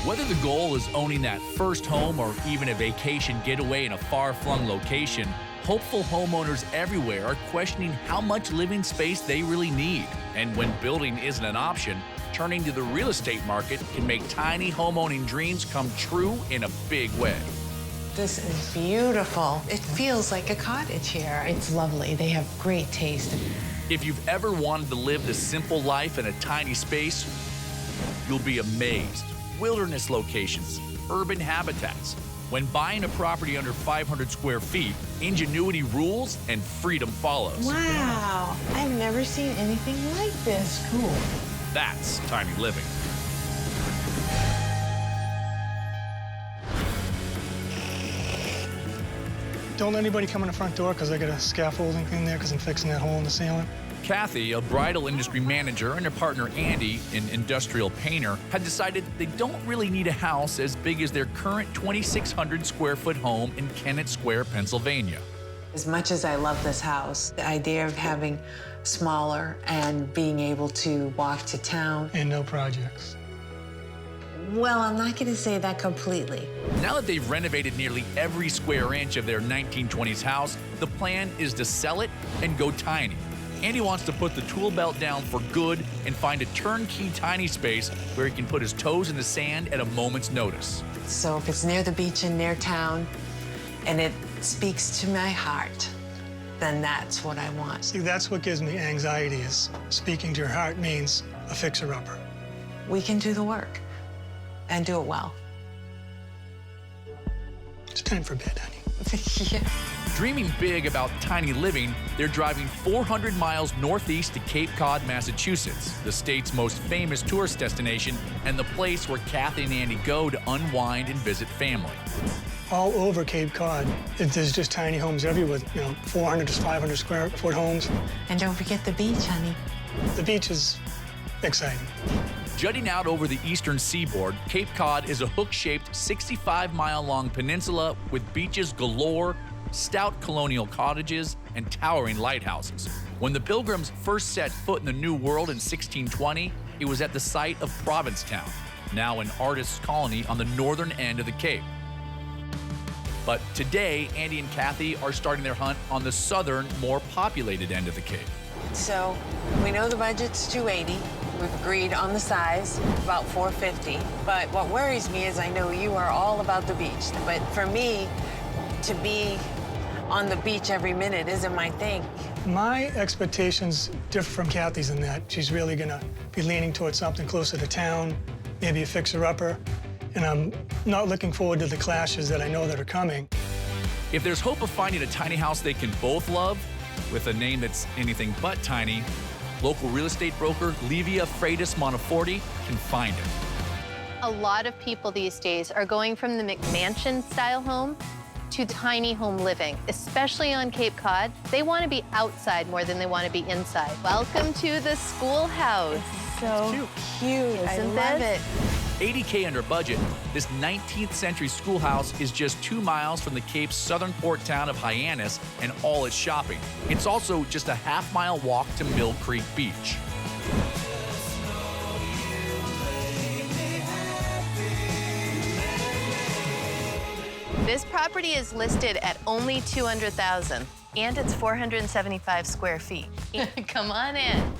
Whether the goal is owning that first home or even a vacation getaway in a far-flung location, hopeful homeowners everywhere are questioning how much living space they really need. And when building isn't an option, turning to the real estate market can make tiny homeowning dreams come true in a big way. This is beautiful. It feels like a cottage here. It's lovely. They have great taste. If you've ever wanted to live the simple life in a tiny space, you'll be amazed. Wilderness locations, urban habitats. When buying a property under 500 square feet, ingenuity rules and freedom follows. Wow, I've never seen anything like this. Cool. That's tiny living. Don't let anybody come in the front door because I got a scaffolding thing there because I'm fixing that hole in the ceiling. Kathy, a bridal industry manager, and her partner Andy, an industrial painter, had decided they don't really need a house as big as their current 2,600 square foot home in Kennett Square, Pennsylvania. As much as I love this house, the idea of having smaller and being able to walk to town. And no projects. Well, I'm not going to say that completely. Now that they've renovated nearly every square inch of their 1920s house, the plan is to sell it and go tiny. Andy wants to put the tool belt down for good and find a turnkey tiny space where he can put his toes in the sand at a moment's notice. So if it's near the beach and near town, and it speaks to my heart, then that's what I want. See, that's what gives me anxiety is speaking to your heart means a fixer-upper. We can do the work and do it well. It's time for bed, honey. Yeah. Dreaming big about tiny living, they're driving 400 miles northeast to Cape Cod, Massachusetts, the state's most famous tourist destination and the place where Kathy and Andy go to unwind and visit family. All over Cape Cod, there's just tiny homes everywhere, 400 to 500 square foot homes. And don't forget the beach, honey. The beach is exciting. Jutting out over the eastern seaboard, Cape Cod is a hook-shaped 65-mile-long peninsula with beaches galore, stout colonial cottages, and towering lighthouses. When the Pilgrims first set foot in the New World in 1620, it was at the site of Provincetown, now an artist's colony on the northern end of the Cape. But today, Andy and Kathy are starting their hunt on the southern, more populated end of the Cape. So we know the budget's $280. We've agreed on the size, about $450. But what worries me is I know you are all about the beach. But for me, to be on the beach every minute isn't my thing. My expectations differ from Kathy's in that she's really gonna be leaning towards something closer to town, maybe a fixer-upper, and I'm not looking forward to the clashes that I know that are coming. If there's hope of finding a tiny house they can both love, with a name that's anything but tiny, local real estate broker Livia Freitas Monteforti can find it. A lot of people these days are going from the McMansion-style home to tiny home living, especially on Cape Cod. They want to be outside more than they want to be inside. Welcome to the schoolhouse. So cute. I Isn't love this? it. $80K under budget, this 19th century schoolhouse is just 2 miles from the Cape's southern port town of Hyannis and all its shopping. It's also just a half-mile walk to Mill Creek Beach. This property is listed at only $200,000, and it's 475 square feet. Come on in.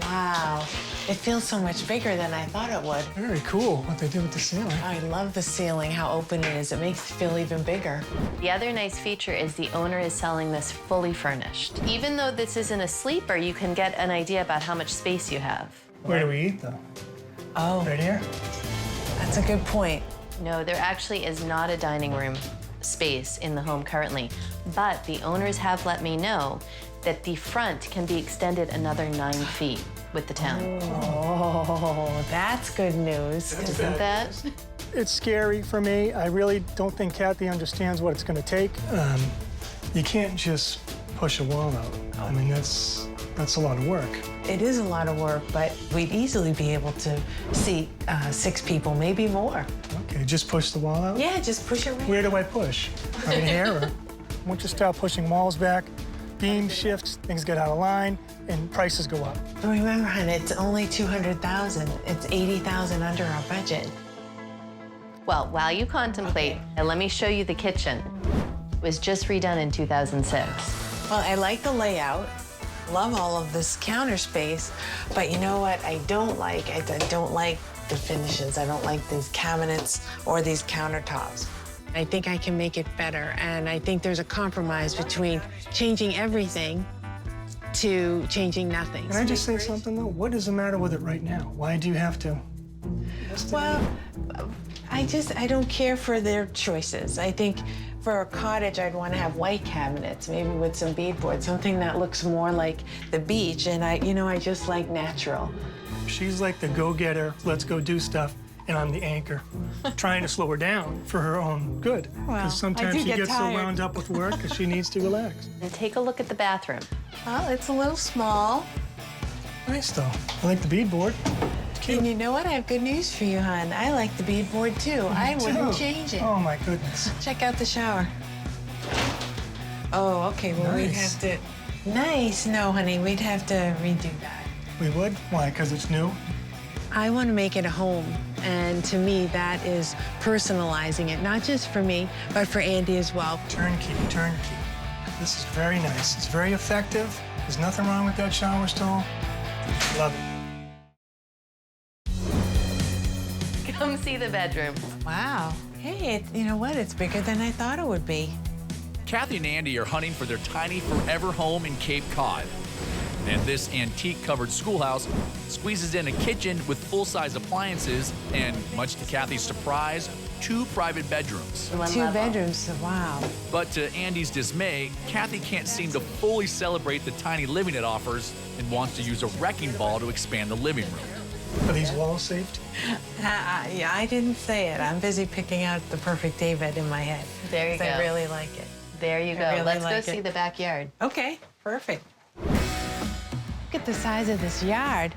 Wow. It feels so much bigger than I thought it would. Very cool what they did with the ceiling. I love the ceiling, how open it is. It makes it feel even bigger. The other nice feature is the owner is selling this fully furnished. Even though this isn't a sleeper, you can get an idea about how much space you have. Where do we eat, though? Oh, Right here? that's a good point. No, there actually is not a dining room space in the home currently, but the owners have let me know that the front can be extended another 9 feet with the town. Oh, that's good news. Isn't that? It's scary for me. I really don't think Kathy understands what it's going to take. You can't just push a wall out. I mean, that's a lot of work. It is a lot of work, but we'd easily be able to seat 6 people, maybe more. Okay, just push the wall out? Yeah, just push it right. Where do I push? Right here? Or once you start pushing walls back, beam shifts, things get out of line, and prices go up. But remember, hon, it's only $200,000. It's $80,000 under our budget. Well, while you contemplate, let me show you the kitchen. It was just redone in 2006. Well, I like the layout. Love all of this counter space, but you know what I don't like? I don't like the finishes. I don't like these cabinets or these countertops. I think I can make it better, and I think there's a compromise between changing everything to changing nothing. Can I just say something, though? What is the matter with it right now? Why do you have to? Well, I don't care for their choices. I think for a cottage, I'd want to have white cabinets, maybe with some beadboard, something that looks more like the beach. And I just like natural. She's like the go-getter, let's go do stuff, and I'm the anchor, trying to slow her down for her own good. Well, Because sometimes I do she get gets so tired. wound up with work because she needs to relax. And take a look at the bathroom. Well, it's a little small. Nice, though. I like the beadboard. It's cute. And you know what? I have good news for you, hon. I like the beadboard, too. I wouldn't change it. Oh, my goodness. Check out the shower. Oh, okay. Well, we'd Nice. have to... Nice. No, honey, we'd have to redo that. We would? Why? Because it's new? I want to make it a home. And to me, that is personalizing it, not just for me, but for Andy as well. Turnkey, turnkey. This is very nice. It's very effective. There's nothing wrong with that shower stall. Love it. Come see the bedroom. Wow. Hey, you know what? It's bigger than I thought it would be. Kathy and Andy are hunting for their tiny forever home in Cape Cod. And this antique-covered schoolhouse squeezes in a kitchen with full-size appliances and, much to Kathy's surprise, 2 private bedrooms. Two bedrooms. Wow. But to Andy's dismay, Kathy can't seem to fully celebrate the tiny living it offers and wants to use a wrecking ball to expand the living room. Are these walls safety? Yeah, I didn't say it. I'm busy picking out the perfect daybed in my head. There you 'Cause go. I really like it. There you go. really Let's like go see it. the backyard. Okay, perfect. Look at the size of this yard.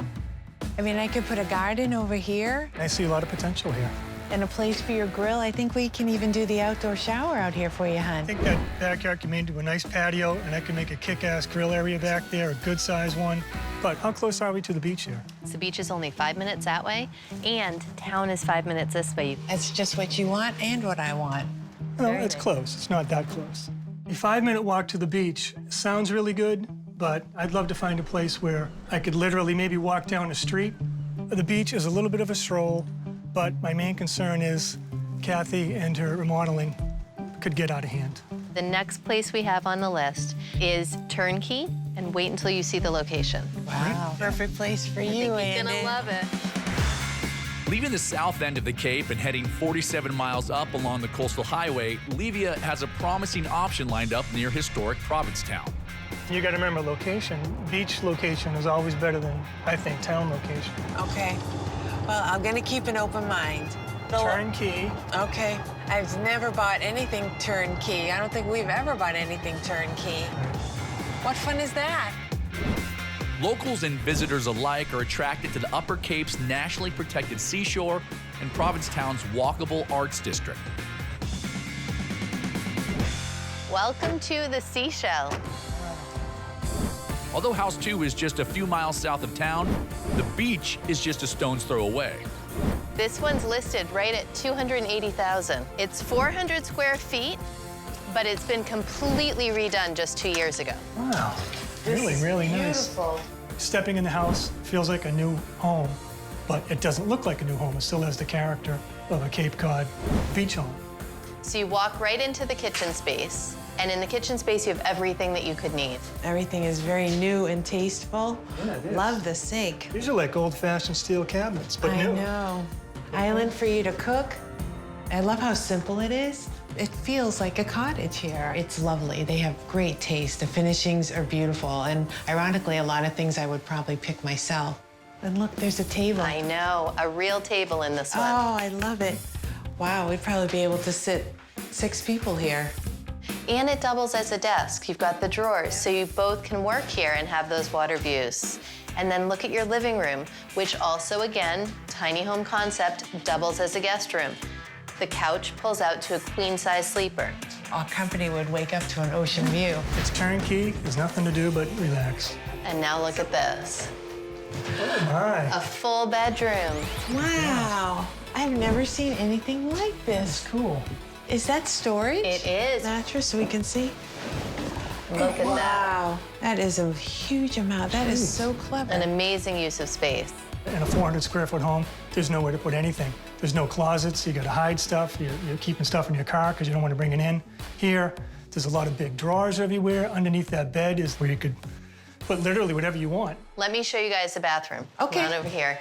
I mean, I could put a garden over here I see a lot of potential here. and a place for your grill. I think we can even do the outdoor shower out here for you, I hon. think that backyard can make into a nice patio, and I can make a kick-ass grill area back there, a good-sized one. But how close are we to the beach here? The beach is only 5 minutes that way, and town is 5 minutes this way. That's just what you want and what I want. No, Very it's nice. close. It's not that close. A 5-minute walk to the beach sounds really good, but I'd love to find a place where I could literally maybe walk down a street. The beach is a little bit of a stroll, but my main concern is Kathy and her remodeling could get out of hand. The next place we have on the list is Turnkey, and wait until you see the location. Wow. Perfect place for you, You're Andy. gonna love it. Leaving the south end of the Cape and heading 47 miles up along the coastal highway, Levia has a promising option lined up near historic Provincetown. You gotta remember location. Beach location is always better than, I think, town location. Okay. Well, I'm gonna keep an open mind. Turnkey. Okay. I've never bought anything turnkey. I don't think we've ever bought anything turnkey. What fun is that? Locals and visitors alike are attracted to the Upper Cape's nationally protected seashore and Provincetown's walkable arts district. Welcome to the Seashell. Although House 2 is just a few miles south of town, the beach is just a stone's throw away. This one's listed right at $280,000. It's 400 square feet, but it's been completely redone just 2 years ago. Wow. Really, really nice. Beautiful. Stepping in the house feels like a new home, but it doesn't look like a new home. It still has the character of a Cape Cod beach home. So you walk right into the kitchen space, and in the kitchen space you have everything that you could need. Everything is very new and tasteful. Yeah, it is. Love the sink. These are like old-fashioned steel cabinets, but I new. know. Island for you to cook. I love how simple it is. It feels like a cottage here. It's lovely. They have great taste. The finishings are beautiful. And ironically, a lot of things I would probably pick myself. And look, there's a table. I know, a real table in this one. Oh, I love it. Wow, we'd probably be able to sit 6 people here. And it doubles as a desk. You've got the drawers, so you both can work here and have those water views. And then look at your living room, which also, again, tiny home concept, doubles as a guest room. The couch pulls out to a queen-size sleeper. Our company would wake up to an ocean view. It's turnkey. There's nothing to do but relax. And now look at this, Oh, my. a full bedroom. Wow. I I've never seen anything like this. It's cool. Is that storage? It is. Mattress, so we can see. Look at that. Wow, that is a huge amount. That is so clever. An amazing use of space. In a 400 square foot home, there's nowhere to put anything. There's no closets, you gotta hide stuff, you're keeping stuff in your car because you don't want to bring it in. Here, there's a lot of big drawers everywhere. Underneath that bed is where you could put literally whatever you want. Let me show you guys the bathroom. Okay. Come on over here.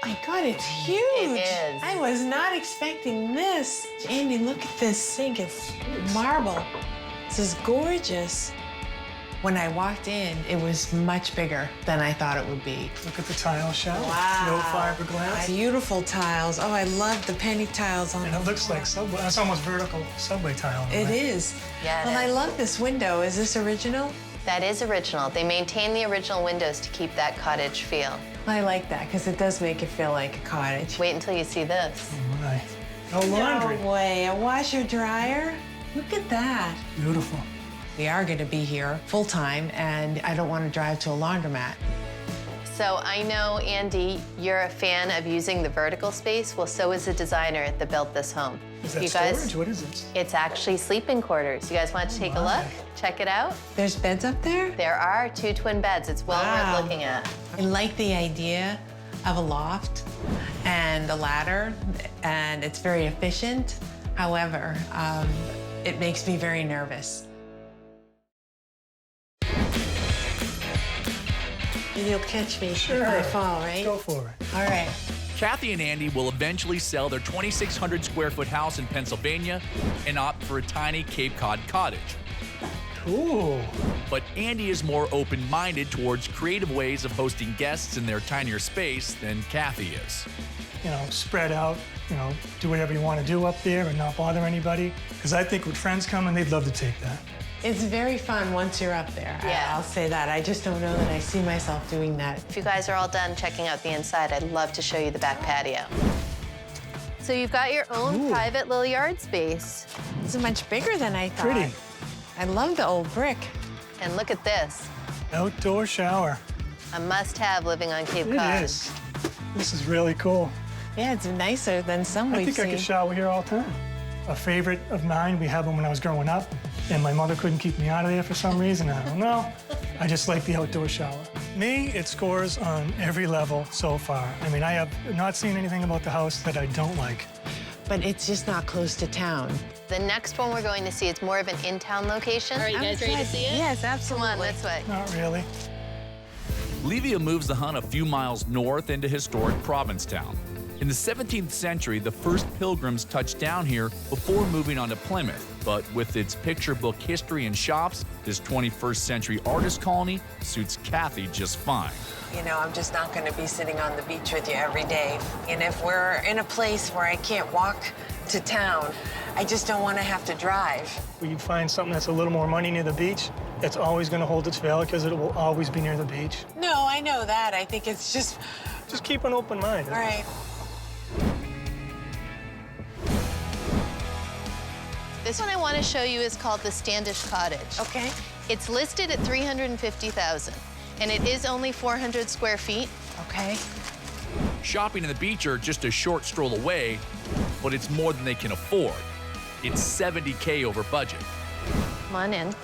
My God, it's huge. It is. I was not expecting this. Andy, look at this sink. It's marble. This is gorgeous. When I walked in, it was much bigger than I thought it would be. Look at the tile shower. Wow. No fiberglass. Beautiful tiles. Oh, I love the penny tiles on And it looks like subway. That's almost vertical subway tile. It is. Yeah, it Well, I is. love this window. Is this original? That is original. They maintain the original windows to keep that cottage feel. I like that because it does make it feel like a cottage. Wait until you see this. Right. No laundry. No way. A washer dryer? Look at that. Beautiful. We are going to be here full time, and I don't want to drive to a laundromat. So I know, Andy, you're a fan of using the vertical space. Well, so is the designer that built this home. Is that you guys, storage? What is it? It's actually sleeping quarters. You guys want to take a my. look? Check it out. There's beds up there? There are 2 twin beds. It's well Wow. worth looking at. I like the idea of a loft and a ladder, and it's very efficient. However, it makes me very nervous. You'll catch me if I fall, right? Go for it. All right. Kathy and Andy will eventually sell their 2,600 square foot house in Pennsylvania and opt for a tiny Cape Cod cottage. Cool. But Andy is more open-minded towards creative ways of hosting guests in their tinier space than Kathy is. You know, spread out, you know, do whatever you want to do up there and not bother anybody. Because I think with friends coming, they'd love to take that. It's very fun once you're up there. Yeah. I'll say that. I just don't know that I see myself doing that. If you guys are all done checking out the inside, I'd love to show you the back patio. So you've got your own Ooh. private little yard space. It's much bigger than I thought. Pretty. I love the old brick. And look at this, Outdoor shower. a must-have living on Cape It Cod. is. This is really cool. Yeah, it's nicer than some I we've think I seen. could shower here all the time. A favorite of mine, we had one when I was growing up, and my mother couldn't keep me out of there for some reason. I don't know. I just like the outdoor shower. Me, it scores on every level so far. I mean, I have not seen anything about the house that I don't like. But it's just not close to town. The next one we're going to see is more of an in-town location. All right, you guys ready to see it? Yes, Come absolutely. on, this way. Not really. Levia moves the hunt a few miles north into historic Provincetown. In the 17th century, the first pilgrims touched down here before moving on to Plymouth. But with its picture book history and shops, this 21st century artist colony suits Kathy just fine. You know, I'm just not going to be sitting on the beach with you every day. And if we're in a place where I can't walk to town, I just don't want to have to drive. When you find something that's a little more money near the beach, it's always going to hold its value because it will always be near the beach. No, I know that. I think it's just, Just keep an open mind. all right. This one I want to show you is called the Standish Cottage. Okay. It's listed at $350,000, and it is only 400 square feet. Okay. Shopping and the beach are just a short stroll away, but it's more than they can afford. It's $70K over budget. Come on in.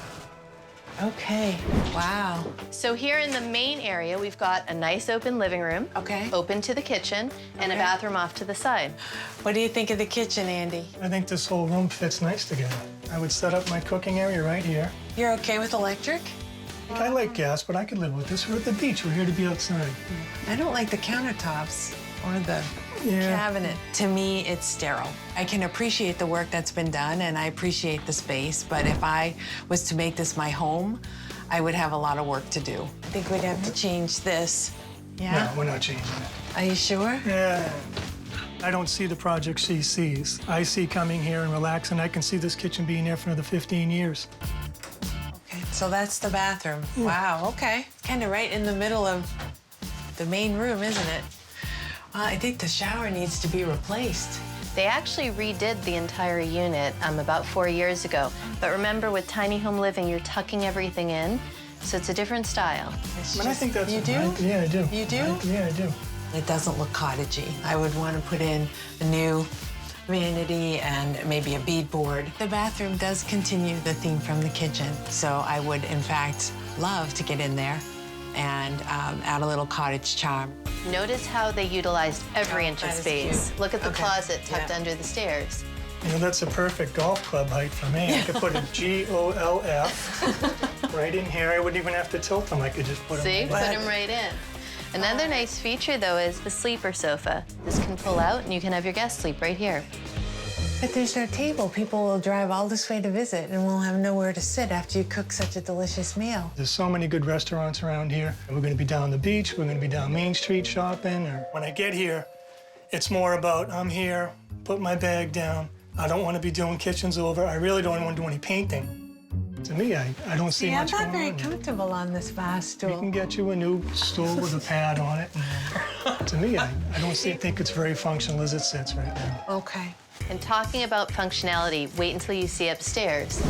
Okay. Wow. So here in the main area, we've got a nice open living room. Okay. Open to the kitchen, and a Okay. bathroom off to the side. What do you think of the kitchen, Andy? I think this whole room fits nice together. I would set up my cooking area right here. You're okay with electric? I like gas, but I could live with this. We're at the beach. We're here to be outside. I don't like the countertops or the Yeah. cabinet. To me, it's sterile. I can appreciate the work that's been done, and I appreciate the space, but if I was to make this my home, I would have a lot of work to do. I think we'd have to change this. Yeah? No, we're not changing it. Are you sure? Yeah. I don't see the project she sees. I see coming here and relaxing. I can see this kitchen being there for another 15 years. Okay, so that's the bathroom. Wow, okay. Kind of right in the middle of the main room, isn't it? I think the shower needs to be replaced. They actually redid the entire unit about 4 years ago. But remember, with tiny home living, you're tucking everything in, so it's a different style. It's But I think that's... You do? Yeah, I do. You do? Yeah, I do. It doesn't look cottagey. I would want to put in a new vanity and maybe a beadboard. The bathroom does continue the theme from the kitchen, so I would, in fact, love to get in there and add a little cottage charm. Notice how they utilized every inch of that is space. cute. Look at the Okay. closet tucked Yeah. under the stairs. You know, that's a perfect golf club height for me. I could put a GOLF right in here. I wouldn't even have to tilt them. I could just put them See, right put in. them right in. Another nice feature, though, is the sleeper sofa. This can pull out, and you can have your guests sleep right here. But there's no table. People will drive all this way to visit and we'll have nowhere to sit after you cook such a delicious meal. There's so many good restaurants around here. We're going to be down the beach. We're going to be down Main Street shopping. Or when I get here, it's more about I'm here, put my bag down. I don't want to be doing kitchens over. I really don't want to do any painting. To me, I don't see Yeah, I'm much not going very on. comfortable on this bar We stool. can get you a new stool with a pad on it. And, to me, I don't think it's very functional as it sits right now. Okay. And talking about functionality, wait until you see upstairs.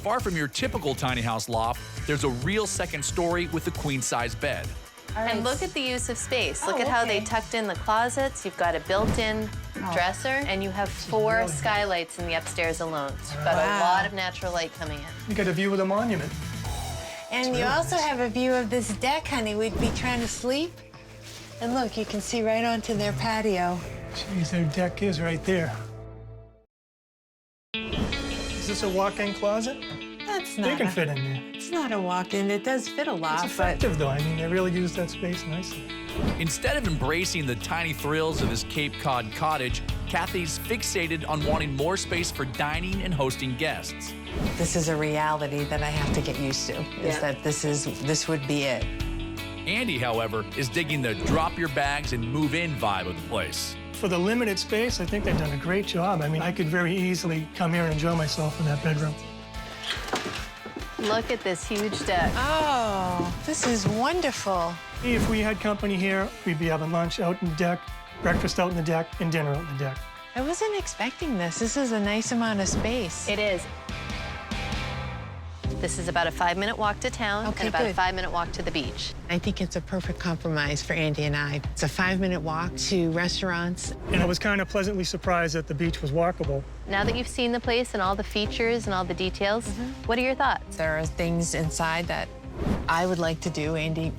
Far from your typical tiny house loft, there's a real second story with a queen-size bed. And look at the use of space. Look Oh, at how they okay. tucked in the closets. You've got a built-in dresser, and you have 4 really skylights in the upstairs alone. So you've got a Wow. lot of natural light coming in. You got a view of the monument. And you really also nice. have a view of this deck, honey. We'd be trying to sleep. And look, you can see right onto their patio. Jeez, their deck is right there. Is this a walk-in closet? That's They not can a, fit in there. it's not a walk-in. It does fit a lot, It's but effective, though. I mean, they really use that space nicely. Instead of embracing the tiny thrills of this Cape Cod cottage, Kathy's fixated on wanting more space for dining and hosting guests. this is a reality that I have to get used to, is that this would be it. Andy, however, is digging the drop your bags and move in vibe of the place. For the limited space, I think they've done a great job. I mean, I could very easily come here and enjoy myself in that bedroom. Look at this huge deck. Oh, this is wonderful. If we had company here, we'd be having lunch out in the deck, breakfast out in the deck, and dinner out in the deck. I wasn't expecting this. This is a nice amount of space. It is. This is about a 5-minute walk to town Okay, and about a good. 5-minute walk to the beach. I think it's a perfect compromise for Andy and I. It's a 5-minute walk to restaurants. And I was kind of pleasantly surprised that the beach was walkable. Now that you've seen the place and all the features and all the details, what are your thoughts? There are things inside that I would like to do. Andy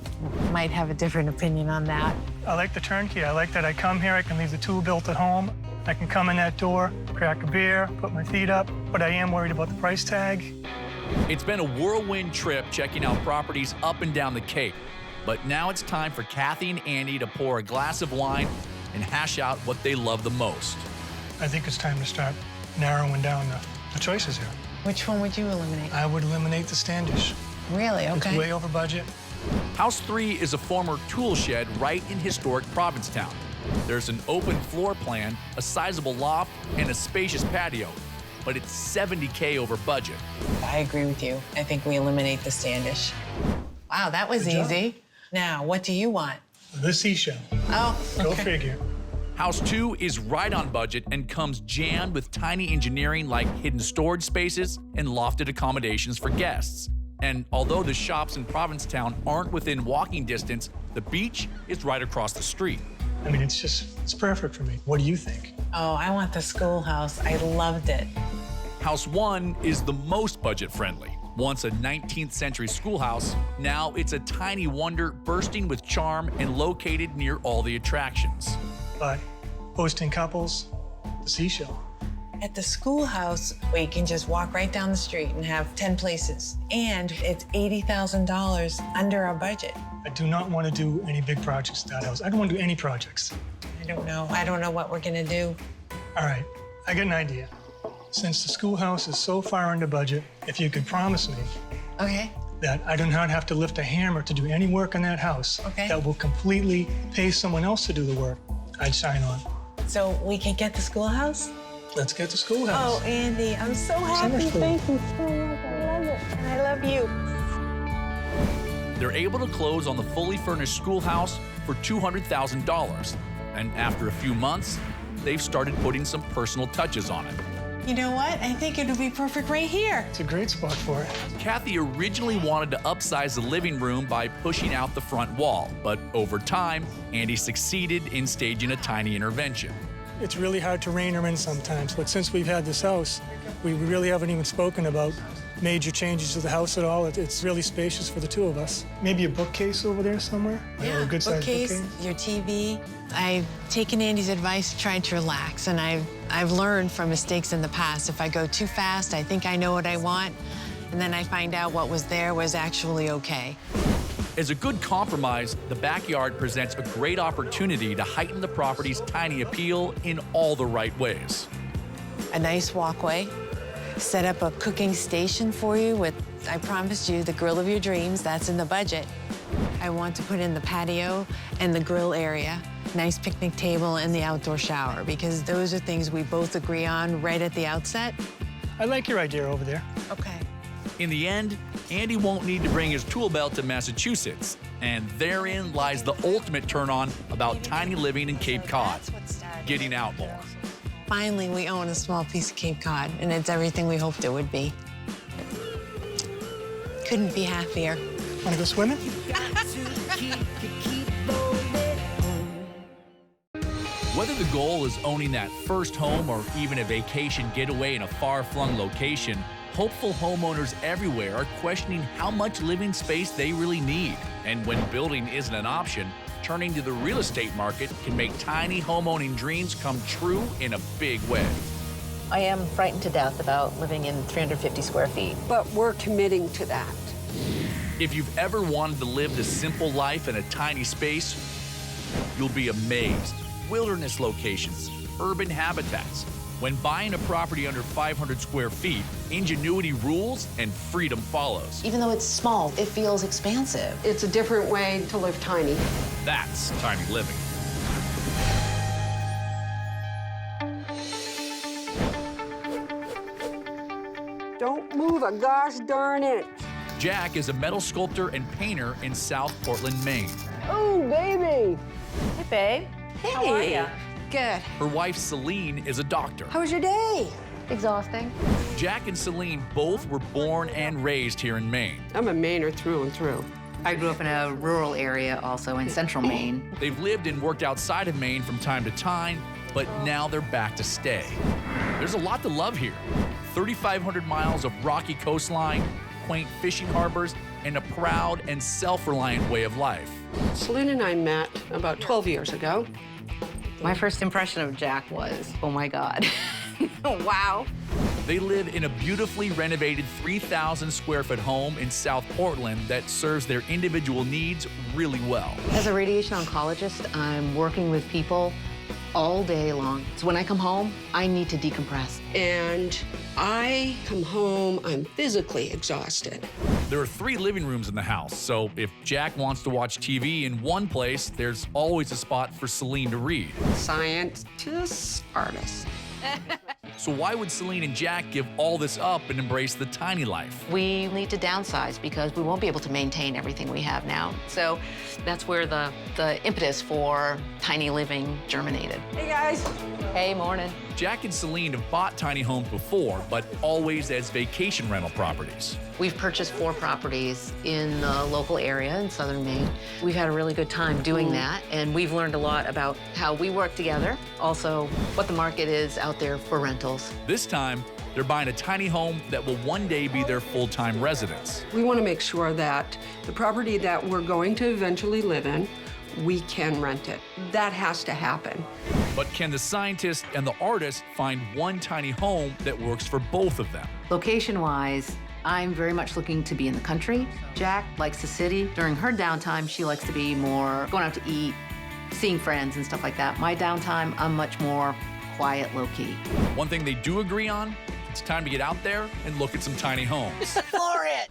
might have a different opinion on that. I like the turnkey. I like that I come here, I can leave the tool built at home. I can come in that door, crack a beer, put my feet up, but I am worried about the price tag. It's been a whirlwind trip checking out properties up and down the Cape. But now it's time for Kathy and Andy to pour a glass of wine and hash out what they love the most. I think it's time to start narrowing down the choices here. Which one would you eliminate? I would eliminate the Standish. Really? It's Okay. way over budget. House 3 is a former tool shed right in historic Provincetown. There's an open floor plan, a sizable loft, and a spacious patio, but it's $70K over budget. I agree with you. I think we eliminate the Standish. Wow, that was Good job. easy. Now, what do you want? The seashell. Oh, Go okay. figure. House 2 is right on budget and comes jammed with tiny engineering like hidden storage spaces and lofted accommodations for guests. And although the shops in Provincetown aren't within walking distance, the beach is right across the street. I mean, it's perfect for me. What do you think? Oh, I want the schoolhouse. I loved it. House 1 is the most budget-friendly. Once a 19th century schoolhouse, now it's a tiny wonder bursting with charm and located near all the attractions. But hosting couples, the seashell. At the schoolhouse, we can just walk right down the street and have 10 places. And it's $80,000 under our budget. I do not want to do any big projects at that house. I don't want to do any projects. I don't know. I don't know what we're gonna do. All right, I got an idea. Since the schoolhouse is so far under budget, if you could promise me Okay. that I do not have to lift a hammer to do any work in that house, Okay. that will completely pay someone else to do the work, I'd sign on. So we can get the schoolhouse? Let's get the schoolhouse. Oh, Andy, I'm so happy. Seriously. Thank you so much. I love it. And I love you. They're able to close on the fully furnished schoolhouse for $200,000. And after a few months, they've started putting some personal touches on it. You know what? I think it'll be perfect right here. It's a great spot for it. Kathy originally wanted to upsize the living room by pushing out the front wall, but over time, Andy succeeded in staging a tiny intervention. It's really hard to rein her in sometimes, but since we've had this house, we really haven't even spoken about major changes to the house at all. It's really spacious for the two of us. Maybe a bookcase over there somewhere? Yeah, a good-sized bookcase. your TV. I've taken Andy's advice, trying to relax, and I've learned from mistakes in the past. If I go too fast, I think I know what I want, and then I find out what was there was actually okay. As a good compromise, the backyard presents a great opportunity to heighten the property's tiny appeal in all the right ways. A nice walkway, set up a cooking station for you with, I promised you, the grill of your dreams. That's in the budget. I want to put in the patio and the grill area, nice picnic table and the outdoor shower, because those are things we both agree on right at the outset. I like your idea over there. Okay. In the end, Andy won't need to bring his tool belt to Massachusetts, and therein lies the ultimate turn-on about tiny living in Cape Cod, getting out more. Finally, we own a small piece of Cape Cod, and it's everything we hoped it would be. Couldn't be happier. Want to go swimming? Whether the goal is owning that first home or even a vacation getaway in a far-flung location, hopeful homeowners everywhere are questioning how much living space they really need. And when building isn't an option, turning to the real estate market can make tiny homeowning dreams come true in a big way. I am frightened to death about living in 350 square feet. But we're committing to that. If you've ever wanted to live the simple life in a tiny space, you'll be amazed. Wilderness locations, urban habitats. When buying a property under 500 square feet, ingenuity rules and freedom follows. Even though it's small, it feels expansive. It's a different way to live tiny. That's tiny living. Don't move a gosh darn inch. Jack is a metal sculptor and painter in South Portland, Maine. Oh, baby. Hey, babe. Hey. How are ya? Good. Her wife, Celine, is a doctor. How was your day? Exhausting. Jack and Celine both were born and raised here in Maine. I'm a Mainer through and through. I grew up in a rural area also in central Maine. They've lived and worked outside of Maine from time to time, but now they're back to stay. There's a lot to love here. 3,500 miles of rocky coastline, quaint fishing harbors, and a proud and self-reliant way of life. Celine and I met about 12 years ago. My first impression of Jack was, oh my God. Wow. They live in a beautifully renovated 3,000 square foot home in South Portland that serves their individual needs really well. As a radiation oncologist, I'm working with people all day long. So when I come home, I need to decompress. And I come home, I'm physically exhausted. There are 3 living rooms in the house, so if Jack wants to watch TV in one place, there's always a spot for Celine to read. Scientists, artists. So why would Celine and Jack give all this up and embrace the tiny life? We need to downsize because we won't be able to maintain everything we have now. So that's where the impetus for tiny living germinated. Hey, guys. Hey, morning. Jack and Celine have bought tiny homes before, but always as vacation rental properties. We've purchased 4 properties in the local area in southern Maine. We've had a really good time doing that, and we've learned a lot about how we work together, also what the market is out there for rentals. This time, they're buying a tiny home that will one day be their full-time residence. We want to make sure that the property that we're going to eventually live in, we can rent it. That has to happen. But can the scientist and the artist find one tiny home that works for both of them? Location-wise, I'm very much looking to be in the country. Jack likes the city. During her downtime, she likes to be more going out to eat, seeing friends and stuff like that. My downtime, I'm much more quiet, low-key. One thing they do agree on, it's time to get out there and look at some tiny homes. For it!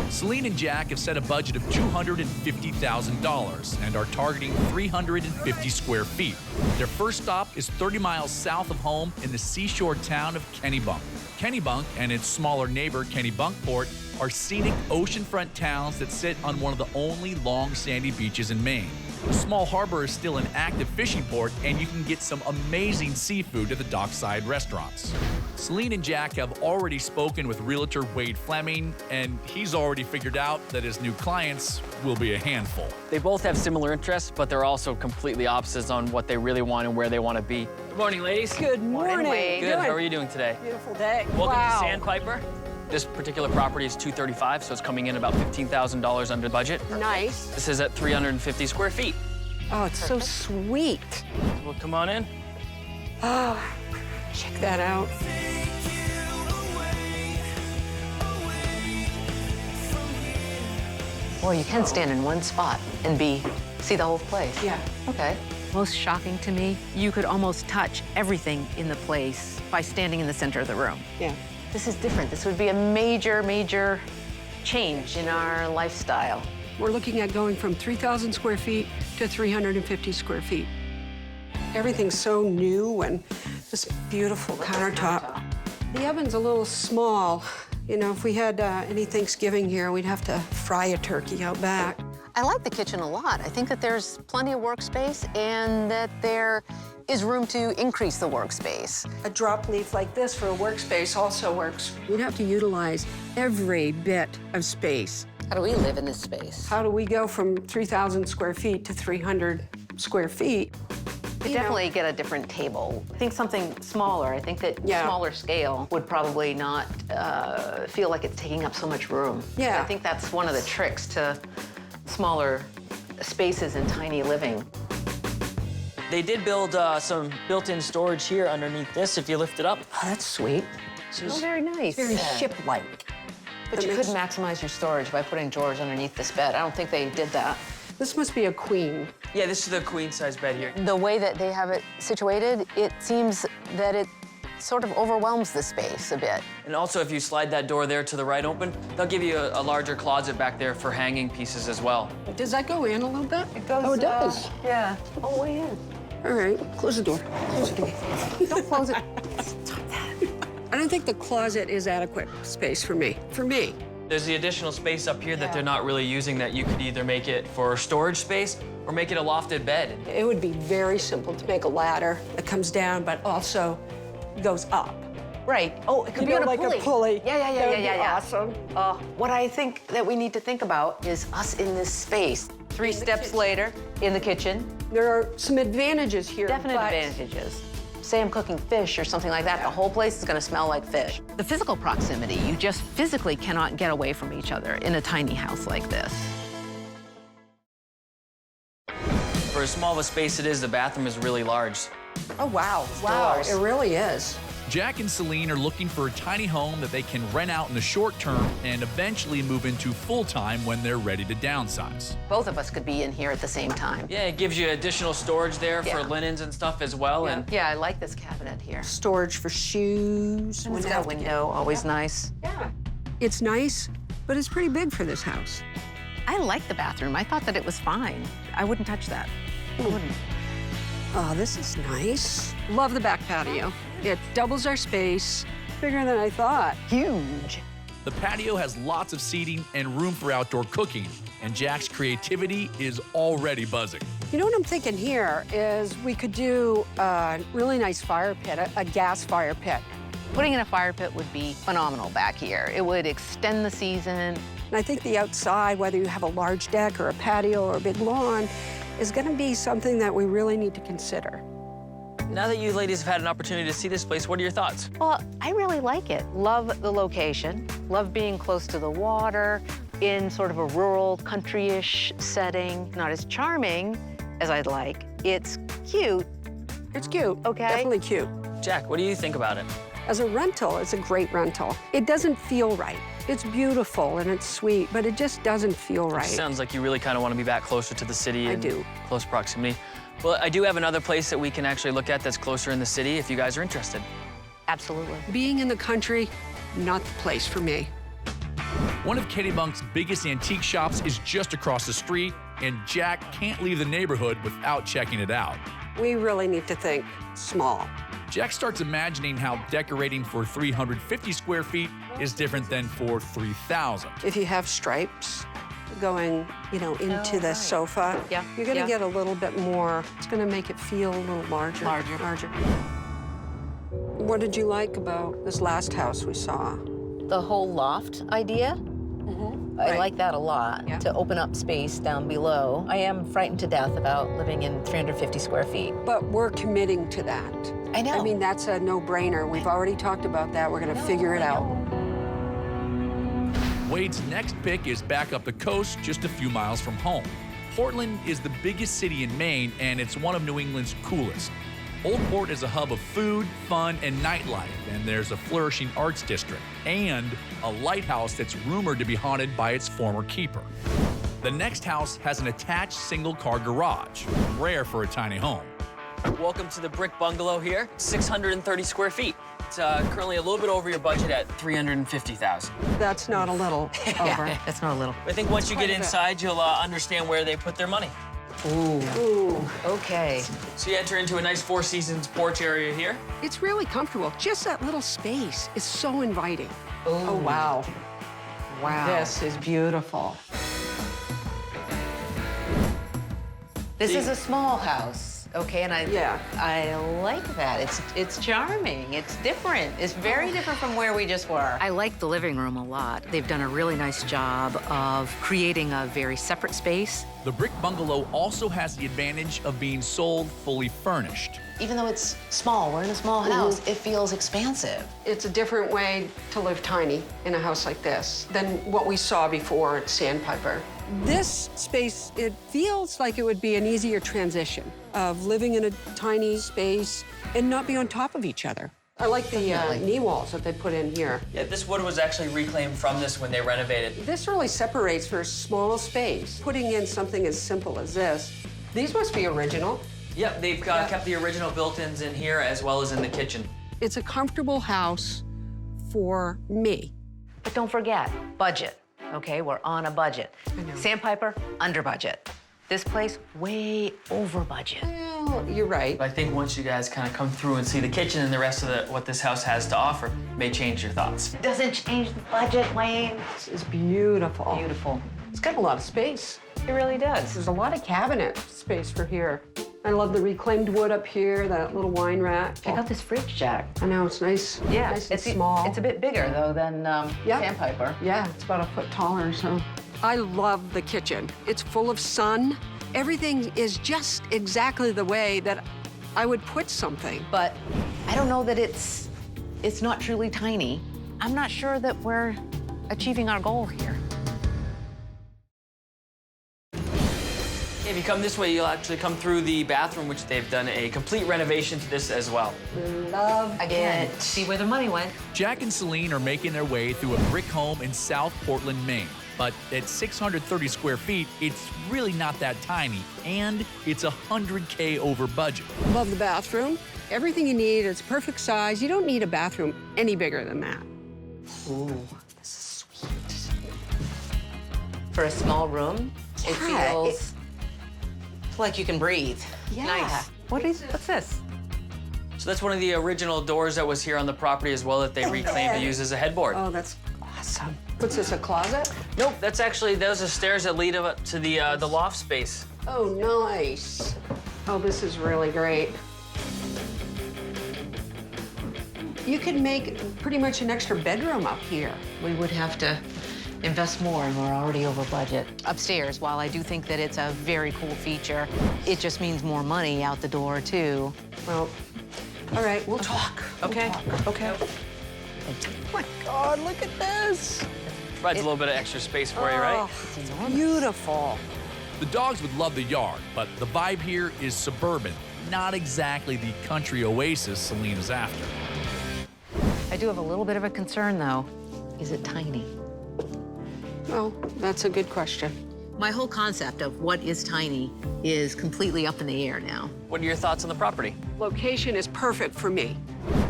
Celine and Jack have set a budget of $250,000 and are targeting 350 square feet. Their first stop is 30 miles south of home in the seashore town of Kennebunk. Kennebunk and its smaller neighbor, Kennebunkport, are scenic oceanfront towns that sit on one of the only long sandy beaches in Maine. The small harbor is still an active fishing port, and you can get some amazing seafood at the dockside restaurants. Celine and Jack have already spoken with realtor Wade Fleming, and he's already figured out that his new clients will be a handful. They both have similar interests, but they're also completely opposites on what they really want and where they want to be. Good morning, ladies. Good morning. Wade. Good. How are you doing today? Beautiful day. Welcome wow. to Sandpiper. This particular property is $235, so it's coming in about $15,000 under budget. Nice. This is at 350 square feet. Oh, it's so sweet. Well, come on in. Oh, check that out. Boy, you can stand in one spot and see the whole place. Yeah. Okay. Most shocking to me, you could almost touch everything in the place by standing in the center of the room. Yeah. This is different. This would be a major, major change in our lifestyle. We're looking at going from 3,000 square feet to 350 square feet. Everything's so new and this beautiful countertop. The oven's a little small. You know, if we had any Thanksgiving here, we'd have to fry a turkey out back. I like the kitchen a lot. I think that there's plenty of workspace and that there is room to increase the workspace. A drop leaf like this for a workspace also works. We'd have to utilize every bit of space. How do we live in this space? How do we go from 3,000 square feet to 300 square feet? You definitely get a different table. I think something smaller. I think that Yeah. smaller scale would probably not feel like it's taking up so much room. Yeah. I think that's one of the tricks to smaller spaces and tiny living. They did build some built-in storage here underneath this if you lift it up. Oh, that's sweet. Oh, very nice. Very Yeah. ship-like. But you could maximize your storage by putting drawers underneath this bed. I don't think they did that. This must be a queen. Yeah, this is the queen-size bed here. The way that they have it situated, it seems that it sort of overwhelms the space a bit. And also, if you slide that door there to the right open, they'll give you a larger closet back there for hanging pieces as well. Does that go in a little bit? It goes, Oh, it does. Yeah, all the way in. All right, close the door. Close the door. Don't close it. I don't think the closet is adequate space for me. For me. There's the additional space up here that they're not really using that you could either make it for storage space or make it a lofted bed. It would be very simple to make a ladder that comes down but also goes up. Right. Oh, it could You be know, on a like pulley. a pulley. Yeah. That would be awesome. What I think that we need to think about is us in this space. 3 steps later, in the kitchen. There are some advantages here. Definite but advantages. Say I'm cooking fish or something like that, the whole place is gonna smell like fish. The physical proximity, you just physically cannot get away from each other in a tiny house like this. For as small of a space it is, the bathroom is really large. Oh, wow. Wow, doors. it really is. Jack and Celine are looking for a tiny home that they can rent out in the short term and eventually move into full-time when they're ready to downsize. Both of us could be in here at the same time. Yeah, it gives you additional storage there for Yeah. linens and stuff as well. And Yeah, I like this cabinet here. Storage for shoes. And it's got a window, always nice. It's nice, but it's pretty big for this house. I like the bathroom. I thought that it was fine. I wouldn't touch that. I wouldn't. Oh, this is nice. Love the back patio. It doubles our space. Bigger than I thought. Huge. The patio has lots of seating and room for outdoor cooking, and Jack's creativity is already buzzing. You know what I'm thinking here is we could do a really nice fire pit, a gas fire pit. Putting in a fire pit would be phenomenal back here. It would extend the season. And I think the outside, whether you have a large deck or a patio or a big lawn, is gonna be something that we really need to consider. now that you ladies have had an opportunity to see this place, what are your thoughts? Well, I really like it. Love the location, love being close to the water, in sort of a rural, country-ish setting. Not as charming as I'd like. It's cute. It's cute. Okay. Definitely cute. Jack, what do you think about it? As a rental, it's a great rental. It doesn't feel right. It's beautiful and it's sweet, but it just doesn't feel right. Sounds like you really kind of want to be back closer to the city. I and do. Close proximity. Well, I do have another place that we can actually look at that's closer in the city if you guys are interested. Absolutely. Being in the country, not the place for me. One of Kennebunk's biggest antique shops is just across the street, and Jack can't leave the neighborhood without checking it out. We really need to think small. Jack starts imagining how decorating for 350 square feet is different than for 3,000. If you have stripes, going, you know, into the sofa. Yeah, You're gonna yeah. get a little bit more, it's gonna make it feel a little larger. Larger. What did you like about this last house we saw? The whole loft idea, I Right. like that a lot, Yeah. to open up space down below. I am frightened to death about living in 350 square feet. But we're committing to that. I know. I mean, that's a no-brainer. We've already talked about that. We're gonna figure it out. Wade's next pick is back up the coast just a few miles from home. Portland is the biggest city in Maine, and it's one of New England's coolest. Old Port is a hub of food, fun, and nightlife, and there's a flourishing arts district, and a lighthouse that's rumored to be haunted by its former keeper. The next house has an attached single-car garage, rare for a tiny home. Welcome to the brick bungalow here, 630 square feet. It's currently a little bit over your budget at $350,000. That's not a little over. That's not a little. I think once you Quite get a bit. inside, you'll understand where they put their money. Ooh. Okay. So you enter into a nice Four Seasons porch area here. It's really comfortable. Just that little space is so inviting. Oh, wow. Wow. This is beautiful. This is a small house, okay, and Yeah. I like that. It's charming. It's different. It's very different from where we just were. I like the living room a lot. They've done a really nice job of creating a very separate space. The brick bungalow also has the advantage of being sold fully furnished. Even though it's small, we're in a small house, it feels expansive. It's a different way to live tiny in a house like this than what we saw before at Sandpiper. This space, it feels like it would be an easier transition of living in a tiny space and not be on top of each other. I like the knee walls that they put in here. Yeah, this wood was actually reclaimed from this when they renovated. This really separates for a small space. Putting in something as simple as this, these must be original. Yep, they've kept the original built-ins in here as well as in the kitchen. It's a comfortable house for me. But don't forget, budget, okay? We're on a budget. Sandpiper, under budget. This place, way over budget. Well, you're right. I think once you guys kind of come through and see the kitchen and the rest of what this house has to offer, may change your thoughts. Doesn't change the budget, Wayne. This is beautiful. Beautiful. It's got a lot of space. It really does. There's a lot of cabinet space for here. I love the reclaimed wood up here, that little wine rack. Check out this fridge, Jack. I know, it's nice. Yeah, Nice and it's small. It's a bit bigger though than Yeah. Sandpiper. Yeah, it's about a foot taller, so. I love the kitchen. It's full of sun. Everything is just exactly the way that I would put something. But I don't know that it's not truly tiny. I'm not sure that we're achieving our goal here. If you come this way, you'll actually come through the bathroom, which they've done a complete renovation to this as well. Love Again, see where the money went. Jack and Celine are making their way through a brick home in South Portland, Maine. But at 630 square feet, it's really not that tiny, and it's $100K over budget. Love the bathroom. Everything you need, it's perfect size. You don't need a bathroom any bigger than that. Ooh, this is sweet. For a small room, it Yeah, feels like you can breathe. Yeah. Nice. What's this? So that's one of the original doors that was here on the property as well that they reclaimed to use as a headboard. Oh, that's awesome. What's this, a closet? Nope, that's actually, those are stairs that lead up to the loft space. Oh, nice. Oh, this is really great. You could make pretty much an extra bedroom up here. We would have to invest more, and we're already over budget. Upstairs, while I do think that it's a very cool feature, it just means more money out the door, too. Well, all right, we'll talk. Okay, okay. Oh my God, look at this. Provides a little bit of extra space for you, right? Oh, beautiful. The dogs would love the yard, but the vibe here is suburban, not exactly the country oasis Celine is after. I do have a little bit of a concern, though. Is it tiny? Oh, that's a good question. My whole concept of what is tiny is completely up in the air now. What are your thoughts on the property? Location is perfect for me.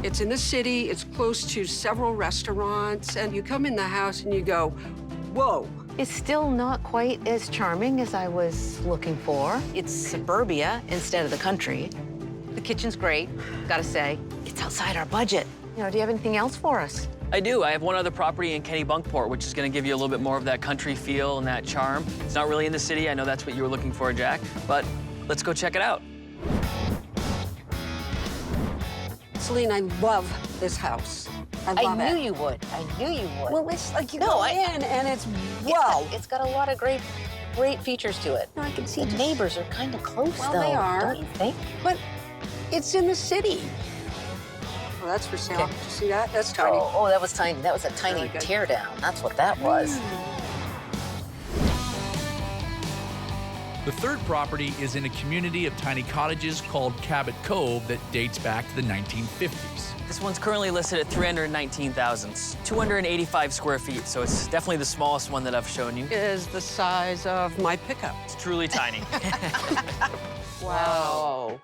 It's in the city, it's close to several restaurants, and you come in the house and you go, whoa. It's still not quite as charming as I was looking for. It's suburbia instead of the country. The kitchen's great, gotta say. It's outside our budget. You know, do you have anything else for us? I do. I have one other property in Kennebunkport, which is going to give you a little bit more of that country feel and that charm. It's not really in the city. I know that's what you were looking for, Jack, but let's go check it out. Celine, I love this house. I love I it. knew you would. I knew you would. Well, it's like you No, go I- in and it's, It's wow. got- it's got a lot of great features to it. No, I can see The just- neighbors are kind of close, Well, though. they are. Don't you think? But it's in the city. Oh, that's for sale. Okay. Did you see that? That's tiny. Oh, that was tiny. That was a tiny Really good. tear down. That's what that was. The third property is in a community of tiny cottages called Cabot Cove that dates back to the 1950s. This one's currently listed at $319,000. It's 285 square feet, so it's definitely the smallest one that I've shown you. Is the size of my pickup. It's truly tiny. Wow.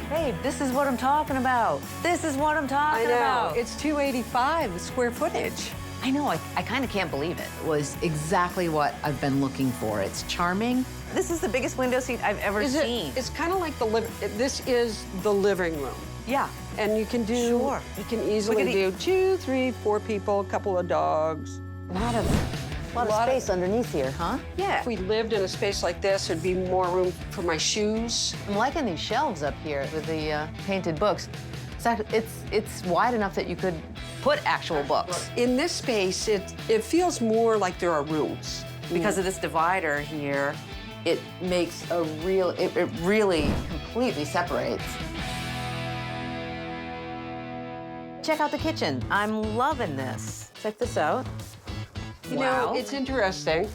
Babe, this is what I'm talking about. This is what I'm I talking know. about. It's 285 square footage. I know, I kind of can't believe it. It was exactly what I've been looking for. It's charming. This is the biggest window seat I've ever Is seen. it? It's kind of like this is the living room. Yeah. And you can do, Sure. you can easily could do 2, 3, 4 people, a couple of dogs. A lot of space underneath here, huh? Yeah. If we lived in a space like this, there'd be more room for my shoes. I'm liking these shelves up here with the painted books. It's wide enough that you could put actual books. In this space, it feels more like there are rooms. Because of this divider here, it makes a real, it really Completely separates. check out the kitchen. I'm loving this. Check this out. You Wow. know, it's interesting.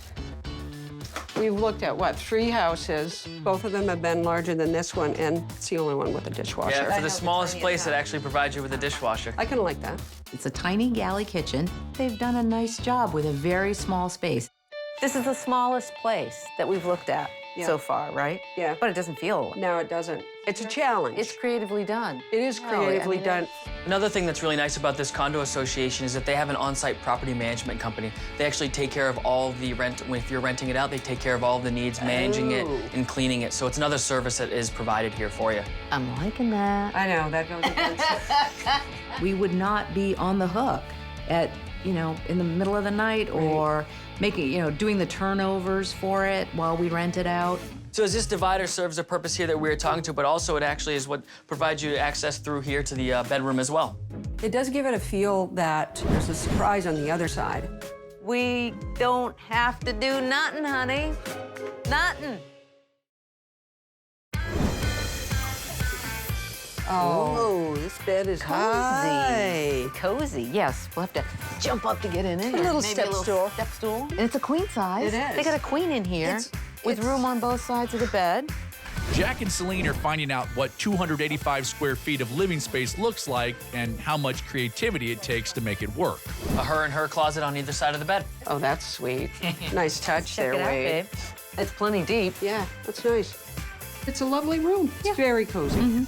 We've looked at, what, 3 houses. Both of them have been larger than this one, and it's the only one with a dishwasher. Yeah, for the smallest place, it actually provides you with a dishwasher. I kind of like that. It's a tiny galley kitchen. They've done a nice job with a very small space. This is the smallest place that we've looked at Yeah. so far, right? Yeah. But it doesn't feel. No, it doesn't. It's a challenge. It's creatively done. It is creatively done. Another thing that's really nice about this condo association is that they have an on-site property management company. They actually take care of all the rent. If you're renting it out, they take care of all of the needs, managing it and cleaning it. So it's another service that is provided here for you. I'm liking that. I know, that goes against it. We would not be on the hook at, in the middle of the night or making, doing the turnovers for it while we rent it out. So as this divider serves a purpose here that we were talking to, but also it actually is what provides you access through here to the bedroom as well. It does give it a feel that there's a surprise on the other side. We don't have to do nothing, honey. Nothing. Oh, this bed is high. Cozy, yes. We'll have to jump up to get in it. A little Maybe step stool. Step stool. And it's a queen size. It is. They got a queen in here with room on both sides of the bed. Jack and Celine are finding out what 285 square feet of living space looks like and how much creativity it takes to make it work. A her and her closet on either side of the bed. Oh, that's sweet. Nice touch there, Check it out, Wade. babe. It's plenty deep. Yeah, that's nice. It's a lovely room. It's very cozy.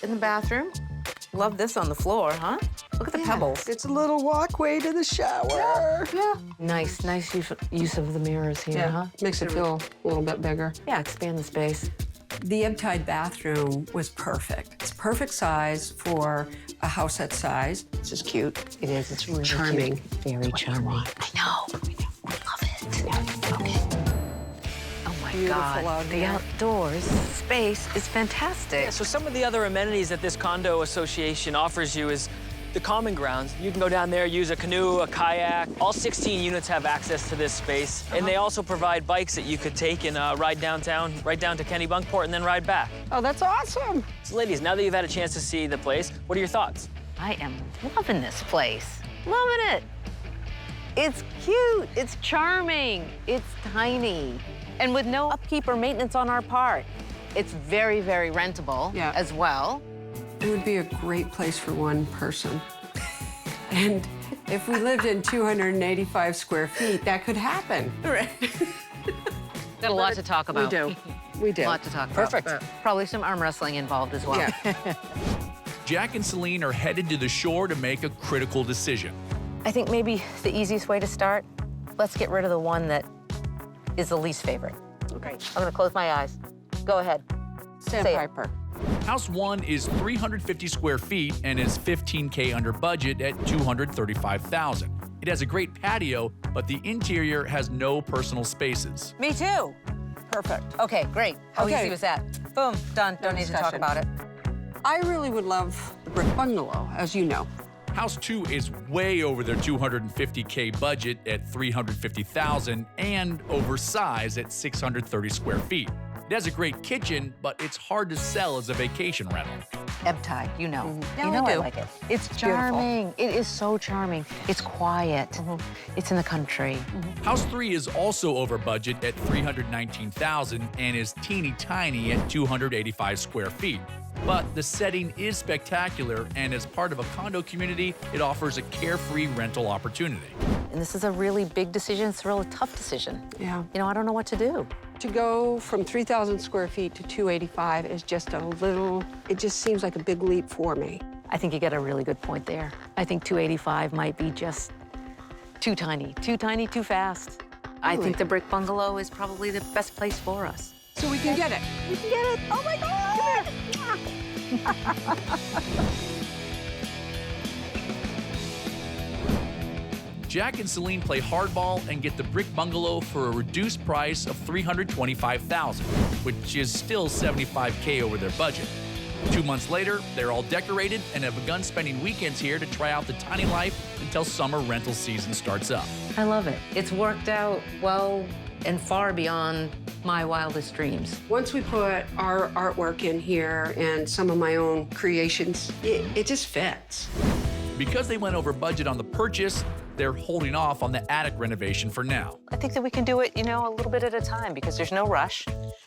In the bathroom. Love this on the floor, huh? Look at the pebbles. It's a little walkway to the shower. Yeah. Nice use of the mirrors here, huh? Makes it feel a little bit bigger. Yeah, expand the space. The ebb-tide bathroom was perfect. It's perfect size for a house that size. It's just cute. It is. It's really Charming. cute. Very charming. I know. I love it. Okay. Oh my Beautiful God. out The here. outdoors space is fantastic. Yeah, so some of the other amenities that this condo association offers you is the common grounds. You can go down there, use a canoe, a kayak. All 16 units have access to this space. And they also provide bikes that you could take and ride downtown, right down to Kennebunkport and then ride back. Oh, that's awesome. So ladies, now that you've had a chance to see the place, what are your thoughts? I am loving this place. Loving it. It's cute. It's charming. It's tiny. And with no upkeep or maintenance on our part. It's very, very rentable as well. It would be a great place for one person. And if we lived in 285 square feet, that could happen. Right. Got a lot to talk about. We do. We do. A lot to talk about. Perfect. Probably some arm wrestling involved as well. Yeah. Jack and Celine are headed to the shore to make a critical decision. I think maybe the easiest way to start, let's get rid of the one that is the least favorite. Okay. I'm gonna close my eyes. Go ahead. Sandpiper. House 1 is 350 square feet and is $15K under budget at $235,000. It has a great patio, but the interior has no personal spaces. Me too. Perfect. Okay, great. How Okay. easy was that? Boom, done. Don't need to talk discussion. about it. I really would love the brick bungalow, as you know. House 2 is way over their $250K budget at $350,000 and oversized at 630 square feet. It has a great kitchen, but it's hard to sell as a vacation rental. Ebb tide, you know. Yeah, You know we I do. like it. It's charming. It is so charming. It's quiet. It's in the country. House 3 is also over budget at $319,000 and is teeny tiny at 285 square feet. But the setting is spectacular, and as part of a condo community, it offers a carefree rental opportunity. And this is a really big decision. It's a really tough decision. Yeah. You know, I don't know what to do. To go from 3,000 square feet to 285 is just a little, it just seems like a big leap for me. I think you got a really good point there. I think 285 might be just too tiny, too fast. I Really? think the brick bungalow is probably the best place for us. So we can get it. We can get it. Oh my God! Jack and Celine play hardball and get the brick bungalow for a reduced price of $325,000, which is still $75K over their budget. 2 months later, they're all decorated and have begun spending weekends here to try out the tiny life until summer rental season starts up. I love it. It's worked out well and far beyond my wildest dreams. Once we put our artwork in here and some of my own creations, it just fits. Because they went over budget on the purchase, they're holding off on the attic renovation for now. I think that we can do it, you know, a little bit at a time because there's no rush.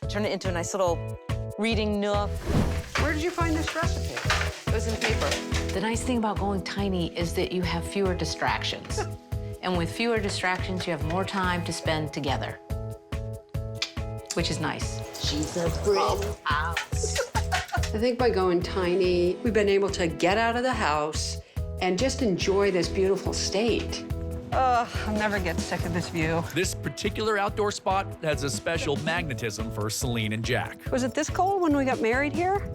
Turn it into a nice little reading nook. Where did you find this recipe? It was in paper. The nice thing about going tiny is that you have fewer distractions. And with fewer distractions, you have more time to spend together, which is nice. She's a brick house. I think by going tiny, we've been able to get out of the house and just enjoy this beautiful state. I'll never get sick of this view. This particular outdoor spot has a special magnetism for Celine and Jack. Was it this cold when we got married here?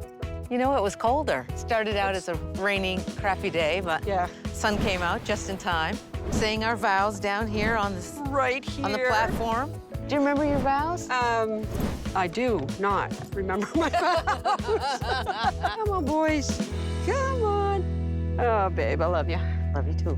You know, it was colder. Started out as a rainy, crappy day, but Yeah. sun came out just in time. Saying our vows down here on this Right here. on the platform. Do you remember your vows? I do not remember my vows. Come on, boys. Come on. Oh, babe, I love you. Love you too.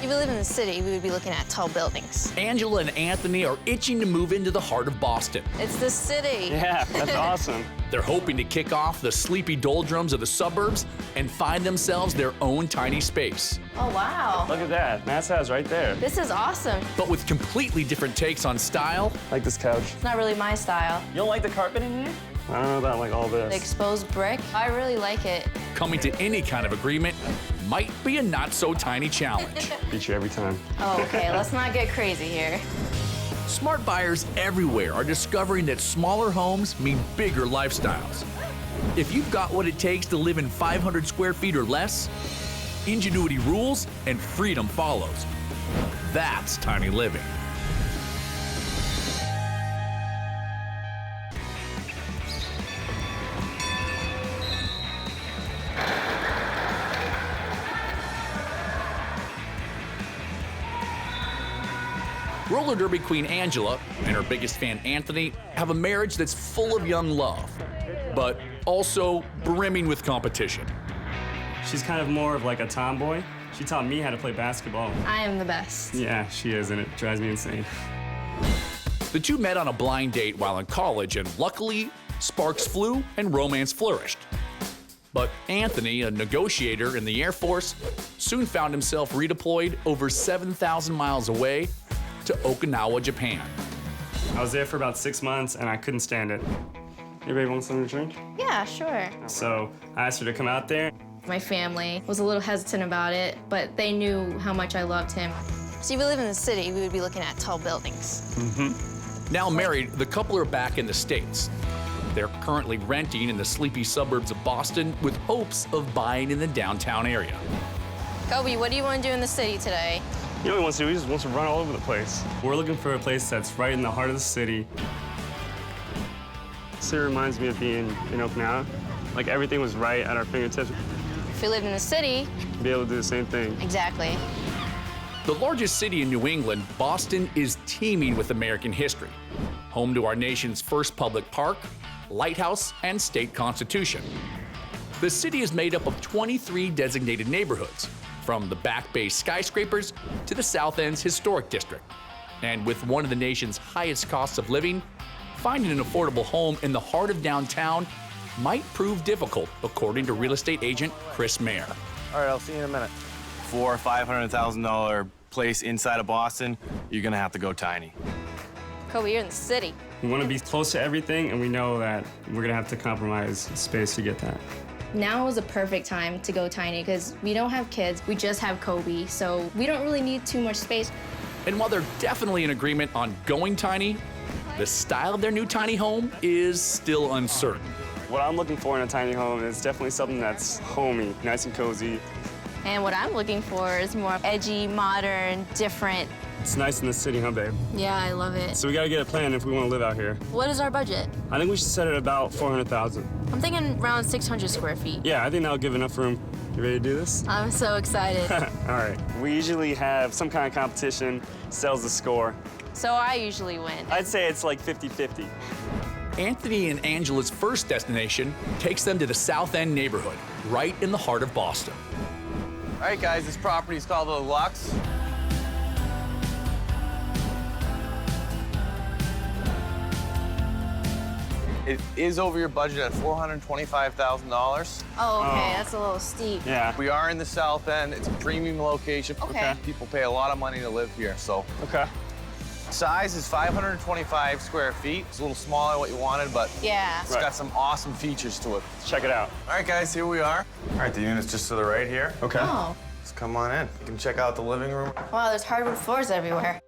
If we lived in the city, we would be looking at tall buildings. Angela and Anthony are itching to move into the heart of Boston. It's the city. Yeah, that's awesome. They're hoping to kick off the sleepy doldrums of the suburbs and find themselves their own tiny space. Oh, wow. Look at that. Matt's house right there. This is awesome. But with completely different takes on style, Like this couch. It's not really my style. You don't like the carpet in here? I don't know about like all The this. exposed brick, I really like it. coming to any kind of agreement might be a not-so-tiny challenge. Beat you every time. Oh, okay, let's not get crazy here. Smart buyers everywhere are discovering that smaller homes mean bigger lifestyles. If you've got what it takes to live in 500 square feet or less, ingenuity rules and freedom follows. That's tiny living. Roller derby queen Angela and her biggest fan Anthony have a marriage that's full of young love, but also brimming with competition. She's kind of more of like a tomboy. She taught me how to play basketball. I am the best. Yeah, she is, and it drives me insane. The two met on a blind date while in college, and luckily, sparks flew and romance flourished. But Anthony, a negotiator in the Air Force, soon found himself redeployed over 7,000 miles away to Okinawa, Japan. I was there for about 6 months, and I couldn't stand it. Your baby wants something to drink? Yeah, sure. So I asked her to come out there. My family was a little hesitant about it, but they knew how much I loved him. See, if we live in the city, we would be looking at tall buildings. Now married, the couple are back in the States. They're currently renting in the sleepy suburbs of Boston with hopes of buying in the downtown area. Kobe, what do you want to do in the city today? You know what he wants to do? He just wants to run all over the place. We're looking for a place that's right in the heart of the city, honestly reminds me of being in Okinawa. Like, everything was right at our fingertips. If we lived in the city, Be able to do the same thing. exactly. The largest city in New England, Boston is teeming with American history. Home to our nation's first public park, lighthouse, and state constitution. The city is made up of 23 designated neighborhoods, from the Back Bay skyscrapers to the South End's historic district. And with one of the nation's highest costs of living, finding an affordable home in the heart of downtown might prove difficult, according to real estate agent Chris Mayer. All right, I'll see you in a minute. For a $500,000 place inside of Boston, you're gonna have to go tiny. Kobe, you're in the city. We want to be close to everything, and we know that we're gonna have to compromise space to get that. Now is a perfect time to go tiny because we don't have kids, we just have Kobe, so we don't really need too much space. And while they're definitely in agreement on going tiny, the style of their new tiny home is still uncertain. What I'm looking for in a tiny home is definitely something that's homey, nice and cozy. And what I'm looking for is more edgy, modern, different. It's nice in the city, huh, babe? Yeah, I love it. So we gotta get a plan if we want to live out here. What is our budget? I think we should set it about 400,000. I'm thinking around 600 square feet. Yeah, I think that'll give enough room. You ready to do this? I'm so excited. All right. We usually have some kind of competition, settles the score. So I usually win. I'd say it's like 50-50. Anthony and Angela's first destination takes them to the South End neighborhood, right in the heart of Boston. All right, guys, this property is called the Lux. It is over your budget at $425,000. Oh, okay, that's a little steep. Yeah. We are in the South End. It's a premium location. Okay. People pay a lot of money to live here, so. Okay. Size is 525 square feet. It's a little smaller than what you wanted, but Yeah. it's got some awesome features to it. Check it out. All right, guys, here we are. All right, the unit's just to the right here. Okay. Oh, Let's come on in. You can check out the living room. wow, there's hardwood floors everywhere.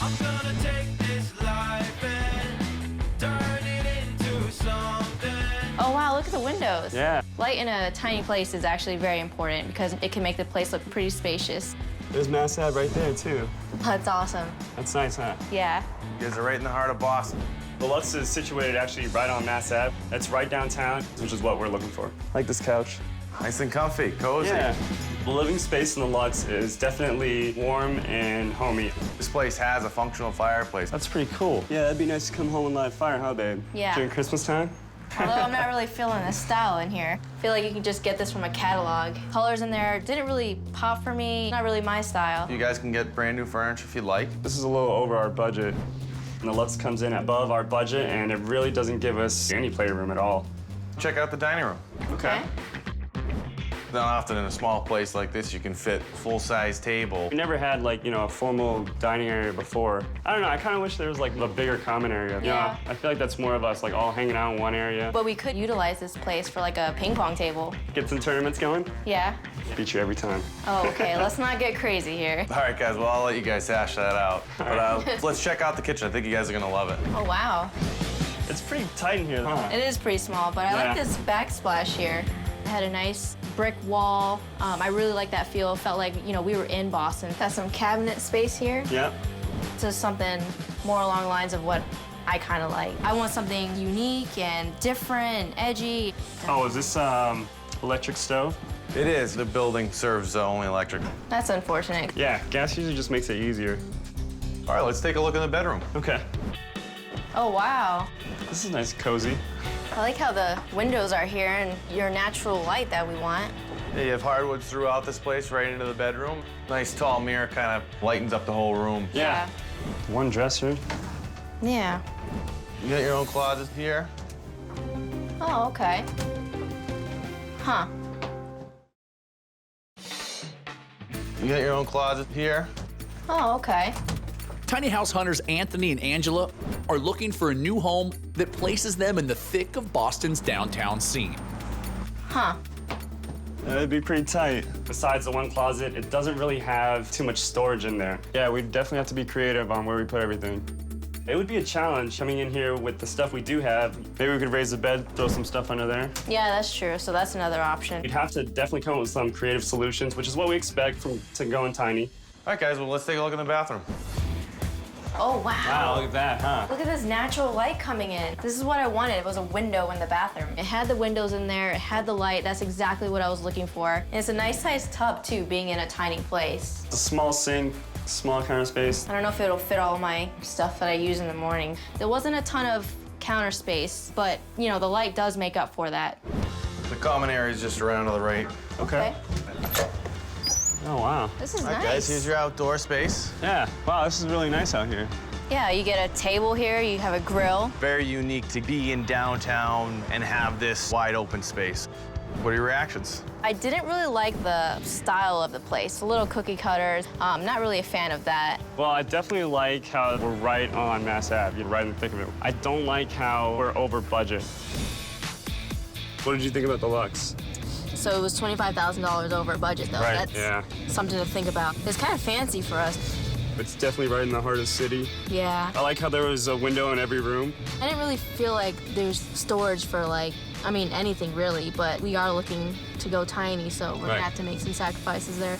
I'm gonna take this life and turn it into something. Oh, wow, look at the windows. Yeah. Light in a tiny place is actually very important because it can make the place look pretty spacious. There's Mass Ave right there, too. That's awesome. That's nice, huh? Yeah. You guys are right in the heart of Boston. The Lux is situated actually right on Mass Ave. It's right downtown, which is what we're looking for. Like this couch. Nice and comfy, cozy. Yeah. The living space in the Lux is definitely warm and homey. This place has a functional fireplace. That's pretty cool. Yeah, that'd be nice to come home and light a fire, huh, babe? Yeah. During Christmas time? Although I'm not really feeling the style in here. I feel like you can just get this from a catalog. Colors in there didn't really pop for me. Not really my style. You guys can get brand new furniture if you'd like. This is a little over our budget. And the Lux comes in above our budget, and it really doesn't give us any playroom at all. Check out the dining room. Okay. Not often in a small place like this you can fit a full-size table. We never had, like, you know, a formal dining area before. I don't know, I kind of wish there was, like, a bigger common area. You Yeah. know, I feel like that's more of us, like, all hanging out in one area. But we could utilize this place for like a ping pong table. Get some tournaments going. Yeah. Beat you every time. Oh, okay. Let's not get crazy here. All right, guys, well, I'll let you guys hash that out. But let's check out the kitchen. I think you guys are gonna love it. Oh, wow. It's pretty tight in here, huh? It is pretty small, but I Yeah. like this backsplash here. It had a nice brick wall. I really like that feel. It felt like, you know, we were in Boston. Got some cabinet space here. Yep. Just something more along the lines of what I kind of like. I want something unique and different and edgy. Oh, is this electric stove? It is. The building serves only electric. That's unfortunate. Yeah, gas usually just makes it easier. All right, let's take a look in the bedroom. Okay. Oh, wow. This is nice, cozy. I like how the windows are here and your natural light that we want. Yeah, you have hardwoods throughout this place, right into the bedroom. Nice tall mirror kind of lightens up the whole room. Yeah. One dresser. Yeah. You got your own closet here. Oh, okay. Huh. You got your own closet here. Oh, okay. Tiny house hunters Anthony and Angela are looking for a new home that places them in the thick of Boston's downtown scene. Huh. It'd be pretty tight. Besides the one closet, it doesn't really have too much storage in there. Yeah, we definitely have to be creative on where we put everything. It would be a challenge coming in here with the stuff we do have. Maybe we could raise the bed, throw some stuff under there. Yeah, that's true. So that's another option. We'd have to definitely come up with some creative solutions, which is what we expect from to going tiny. All right, guys, well, let's take a look in the bathroom. Oh, wow. Wow, look at that, huh? Look at this natural light coming in. This is what I wanted. It was a window in the bathroom. It had the windows in there, it had the light. That's exactly what I was looking for. And it's a nice sized tub too, being in a tiny place. A small sink, small counter space. I don't know if it'll fit all my stuff that I use in the morning. There wasn't a ton of counter space, but you know, the light does make up for that. The common area is just around to the right. Okay. Oh, wow. This is All right, nice. guys, here's your outdoor space. Yeah, wow, this is really nice out here. Yeah, you get a table here, you have a grill. Very unique to be in downtown and have this wide open space. What are your reactions? I didn't really like the style of the place, a little cookie cutters. Not really a fan of that. Well, I definitely like how we're right on Mass Ave, you're right in the thick of it. I don't like how we're over budget. What did you think about the looks? So it was $25,000 over budget, though. Right, That's yeah. something to think about. It's kind of fancy for us. It's definitely right in the heart of the city. Yeah. I like how there was a window in every room. I didn't really feel like there's storage for, like, I mean, anything really, but we are looking to go tiny, so we're gonna have to make some sacrifices there.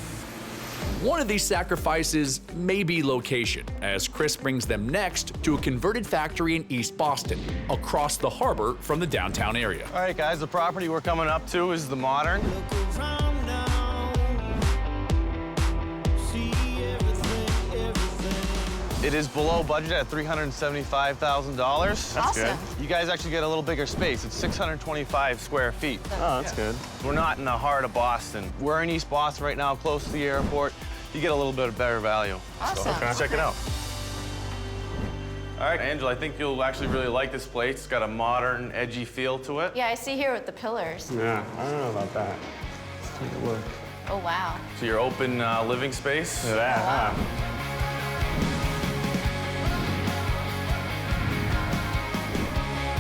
One of these sacrifices may be location, as Chris brings them next to a converted factory in East Boston, across the harbor from the downtown area. All right, guys, the property we're coming up to is the Modern. It is below budget at $375,000. That's good. You guys actually get a little bigger space. It's 625 square feet. Oh, that's good. We're not in the heart of Boston. We're in East Boston right now, close to the airport. You get a little bit of better value. Awesome. So check it out. All right, Angela, I think you'll actually really like this place. It's got a modern, edgy feel to it. Yeah, I see here with the pillars. Yeah, I don't know about that. Let's take a look. Oh, wow. So your open living space. Look at that, huh?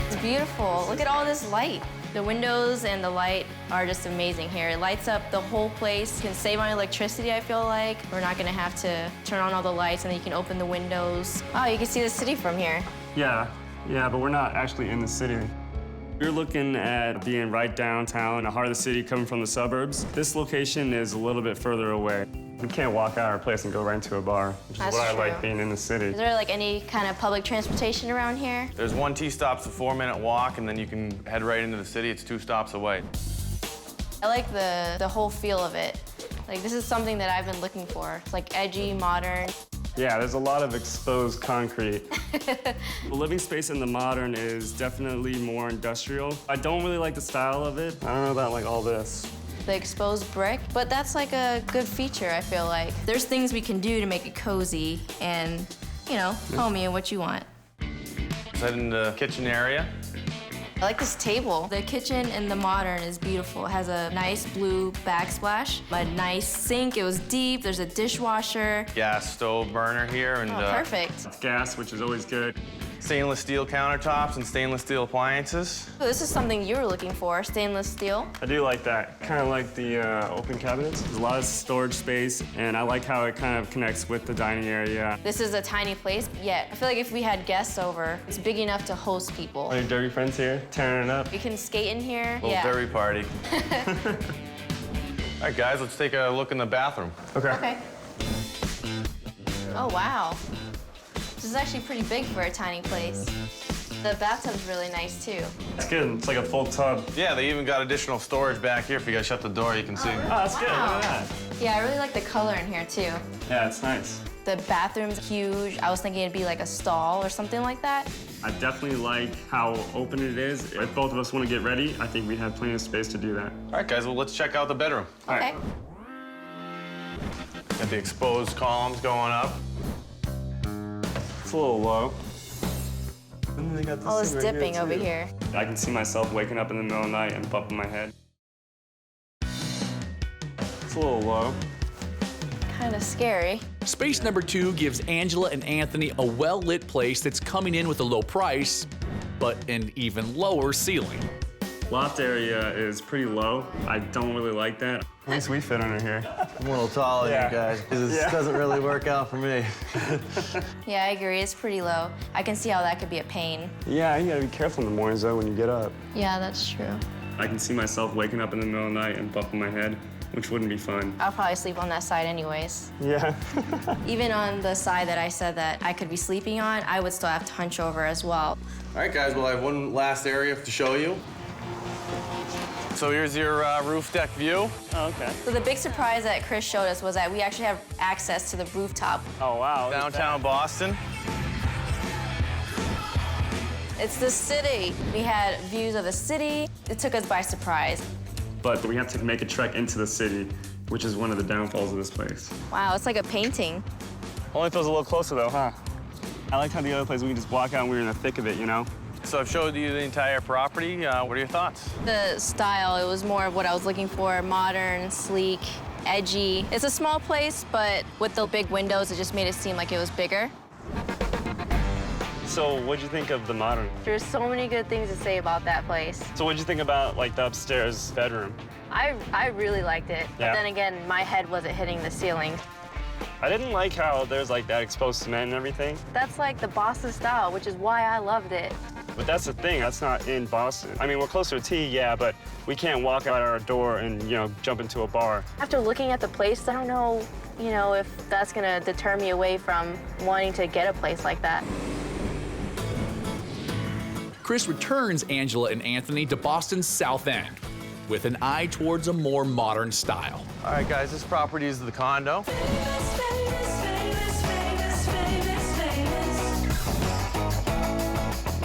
It's beautiful. Look at all this light. The windows and the light are just amazing here. It lights up the whole place. You can save on electricity, I feel like. We're not gonna have to turn on all the lights, and then you can open the windows. Oh, you can see the city from here. Yeah, but we're not actually in the city. We're looking at being right downtown, in the heart of the city, coming from the suburbs. This location is a little bit further away. We can't walk out of our place and go right into a bar, which is That's what I true. like being in the city. Is there like any kind of public transportation around here? There's one T-stop's a 4-minute walk, and then you can head right into the city. It's 2 stops away. I like the whole feel of it. Like, this is something that I've been looking for. It's like edgy, modern. Yeah, there's a lot of exposed concrete. The living space in the Modern is definitely more industrial. I don't really like the style of it. I don't know about like all this. The exposed brick, but that's like a good feature, I feel like. There's things we can do to make it cozy and, you know, homey and what you want. Let's head into the kitchen area. I like this table. The kitchen in the Modern is beautiful. It has a nice blue backsplash, a nice sink. It was deep. There's a dishwasher. Gas stove burner here, and Perfect. It's gas, which is always good. stainless steel countertops and stainless steel appliances. Oh, this is something you were looking for, stainless steel. I do like that. Kind of like the open cabinets. There's a lot of storage space, and I like how it kind of connects with the dining area. This is a tiny place, yet I feel like if we had guests over, it's big enough to host people. All your dirty friends here, tearing it up. We can skate in here. Little dirty party. All right, guys, let's take a look in the bathroom. Okay. Oh, wow. This is actually pretty big for a tiny place. The bathtub's really nice, too. It's good. It's like a full tub. Yeah, they even got additional storage back here. If you guys shut the door, you can see. Oh, that's good. Look at that. Yeah, I really like the color in here, too. Yeah, it's nice. The bathroom's huge. I was thinking it'd be like a stall or something like that. I definitely like how open it is. If both of us want to get ready, I think we have plenty of space to do that. All right, guys, well, let's check out the bedroom. Okay. Got the exposed columns going up. It's a little low. And they got All this thing right dipping here, over too. here. I can see myself waking up in the middle of the night and bumping my head. It's a little low. Kind of scary. Space number 2 gives Angela and Anthony a well-lit place that's coming in with a low price, but an even lower ceiling. Loft area is pretty low. I don't really like that. At least we fit under here. I'm a little taller than you guys, because this doesn't really work out for me. Yeah, I agree. It's pretty low. I can see how that could be a pain. Yeah, you gotta be careful in the mornings though when you get up. Yeah, that's true. I can see myself waking up in the middle of the night and bumping my head which wouldn't be fun. I'll probably sleep on that side anyways. Yeah. Even on the side that I said that I could be sleeping on, I would still have to hunch over as well. All right, guys, well, I have one last area to show you. So here's your roof deck view. Oh, okay. So the big surprise that Chris showed us was that we actually have access to the rooftop. Oh, wow. Downtown Boston. It's the city. We had views of the city. It took us by surprise. But we have to make a trek into the city, which is one of the downfalls of this place. Wow, it's like a painting. Only feels a little closer, though, huh? I liked how the other place we can just walk out and we were in the thick of it, you know? So I've showed you the entire property. What are your thoughts? The style, it was more of what I was looking for, modern, sleek, edgy. It's a small place, but with the big windows, it just made it seem like it was bigger. So what'd you think of the modern? There's so many good things to say about that place. So what'd you think about, like, the upstairs bedroom? I really liked it. Yeah. But then again, my head wasn't hitting the ceiling. I didn't like how there's, like, that exposed cement and everything. That's like the Boston style, which is why I loved it. But that's the thing, that's not in Boston. I mean, we're closer to T, yeah, but we can't walk out our door and, you know, jump into a bar. After looking at the place, I don't know, if that's gonna deter me away from wanting to get a place like that. Chris returns Angela and Anthony to Boston's South End with an eye towards a more modern style. All right, guys, this property is the condo.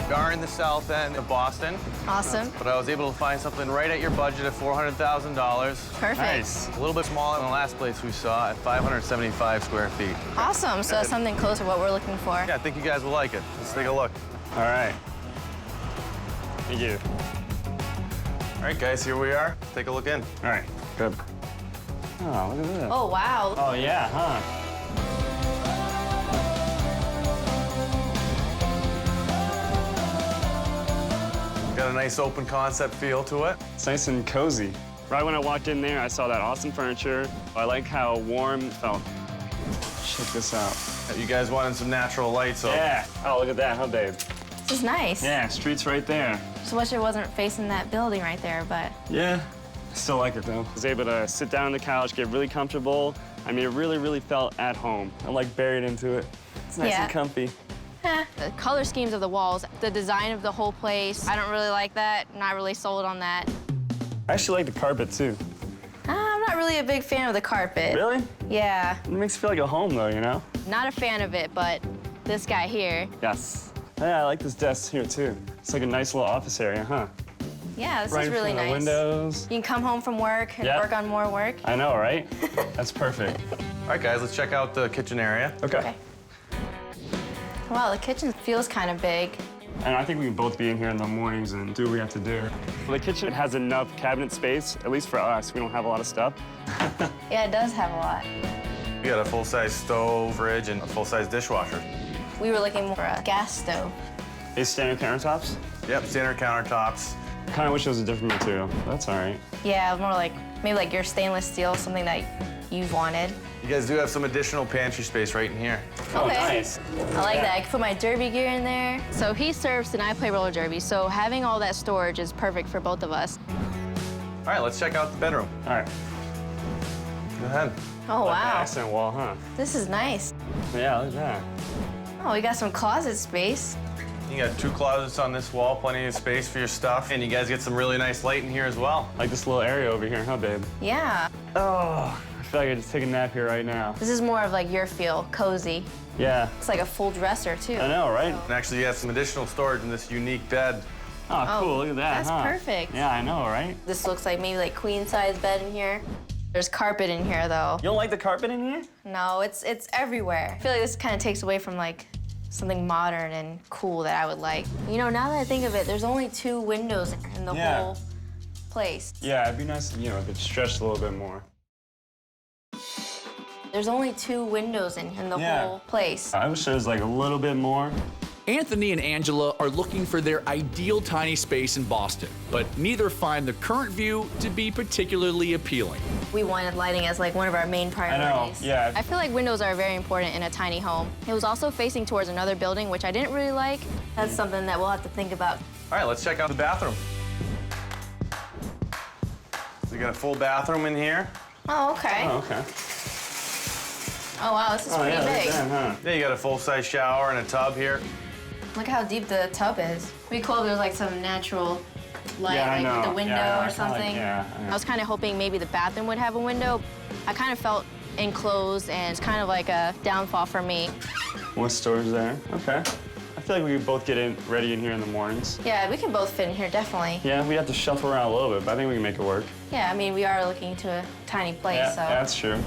We are in the South End of Boston. Awesome. But I was able to find something right at your budget at $400,000. Perfect. Nice. A little bit smaller than the last place we saw at 575 square feet. Awesome, so that's something close to what we're looking for. Yeah, I think you guys will like it. Let's take a look. All right. Thank you. All right, guys, here we are. Let's take a look in. All right, good. Oh, look at this. Oh, wow. Oh, yeah, huh? Got a nice open concept feel to it. It's nice and cozy. Right when I walked in there, I saw that awesome furniture. I like how warm it felt. Check this out. You guys wanted some natural light, so. Yeah. Oh, look at that, huh, babe? This is nice. Yeah, street's right there. Just wish it wasn't facing that building right there, but. Yeah. I still like it, though. I was able to sit down on the couch, get really comfortable. I mean, it really, really felt at home. I'm, like, buried into it. It's nice and comfy. The color schemes of the walls, the design of the whole place, I don't really like that. Not really sold on that. I actually like the carpet, too. I'm not really a big fan of the carpet. Really? Yeah. It makes it feel like a home, though, you know? Not a fan of it, but this guy here. Yes. Yeah, I like this desk here, too. It's like a nice little office area, huh? Yeah, this right is really in front nice. of the windows. You can come home from work and Yep. work on more work. I know, right? That's perfect. All right, guys, let's check out the kitchen area. Okay. Wow, the kitchen feels kind of big. And I think we can both be in here in the mornings and do what we have to do. Well, the kitchen has enough cabinet space, at least for us. We don't have a lot of stuff. Yeah, it does have a lot. You got a full-size stove, fridge, and a full-size dishwasher. We were looking for a gas stove. These standard countertops? Yep, standard countertops. Kind of wish it was a different material. That's all right. Yeah, more like, maybe like your stainless steel, something that you've wanted. You guys do have some additional pantry space right in here. Oh, Okay. nice. I like that. I can put my derby gear in there. So he surfs and I play roller derby, so having all that storage is perfect for both of us. All right, let's check out the bedroom. All right. Go ahead. Oh, Like the wow. accent wall, huh? This is nice. Yeah, look at that. Oh, we got some closet space. You got 2 closets on this wall, plenty of space for your stuff, and you guys get some really nice light in here as well. Like this little area over here, huh, babe? Yeah. Oh, I feel like I just take a nap here right now. This is more of like your feel, cozy. Yeah. It's like a full dresser, too. I know, right? And actually, you have some additional storage in this unique bed. Oh, cool, look at that, That's huh? perfect. Yeah, I know, right? This looks like maybe like queen size bed in here. There's carpet in here, though. You don't like the carpet in here? No, it's everywhere. I feel like this kind of takes away from like something modern and cool that I would like. You know, now that I think of it, there's only 2 windows in the whole place. Yeah, it'd be nice, you know, if it stretched a little bit more. There's only 2 windows in the whole place. I wish there was like a little bit more. Anthony and Angela are looking for their ideal tiny space in Boston, but neither find the current view to be particularly appealing. We wanted lighting as like one of our main priorities. yeah. I feel like windows are very important in a tiny home. It was also facing towards another building, which I didn't really like. That's something that we'll have to think about. All right, let's check out the bathroom. So you got a full bathroom in here. Oh, okay. Oh, okay. Oh, wow, this is pretty yeah, big. Yeah, you got a full-size shower and a tub here. Look how deep the tub is. It'd be cool if there was like some natural light, Yeah, I like with know. the window Yeah, I or kinda something. I I was kind of hoping maybe the bathroom would have a window. I kind of felt enclosed, and it's kind of like a downfall for me. More storage there. Okay. I feel like we could both get in ready in here in the mornings. Yeah, we can both fit in here, definitely. Yeah, we have to shuffle around a little bit, but I think we can make it work. Yeah, I mean, we are looking to a tiny place, Yeah, so. that's true.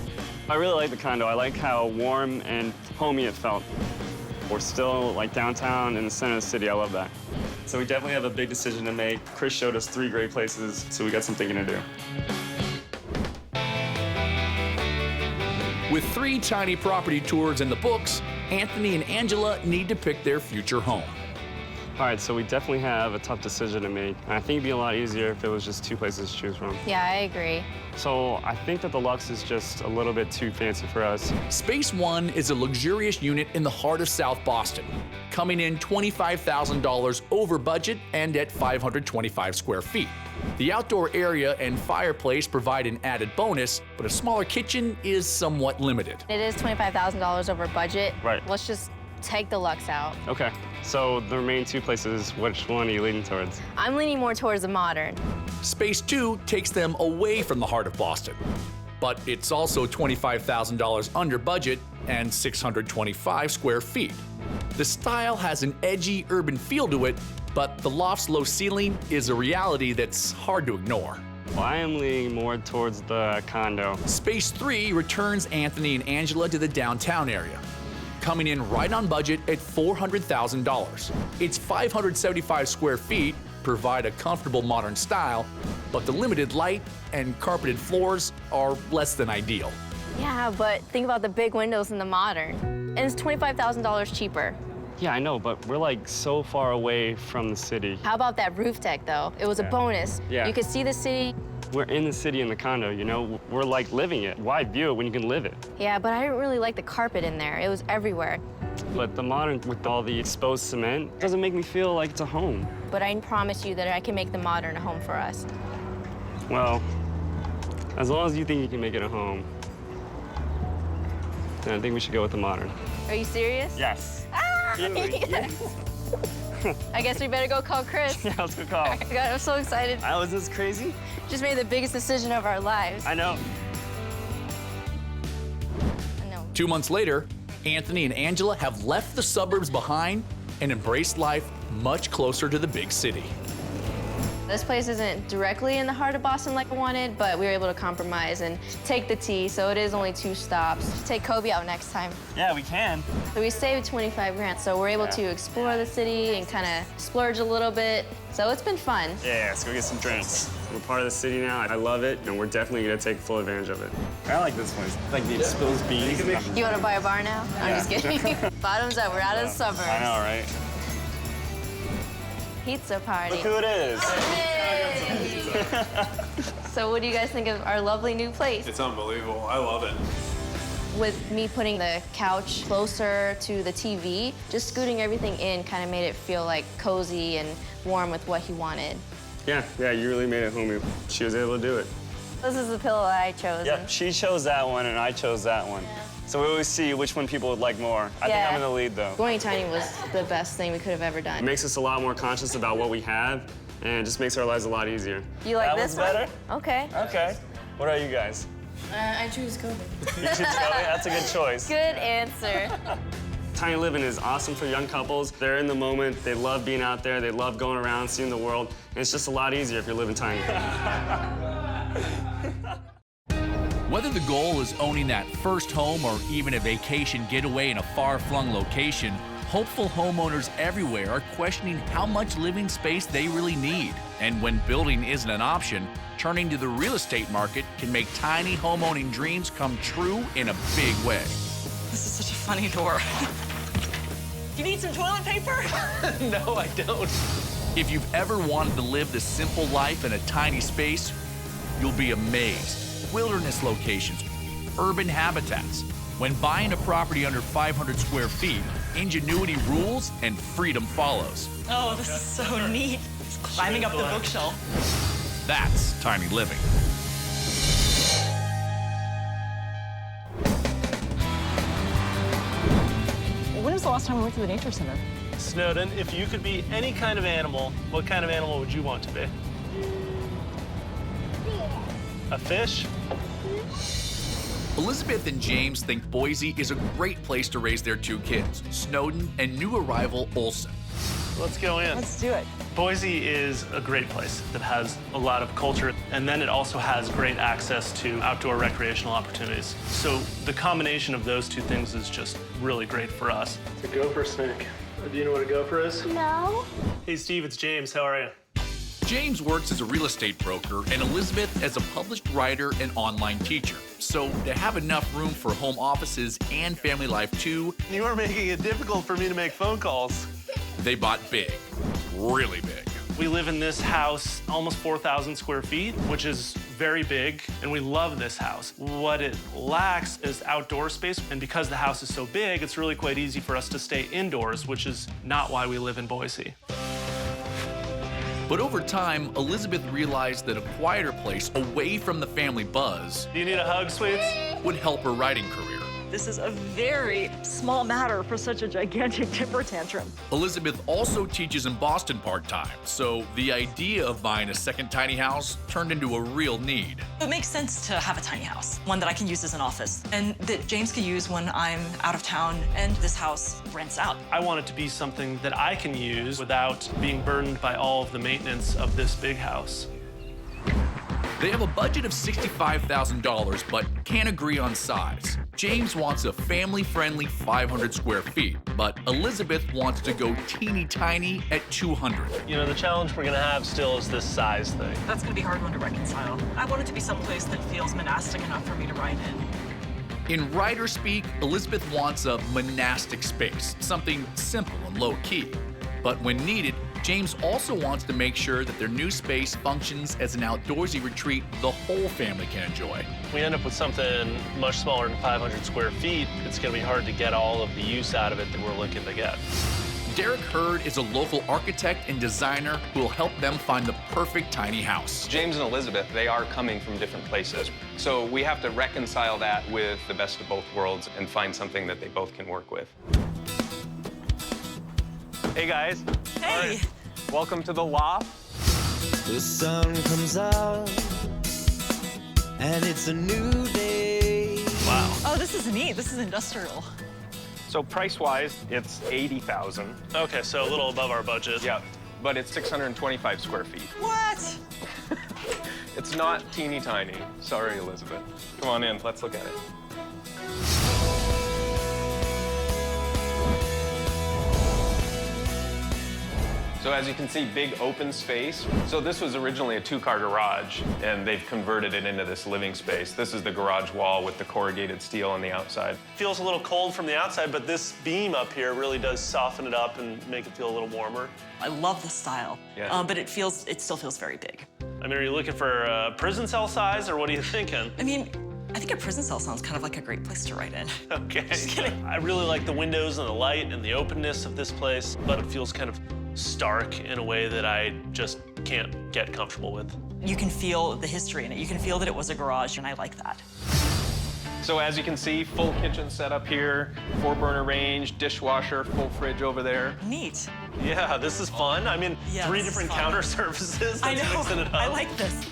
I really like the condo. I like how warm and homey it felt. We're still like downtown in the center of the city. I love that. So we definitely have a big decision to make. Chris showed us 3 great places, so we got some thinking to do. With 3 tiny property tours in the books, Anthony and Angela need to pick their future home. All right, so we definitely have a tough decision to make. And I think it'd be a lot easier if it was just 2 places to choose from. Yeah, I agree. So I think that the Luxe is just a little bit too fancy for us. Space One is a luxurious unit in the heart of South Boston, coming in $25,000 over budget and at 525 square feet. The outdoor area and fireplace provide an added bonus, but a smaller kitchen is somewhat limited. It is $25,000 over budget. Right. Let's just take the Luxe out. Okay, so the remaining 2 places, which one are you leaning towards? I'm leaning more towards the modern. Space 2 takes them away from the heart of Boston, but it's also $25,000 under budget and 625 square feet. The style has an edgy urban feel to it, but the loft's low ceiling is a reality that's hard to ignore. Well, I am leaning more towards the condo. Space 3 returns Anthony and Angela to the downtown area, coming in right on budget at $400,000. Its 575 square feet provide a comfortable modern style, but the limited light and carpeted floors are less than ideal. Yeah, but think about the big windows in the modern. And it's $25,000 cheaper. Yeah, I know, but we're like so far away from the city. How about that roof deck, though? It was a bonus. Yeah. You could see the city. We're in the city in the condo, you know? We're like living it. Why view it when you can live it? Yeah, but I didn't really like the carpet in there. It was everywhere. But the modern, with all the exposed cement, doesn't make me feel like it's a home. But I promise you that I can make the modern a home for us. Well, as long as you think you can make it a home, then I think we should go with the modern. Are you serious? Yes. Ah, Really? yes. I guess we better go call Chris. Yeah, let's go call. God, I'm so excited. Was this crazy? Just made the biggest decision of our lives. I know. 2 months later, Anthony and Angela have left the suburbs behind and embraced life much closer to the big city. This place isn't directly in the heart of Boston like I wanted, but we were able to compromise and take the T, so it is only 2 stops. Take Kobe out next time. Yeah, we can. So we saved 25 grand, so we're able to explore the city and kind of splurge a little bit. So it's been fun. Yeah, let's go get some drinks. We're part of the city now. I love it, and we're definitely gonna take full advantage of it. I like this place. Like the exposed beans. You want to buy a bar now? I'm just kidding. Bottoms up, we're out of the suburbs. I know, right? Pizza party. Look who it is. So what do you guys think of our lovely new place? It's unbelievable. I love it. With me putting the couch closer to the TV, just scooting everything in kind of made it feel like cozy and warm with what he wanted. Yeah, you really made it homey. She was able to do it. This is the pillow that I chose. Yeah, she chose that one, and I chose that one. So we always see which one people would like more. I think I'm in the lead, though. Going tiny was the best thing we could have ever It done. makes us a lot more conscious about what we have, and it just makes our lives a lot easier. You like that this one's better? one? Okay. Okay. What are you guys? I choose Kobe. You choose Kobe? That's a good choice. Good answer. Tiny living is awesome for young couples. They're in the moment. They love being out there. They love going around, seeing the world. And it's just a lot easier if you're living tiny. Whether the goal is owning that first home or even a vacation getaway in a far-flung location, hopeful homeowners everywhere are questioning how much living space they really need. And when building isn't an option, turning to the real estate market can make tiny homeowning dreams come true in a big way. This is such a funny door. You need some toilet paper? No, I don't. If you've ever wanted to live the simple life in a tiny space, you'll be amazed. Wilderness locations, urban habitats. When buying a property under 500 square feet, ingenuity rules and freedom follows. Oh, this is so neat. It's climbing up the bookshelf. That's tiny living. the last time we went to the nature center? Snowden, if you could be any kind of animal, what kind of animal would you want to be? A fish? Elizabeth and James think Boise is a great place to raise their 2 kids, Snowden and new arrival Olson. Let's go in. Let's do it. Boise is a great place that has a lot of culture, and then it also has great access to outdoor recreational opportunities. So the combination of those 2 things is just really great for us. It's a gopher snake. Do you know what a gopher is? No. Hey, Steve, it's James. How are you? James works as a real estate broker and Elizabeth as a published writer and online teacher. So to have enough room for home offices and family life too, You are making it difficult for me to make phone calls. they bought big, really big. We live in this house, almost 4,000 square feet, which is very big, and we love this house. What it lacks is outdoor space, and because the house is so big, it's really quite easy for us to stay indoors, which is not why we live in Boise. But over time, Elizabeth realized that a quieter place away from the family buzz Do you need a hug, sweets? would help her writing career. This is a very small matter for such a gigantic temper tantrum. Elizabeth also teaches in Boston part-time, so the idea of buying a second tiny house turned into a real need. It makes sense to have a tiny house, one that I can use as an office, and that James can use when I'm out of town and this house rents out. I want it to be something that I can use without being burdened by all of the maintenance of this big house. They have a budget of $65,000, but can't agree on size. James wants a family-friendly 500 square feet, but Elizabeth wants to go teeny tiny at 200. You know, the challenge we're gonna have still is this size thing. That's gonna be a hard one to reconcile. I want it to be someplace that feels monastic enough for me to write in. In writer speak, Elizabeth wants a monastic space, something simple and low-key. But when needed, James also wants to make sure that their new space functions as an outdoorsy retreat the whole family can enjoy. If we end up with something much smaller than 500 square feet, it's gonna be hard to get all of the use out of it that we're looking to get. Derek Hurd is a local architect and designer who will help them find the perfect tiny house. James and Elizabeth, they are coming from different places. So we have to reconcile that with the best of both worlds and find something that they both can work with. Hey, guys. Hey. Welcome to the loft. The sun comes out, and it's a new day. Wow. Oh, this is neat. This is industrial. So price-wise, it's $80,000. Okay, so a little above our budget. Yeah, but it's 625 square feet. What? It's not teeny tiny. Sorry, Elizabeth. Come on in, let's look at it. So as you can see, big open space. So this was originally a 2-car garage, and they've converted it into this living space. This is the garage wall with the corrugated steel on the outside. Feels a little cold from the outside, but this beam up here really does soften it up and make it feel a little warmer. I love the style, Yeah. but it still feels very big. I mean, are you looking for a prison cell size, or what are you thinking? I mean, I think a prison cell sounds kind of like a great place to write in. Okay. Just kidding. I really like the windows and the light and the openness of this place, but it feels kind of stark in a way that I just can't get comfortable with. You can feel the history in it. You can feel that it was a garage, and I like that. So as you can see, full kitchen setup here, 4-burner range, dishwasher, full fridge over there. Neat. Yeah, this is fun. I mean, Yeah, 3 this is different fun. counter surfaces. I That's know. mixing it up. I like this.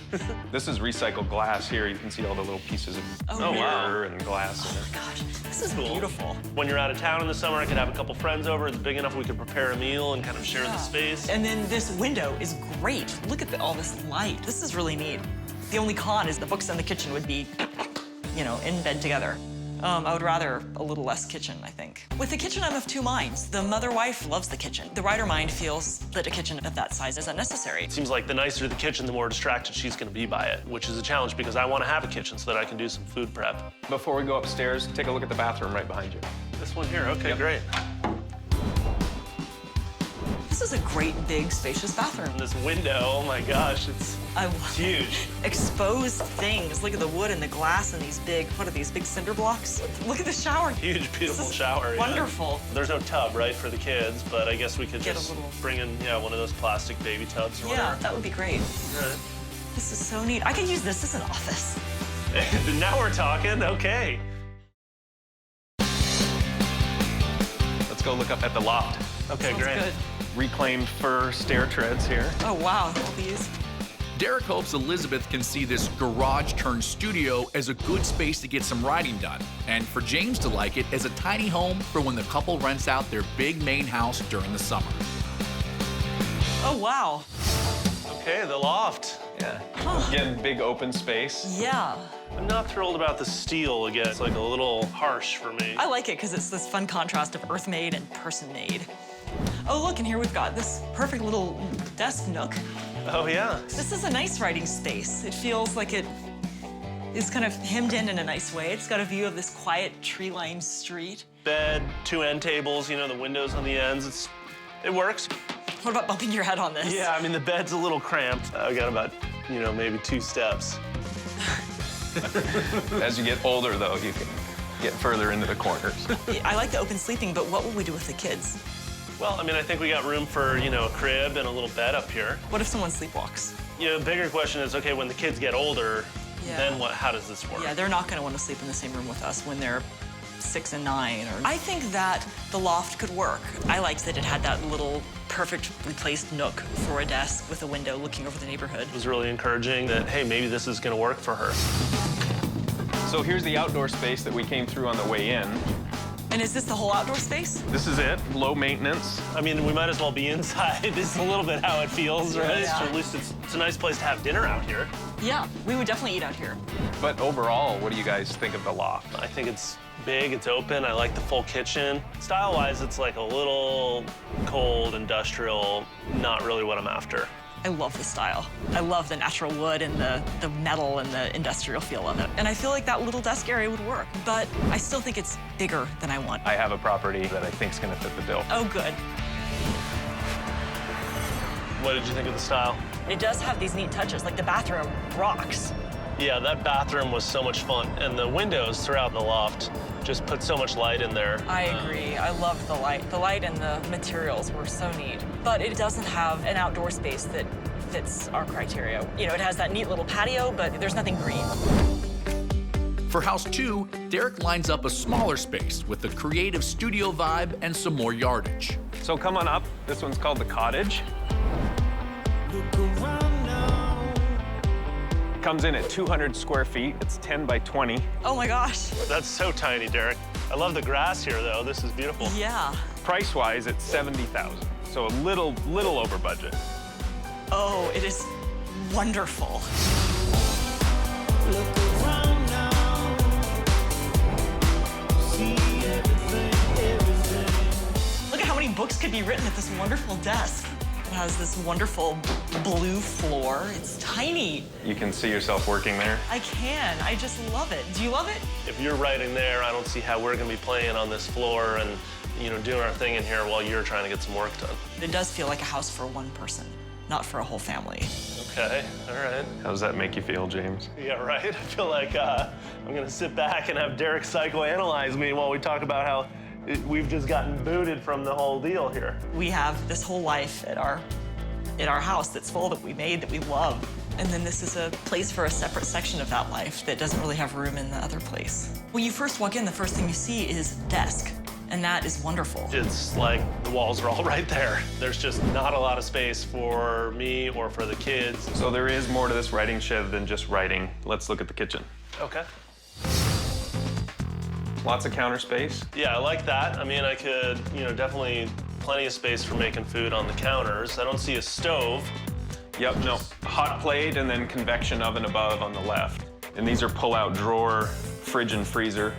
This is recycled glass here. You can see all the little pieces of Oh, mirror wow. and glass in there. Gosh, this is Cool. beautiful. When you're out of town in the summer, I could have a couple friends over. It's big enough we could prepare a meal and kind of share the space. And then this window is great. Look at all this light. This is really neat. The only con is the books in the kitchen would be, in bed together. I would rather a little less kitchen, I think. With the kitchen, I'm of 2 minds. The mother-wife loves the kitchen. The writer mind feels that a kitchen of that size is unnecessary. It seems like the nicer the kitchen, the more distracted she's going to be by it, which is a challenge because I want to have a kitchen so that I can do some food prep. Before we go upstairs, take a look at the bathroom right behind you. This one here, okay, great. This is a great, big, spacious bathroom. And this window, oh my gosh, it's huge. Exposed things. Look at the wood and the glass and these big, what are these, big cinder blocks? Look at the shower. Huge, beautiful shower. Wonderful. Yeah. There's no tub, right, for the kids, but I guess we could Get a just little- bring in, one of those plastic baby tubs or Yeah, whatever. that would be great. Right. This is so neat. I could use this as an office. Now we're talking, okay. Let's go look up at the loft. Okay, Sounds great. good. Reclaimed fir stair treads here. Oh, wow, all these. Derek hopes Elizabeth can see this garage-turned-studio as a good space to get some writing done, and for James to like it as a tiny home for when the couple rents out their big main house during the summer. Oh, wow. Okay, the loft. Yeah. Again, big open space. Yeah. I'm not thrilled about the steel again. It's like a little harsh for me. I like it because it's this fun contrast of earth-made and person-made. Oh, look, and here we've got this perfect little desk nook. Oh, yeah. This is a nice writing space. It feels like it is kind of hemmed in a nice way. It's got a view of this quiet tree-lined street. Bed, 2 end tables, you know, the windows on the ends. It works. What about bumping your head on this? Yeah, I mean, the bed's a little cramped. I got about, you know, maybe 2 steps. As you get older, though, you can get further into the corners. I like the open sleeping, but what will we do with the kids? Well, I mean, I think we got room for, you know, a crib and a little bed up here. What if someone sleepwalks? You know, the bigger question is, okay, when the kids get older, then what? How does this work? Yeah, they're not going to want to sleep in the same room with us when they're 6 and 9. I think that the loft could work. I liked that it had that little perfect replaced nook for a desk with a window looking over the neighborhood. It was really encouraging that, hey, maybe this is going to work for her. So here's the outdoor space that we came through on the way in. And is this the whole outdoor space? This is it, low maintenance. I mean, we might as well be inside. This is a little bit how it feels, right? Yeah. So at least it's a nice place to have dinner out here. Yeah, we would definitely eat out here. But overall, what do you guys think of the loft? I think it's big, it's open. I like the full kitchen. Style-wise, it's like a little cold, industrial, not really what I'm after. I love the style. I love the natural wood and the metal and the industrial feel of it. And I feel like that little desk area would work, but I still think it's bigger than I want. I have a property that I think is going to fit the bill. Oh, good. What did you think of the style? It does have these neat touches, like the bathroom rocks. Yeah, that bathroom was so much fun. And the windows throughout the loft just put so much light in there. I agree. I loved the light. The light and the materials were so neat. But it doesn't have an outdoor space that fits our criteria. You know, it has that neat little patio, but there's nothing green. For house 2, Derek lines up a smaller space with a creative studio vibe and some more yardage. So come on up. This one's called the cottage. Comes in at 200 square feet. It's 10 by 20. Oh my gosh. That's so tiny, Derek. I love the grass here, though. This is beautiful. Yeah. Price-wise, it's $70,000. So a little over budget. Oh, it is wonderful. Look at how many books could be written at this wonderful desk. It has this wonderful blue floor. It's tiny. You can see yourself working there. I can. I just love it. Do you love it? If you're writing there, I don't see how we're going to be playing on this floor and, you know, doing our thing in here while you're trying to get some work done. It does feel like a house for one person, not for a whole family. Okay, all right. How does that make you feel, James? Yeah, right. I feel like I'm going to sit back and have Derek psychoanalyze me while we talk about how we've just gotten booted from the whole deal here. We have this whole life at our house that's full that we made, that we love. And then this is a place for a separate section of that life that doesn't really have room in the other place. When you first walk in, the first thing you see is desk. And that is wonderful. It's like the walls are all right there. There's just not a lot of space for me or for the kids. So there is more to this writing shed than just writing. Let's look at the kitchen. Okay. Lots of counter space. Yeah, I like that. I mean, I could, you know, definitely plenty of space for making food on the counters. I don't see a stove. Yep, no. Hot plate and then convection oven above on the left. And these are pull-out drawer, fridge and freezer.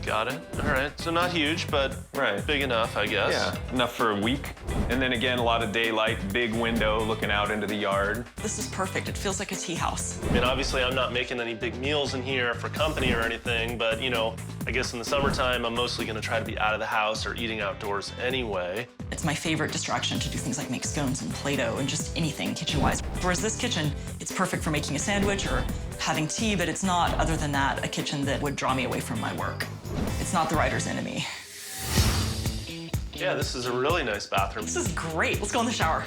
Got it. All right. So not huge, but big enough, I guess. Yeah, enough for a week. And then again, a lot of daylight, big window looking out into the yard. This is perfect. It feels like a tea house. I mean, obviously, I'm not making any big meals in here for company or anything, but, you know, I guess in the summertime, I'm mostly going to try to be out of the house or eating outdoors anyway. It's my favorite distraction to do things like make scones and Play-Doh and just anything kitchen-wise. Whereas this kitchen, it's perfect for making a sandwich or having tea, but it's not, other than that, a kitchen that would draw me away from my work. It's not the writer's enemy. Yeah, this is a really nice bathroom. This is great. Let's go in the shower.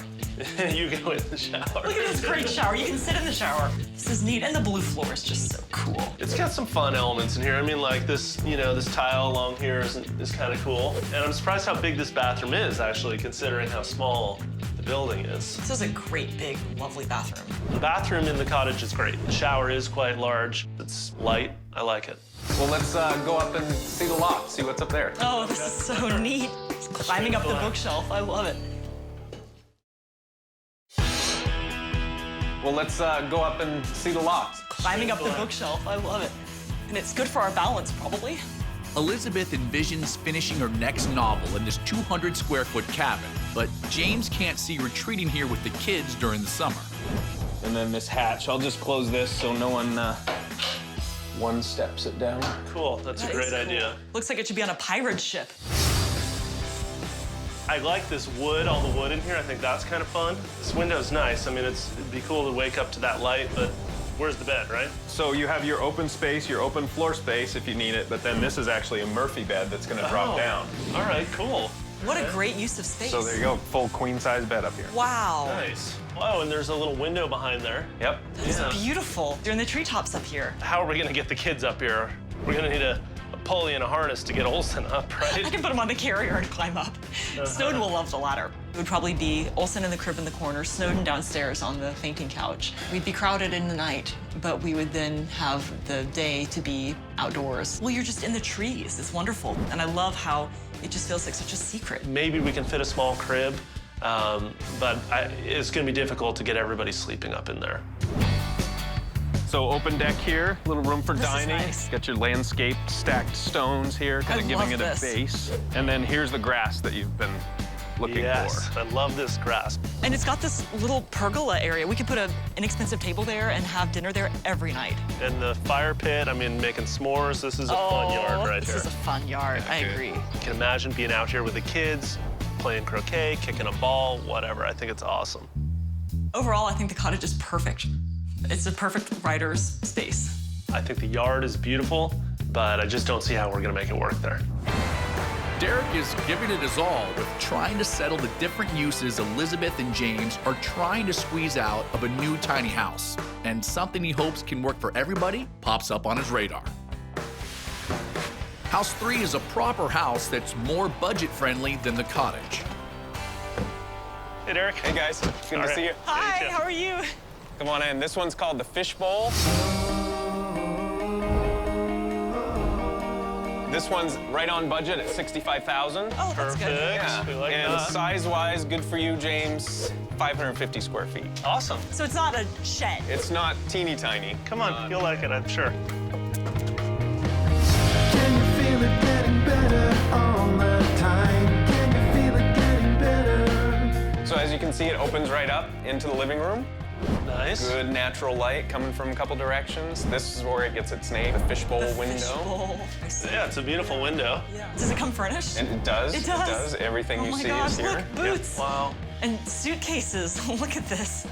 You go in the shower. Look at this great shower. You can sit in the shower. This is neat, and the blue floor is just so cool. It's got some fun elements in here. I mean, like this, this tile along here is kind of cool. And I'm surprised how big this bathroom is, actually, considering how small the building is. This is a great, big, lovely bathroom. The bathroom in the cottage is great. The shower is quite large. It's light. I like it. Well, let's go up and see the loft, see what's up there. Oh, this is so neat. It's climbing up the bookshelf. I love it. Well, let's go up and see the loft. Climbing up the bookshelf. I love it. And it's good for our balance, probably. Elizabeth envisions finishing her next novel in this 200-square-foot cabin, but James can't see retreating here with the kids during the summer. And then this hatch, I'll just close this so no one steps it down. Cool, that's a great idea. Looks like it should be on a pirate ship. I like this wood, all the wood in here. I think that's kind of fun. This window's nice. I mean, it'd be cool to wake up to that light, but where's the bed, right? So you have your open space, your open floor space if you need it, but then this is actually a Murphy bed that's gonna drop down. All right, cool. What a great use of space. So there you go, full queen-size bed up here. Wow. Nice. Oh, and there's a little window behind there. Yep. That's beautiful. They're in the treetops up here. How are we gonna get the kids up here? We're gonna need a pulley and a harness to get Olsen up, right? I can put him on the carrier and climb up. Snowden will love the ladder. It would probably be Olsen in the crib in the corner, Snowden downstairs on the fainting couch. We'd be crowded in the night, but we would then have the day to be outdoors. Well, you're just in the trees. It's wonderful. And I love how it just feels like such a secret. Maybe we can fit a small crib, but it's gonna be difficult to get everybody sleeping up in there. So open deck here, little room for dining. Nice. Got your landscaped stacked stones here, kind of giving it a base. And then here's the grass that you've been looking for. I love this grass. And it's got this little pergola area. We could put an inexpensive table there and have dinner there every night. And the fire pit, I mean, making s'mores. This is a fun yard right this here. This is a fun yard, I agree. You can imagine being out here with the kids, playing croquet, kicking a ball, whatever. I think it's awesome. Overall, I think the cottage is perfect. It's a perfect writer's space. I think the yard is beautiful, but I just don't see how we're gonna make it work there. Derek is giving it his all with trying to settle the different uses Elizabeth and James are trying to squeeze out of a new tiny house. And something he hopes can work for everybody pops up on his radar. House 3 is a proper house that's more budget-friendly than the cottage. Hey, Derek. Hey, guys. Good to see you. Hi, how are you? Come on in. This one's called the Fishbowl. This one's right on budget at $65,000. Oh, that's good. Yeah. We like and that. size-wise, good for you, James, 550 square feet. Awesome. So it's not a shed. It's not teeny tiny. Come on, you'll like it, I'm sure. Can you feel it getting better all the time? Can you feel it getting better? So as you can see, it opens right up into the living room. Nice. Good natural light coming from a couple directions. This is where it gets its name, the fishbowl window. Fishbowl. I see. Yeah, it's a beautiful window. Yeah. Does it come furnished? And it does. It does. Everything Oh you my see gosh, is here. look, boots. Wow. And suitcases. Look at this.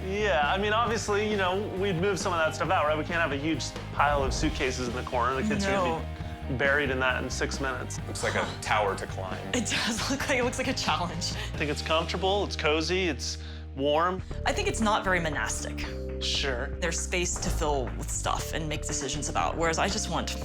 Yeah, I mean, obviously, we'd move some of that stuff out, right? We can't have a huge pile of suitcases in the corner. The kids are gonna be buried in that in 6 minutes. Looks like a tower to climb. It does look like, it looks like a challenge. I think it's comfortable, it's cozy, it's warm. I think it's not very monastic. Sure. There's space to fill with stuff and make decisions about, whereas I just want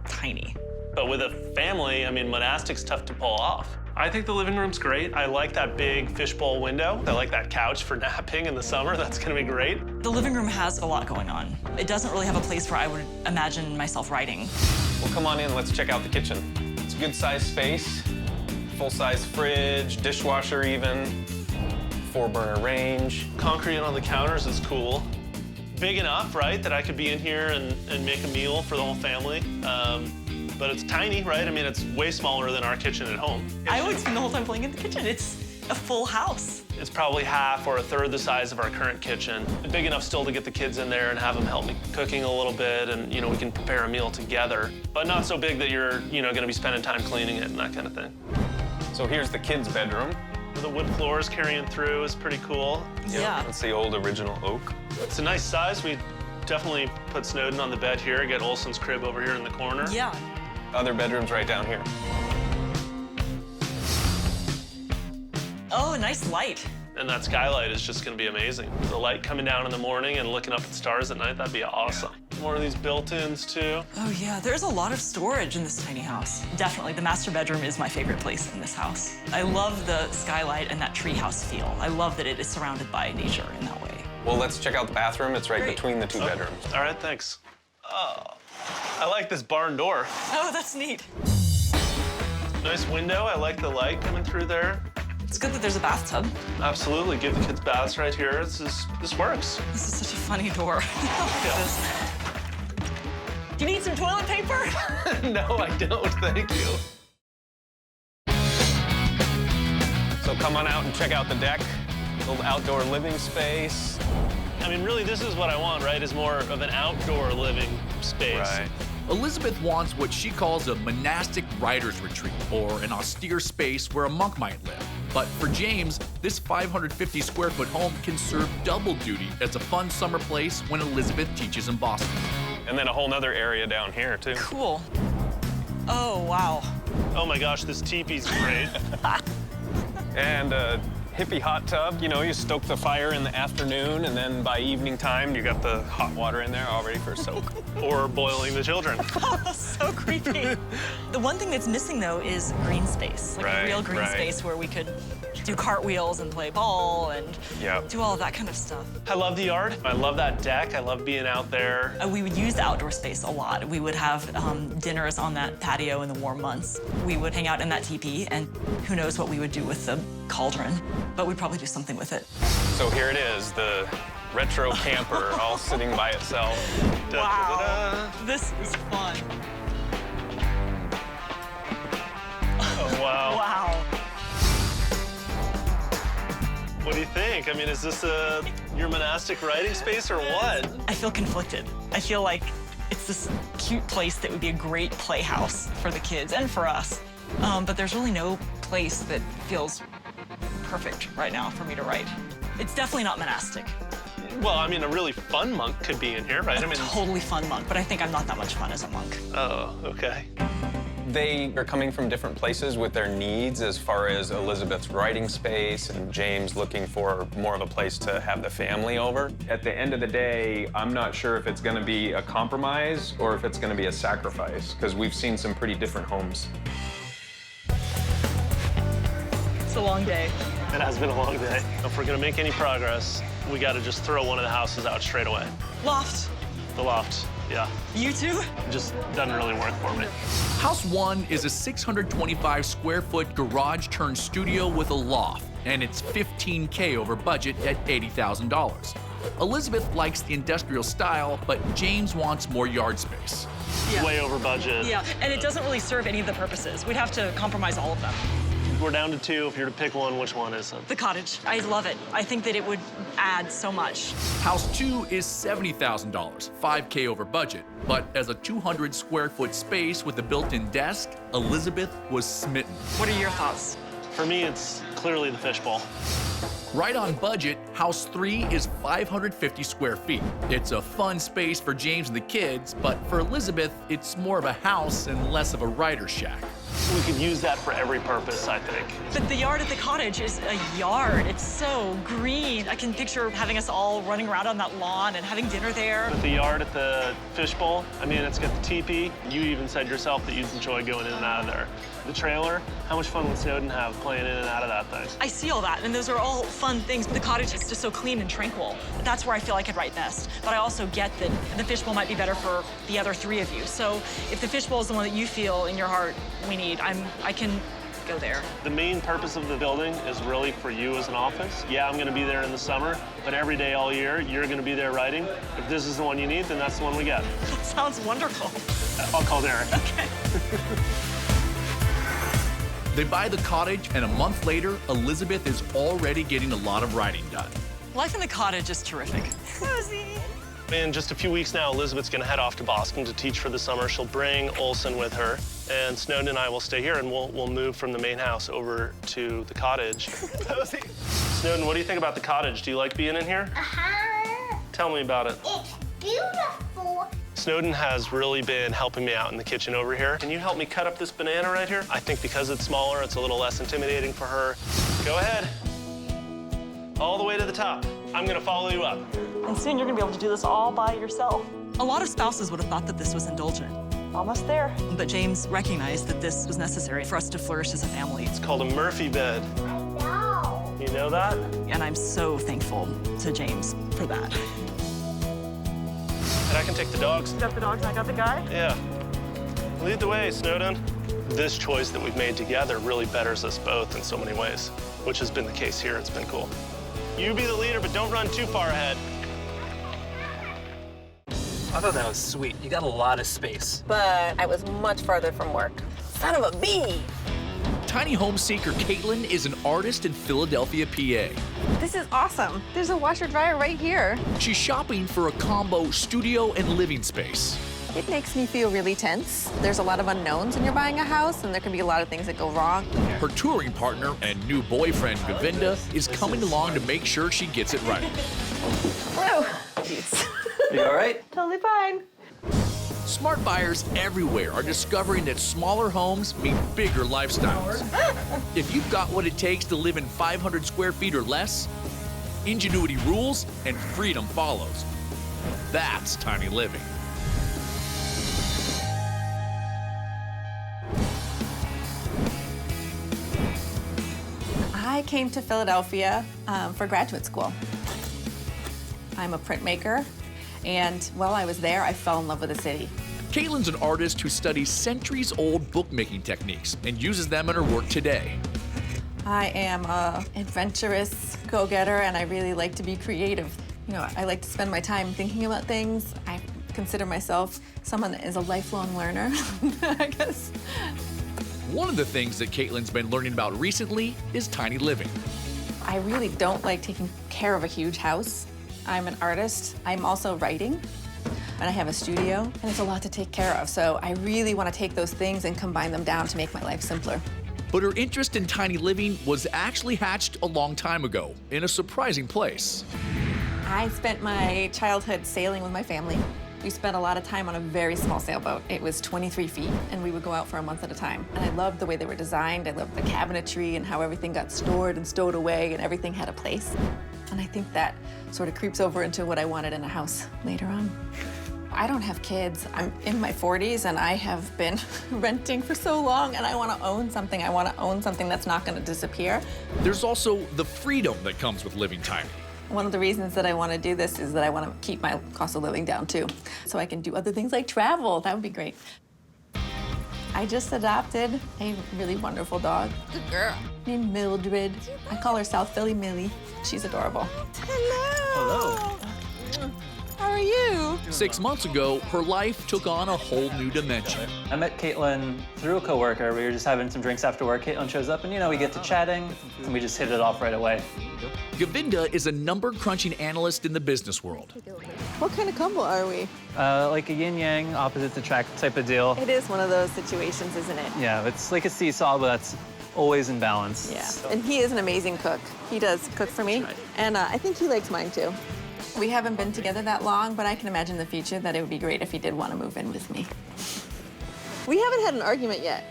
tiny. But with a family, I mean, monastic's tough to pull off. I think the living room's great. I like that big fishbowl window. I like that couch for napping in the summer. That's gonna be great. The living room has a lot going on. It doesn't really have a place where I would imagine myself writing. Well, come on in, let's check out the kitchen. It's a good sized space, full-size fridge, dishwasher even, 4-burner range. Concrete on the counters is cool. Big enough, right, that I could be in here and make a meal for the whole family. But it's tiny, right? I mean, it's way smaller than our kitchen at home. I would spend the whole time playing in the kitchen. It's a full house. It's probably half or a third the size of our current kitchen. Big enough still to get the kids in there and have them help me cooking a little bit, and we can prepare a meal together. But not so big that you're gonna be spending time cleaning it and that kind of thing. So here's the kids' bedroom. The wood floors carrying through is pretty cool. Yeah. That's the old original oak. It's a nice size. We definitely put Snowden on the bed here, get Olsen's crib over here in the corner. Yeah. Other bedrooms right down here. Oh, nice light. And that skylight is just gonna be amazing. The light coming down in the morning and looking up at stars at night, that'd be awesome. More of these built-ins too. Oh yeah, there's a lot of storage in this tiny house. Definitely, the master bedroom is my favorite place in this house. I love the skylight and that treehouse feel. I love that it is surrounded by nature in that way. Well, let's check out the bathroom. It's right between the two bedrooms. All right, thanks. Oh, I like this barn door. Oh, that's neat. Nice window. I like the light coming through there. It's good that there's a bathtub. Absolutely. Give the kids baths right here. This works. This is such a funny door. Look at this. Do you need some toilet paper? No, I don't. Thank you. So come on out and check out the deck. Little outdoor living space. I mean, really, this is what I want, right? Is more of an outdoor living space. Right. Elizabeth wants what she calls a monastic writer's retreat, or an austere space where a monk might live. But for James, this 550 square foot home can serve double duty as a fun summer place when Elizabeth teaches in Boston. And then a whole nother area down here, too. Cool. Oh, wow. Oh my gosh, this teepee's great. And a hippie hot tub. You know, you stoke the fire in the afternoon, and then by evening time, you got the hot water in there all ready for a soak. Or boiling the children. Oh, so creepy. The one thing that's missing, though, is green space. Like a real green space where we could do cartwheels and play ball and do all of that kind of stuff. I love the yard. I love that deck. I love being out there. We would use the outdoor space a lot. We would have dinners on that patio in the warm months. We would hang out in that teepee, and who knows what we would do with the cauldron, but we'd probably do something with it. So here it is, the retro camper all sitting by itself. Wow, this is fun. Oh, wow. Wow. What do you think? I mean, is this your monastic writing space or what? I feel conflicted. I feel like it's this cute place that would be a great playhouse for the kids and for us. But there's really no place that feels perfect right now for me to write. It's definitely not monastic. Well, I mean, a really fun monk could be in here, right? I mean, totally fun monk, but I think I'm not that much fun as a monk. Oh, okay. They are coming from different places with their needs as far as Elizabeth's writing space and James looking for more of a place to have the family over. At the end of the day, I'm not sure if it's going to be a compromise or if it's going to be a sacrifice, because we've seen some pretty different homes. It's a long day. It has been a long day. If we're going to make any progress, we got to just throw one of the houses out straight away. Loft. The loft, yeah. You too? Just doesn't really work for me. House 1 is a 625 square foot garage turned studio with a loft, and it's $15K over budget at $80,000. Elizabeth likes the industrial style, but James wants more yard space. Yeah. Way over budget. Yeah, and it doesn't really serve any of the purposes. We'd have to compromise all of them. We're down to 2. If you're to pick one, which one is it? The cottage. I love it. I think that it would add so much. House 2 is $70,000, $5K over budget. But as a 200 square foot space with a built-in desk, Elizabeth was smitten. What are your thoughts? For me, it's clearly the fishbowl. Right on budget, House 3 is 550 square feet. It's a fun space for James and the kids, but for Elizabeth, it's more of a house and less of a writer's shack. We could use that for every purpose, I think. But the yard at the cottage is a yard. It's so green. I can picture having us all running around on that lawn and having dinner there. But the yard at the fishbowl, I mean, it's got the teepee. You even said yourself that you'd enjoy going in and out of there. The trailer, how much fun would Snowden have playing in and out of that thing? I see all that, and those are all fun things, but the cottage is just so clean and tranquil. That's where I feel I could write best. But I also get that the fishbowl might be better for the other 3 of you. So if the fishbowl is the one that you feel in your heart we need, I can go there. The main purpose of the building is really for you as an office. Yeah, I'm gonna be there in the summer, but every day all year, you're gonna be there writing. If this is the one you need, then that's the one we get. That sounds wonderful. I'll call Derek. Okay. They buy the cottage, and a month later, Elizabeth is already getting a lot of writing done. Life in the cottage is terrific. Cozy. In just a few weeks now, Elizabeth's gonna head off to Boston to teach for the summer. She'll bring Olson with her, and Snowden and I will stay here, and we'll move from the main house over to the cottage. Snowden, what do you think about the cottage? Do you like being in here? Uh-huh. Tell me about it. It's beautiful. Snowden has really been helping me out in the kitchen over here. Can you help me cut up this banana right here? I think because it's smaller, it's a little less intimidating for her. Go ahead. all the way to the top. I'm gonna follow you up. And soon you're gonna be able to do this all by yourself. A lot of spouses would have thought that this was indulgent. Almost there. But James recognized that this was necessary for us to flourish as a family. It's called a Murphy bed. You know that? And I'm so thankful to James for that. And I can take the dogs. You got the dogs and I got the guy? Yeah. Lead the way, Snowden. This choice that we've made together really betters us both in so many ways, which has been the case here. It's been cool. You be the leader, but don't run too far ahead. I thought that was sweet. You got a lot of space. But I was much farther from work. Son of a bee! Tiny home seeker Caitlin is an artist in Philadelphia, PA. This is awesome. There's a washer dryer right here. She's shopping for a combo studio and living space. It makes me feel really tense. There's a lot of unknowns when you're buying a house, and there can be a lot of things that go wrong. Her touring partner and new boyfriend, Govinda, is coming along to make sure she gets it right. Whoa. You all right? Totally fine. Smart buyers everywhere are discovering that smaller homes mean bigger lifestyles. If you've got what it takes to live in 500 square feet or less, ingenuity rules and freedom follows. That's tiny living. I came to Philadelphia for graduate school. I'm a printmaker, and while I was there, I fell in love with the city. Caitlin's an artist who studies centuries-old bookmaking techniques and uses them in her work today. I am an adventurous go-getter, and I really like to be creative. You know, I like to spend my time thinking about things. I consider myself someone that is a lifelong learner, I guess. One of the things that Caitlin's been learning about recently is tiny living. I really don't like taking care of a huge house. I'm an artist. I'm also writing, and I have a studio, and it's a lot to take care of. So I really want to take those things and combine them down to make my life simpler. But her interest in tiny living was actually hatched a long time ago in a surprising place. I spent my childhood sailing with my family. We spent a lot of time on a very small sailboat. It was 23 feet, and we would go out for a month at a time. And I loved the way they were designed. I loved the cabinetry and how everything got stored and stowed away, and everything had a place. And I think that sort of creeps over into what I wanted in a house later on. I don't have kids. I'm in my 40s, and I have been renting for so long, and I want to own something. I want to own something that's not going to disappear. There's also the freedom that comes with living tiny. One of the reasons that I want to do this is that I want to keep my cost of living down, too, so I can do other things like travel. That would be great. I just adopted a really wonderful dog. Good girl. Named Mildred. I call her South Philly Millie. She's adorable. Hello. How are you? 6 months ago, her life took on a whole new dimension. I met Caitlin through a coworker. We were just having some drinks after work. Caitlin shows up, and you know, we get to chatting, and we just hit it off right away. Govinda is a number-crunching analyst in the business world. What kind of couple are we? Like a yin-yang, opposites attract type of deal. It is one of those situations, isn't it? Yeah, it's like a seesaw, but that's always in balance. Yeah, and he is an amazing cook. He does cook for me, and I think he likes mine, too. We haven't been together that long, but I can imagine in the future that it would be great if he did want to move in with me. We haven't had an argument yet.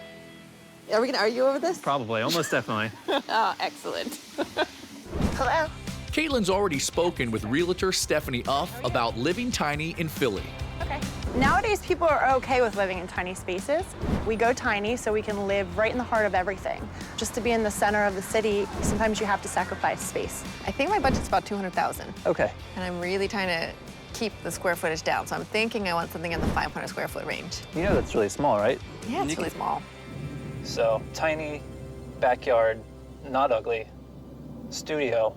Are we going to argue over this? Probably, almost definitely. Oh, excellent. Hello. Caitlin's already spoken with realtor Stephanie Uff about living tiny in Philly. Okay. Nowadays, people are okay with living in tiny spaces. We go tiny so we can live right in the heart of everything. Just to be in the center of the city, sometimes you have to sacrifice space. I think my budget's about $200,000. Okay. And I'm really trying to keep the square footage down, so I'm thinking I want something in the 500 square foot range. You know that's really small, right? Yeah, it's really small. So, tiny, backyard, not ugly, studio,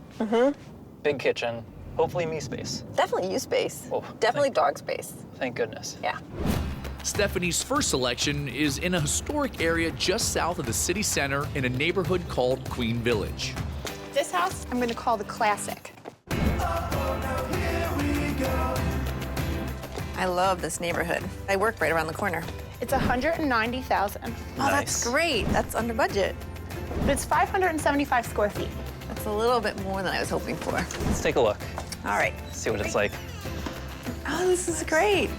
big kitchen, hopefully me space. Definitely you space. Oh, definitely dog space. Thank goodness. Yeah. Stephanie's first selection is in a historic area just south of the city center in a neighborhood called Queen Village. This house, I'm going to call the classic. I love this neighborhood. I work right around the corner. It's $190,000. Oh, that's great. That's under budget. But it's 575 square feet. That's a little bit more than I was hoping for. Let's take a look. All right. See what it's like. Oh, this is great.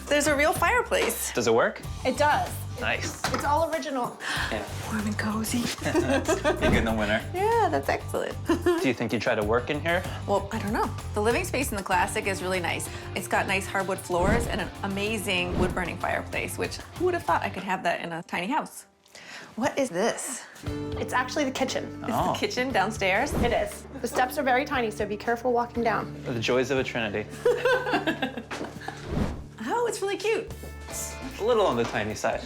There's a real fireplace. Does it work? It does. Nice. It's all original. Yeah. Warm and cozy. You're getting the winner. Yeah, that's excellent. Do you think you'd try to work in here? Well, I don't know. The living space in the classic is really nice. It's got nice hardwood floors and an amazing wood-burning fireplace, which who would have thought I could have that in a tiny house? What is this? It's actually the kitchen. It's the kitchen downstairs? It is. The steps are very tiny, so be careful walking down. The joys of a trinity. Oh, it's really cute. It's a little on the tiny side.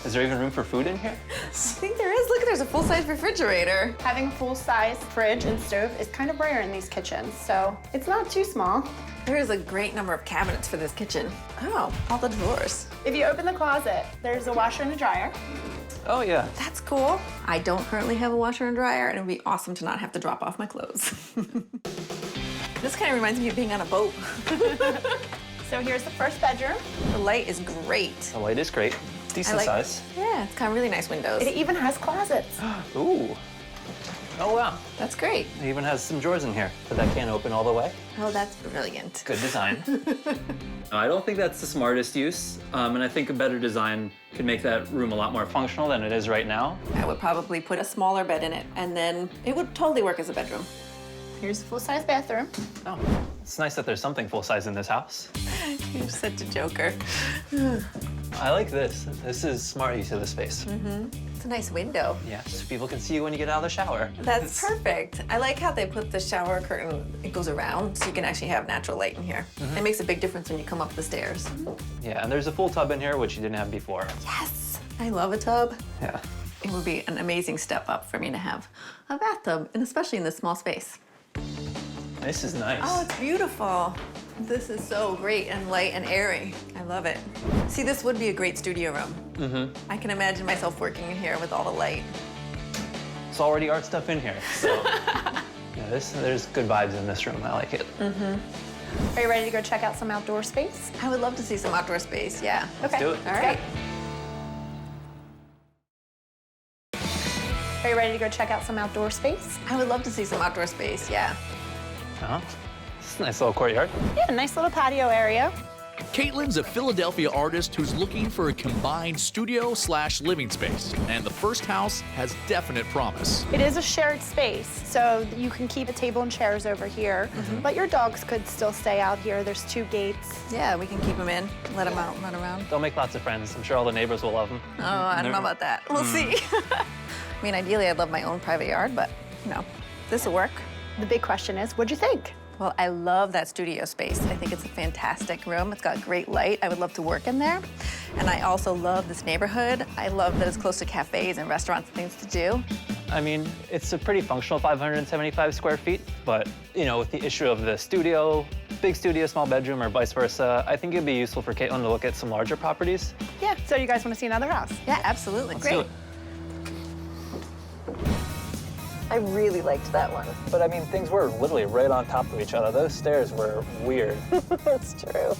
Is there even room for food in here? I think there is. Look, there's a full-size refrigerator. Having a full-size fridge and stove is kind of rare in these kitchens, so it's not too small. There is a great number of cabinets for this kitchen. Oh, all the drawers. If you open the closet, there's a washer and a dryer. Oh, yeah. That's cool. I don't currently have a washer and dryer, and it would be awesome to not have to drop off my clothes. This kind of reminds me of being on a boat. So here's the first bedroom. The light is great. The light is great. Decent size. Yeah, it's got really nice windows. It even has closets. Ooh. Oh, wow. That's great. It even has some drawers in here, but that can't open all the way. Oh, that's brilliant. Good design. I don't think that's the smartest use, and I think a better design could make that room a lot more functional than it is right now. I would probably put a smaller bed in it, and then it would totally work as a bedroom. Here's a full-size bathroom. Oh, it's nice that there's something full-size in this house. You're such a joker. I like this. This is smart use of the space. It's a nice window. Yes, people can see you when you get out of the shower. That's perfect. I like how they put the shower curtain, it goes around, so you can actually have natural light in here. It makes a big difference when you come up the stairs. Yeah, and there's a full tub in here, which you didn't have before. Yes, I love a tub. Yeah. It would be an amazing step up for me to have a bathtub, and especially in this small space. This is nice. Oh, it's beautiful. This is so great and light and airy. I love it. See, this would be a great studio room. I can imagine myself working in here with all the light. It's already art stuff in here, so yeah, there's good vibes in this room. I like it. Are you ready to go check out some outdoor space? I would love to see some outdoor space, yeah. Let's do it. All right. Are you ready to go check out some outdoor space? I would love to see some outdoor space, yeah. It's a nice little courtyard. Yeah, nice little patio area. Caitlin's a Philadelphia artist who's looking for a combined studio/living space, and the first house has definite promise. It is a shared space, so you can keep a table and chairs over here, but your dogs could still stay out here. There's 2 gates. Yeah, we can keep them in, let them out, run around. They'll make lots of friends. I'm sure all the neighbors will love them. Oh, I don't know about that. We'll see. I mean, ideally, I'd love my own private yard, but no, this will work. The big question is, what'd you think? Well, I love that studio space. I think it's a fantastic room. It's got great light. I would love to work in there. And I also love this neighborhood. I love that it's close to cafes and restaurants and things to do. I mean, it's a pretty functional 575 square feet, but, you know, with the issue of the studio, big studio, small bedroom, or vice versa, I think it'd be useful for Caitlin to look at some larger properties. Yeah, so you guys want to see another house? Yeah, absolutely. Let's do it. I really liked that one. But I mean, things were literally right on top of each other. Those stairs were weird. That's true.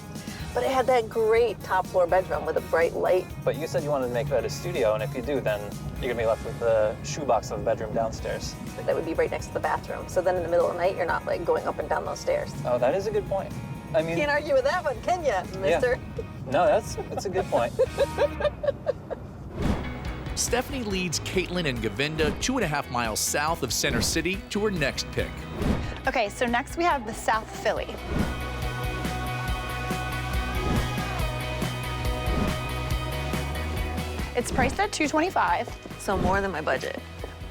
But it had that great top floor bedroom with a bright light. But you said you wanted to make that a studio, and if you do, then you're gonna be left with the shoebox of a bedroom downstairs. That would be right next to the bathroom. So then in the middle of the night, you're not like going up and down those stairs. Oh, that is a good point. I mean, Can't argue with that one, can ya, mister? Yeah. No, that's a good point. Stephanie leads Caitlin and Govinda 2.5 miles south of Center City to her next pick. Okay, so next we have the South Philly. It's priced at $225, So more than my budget.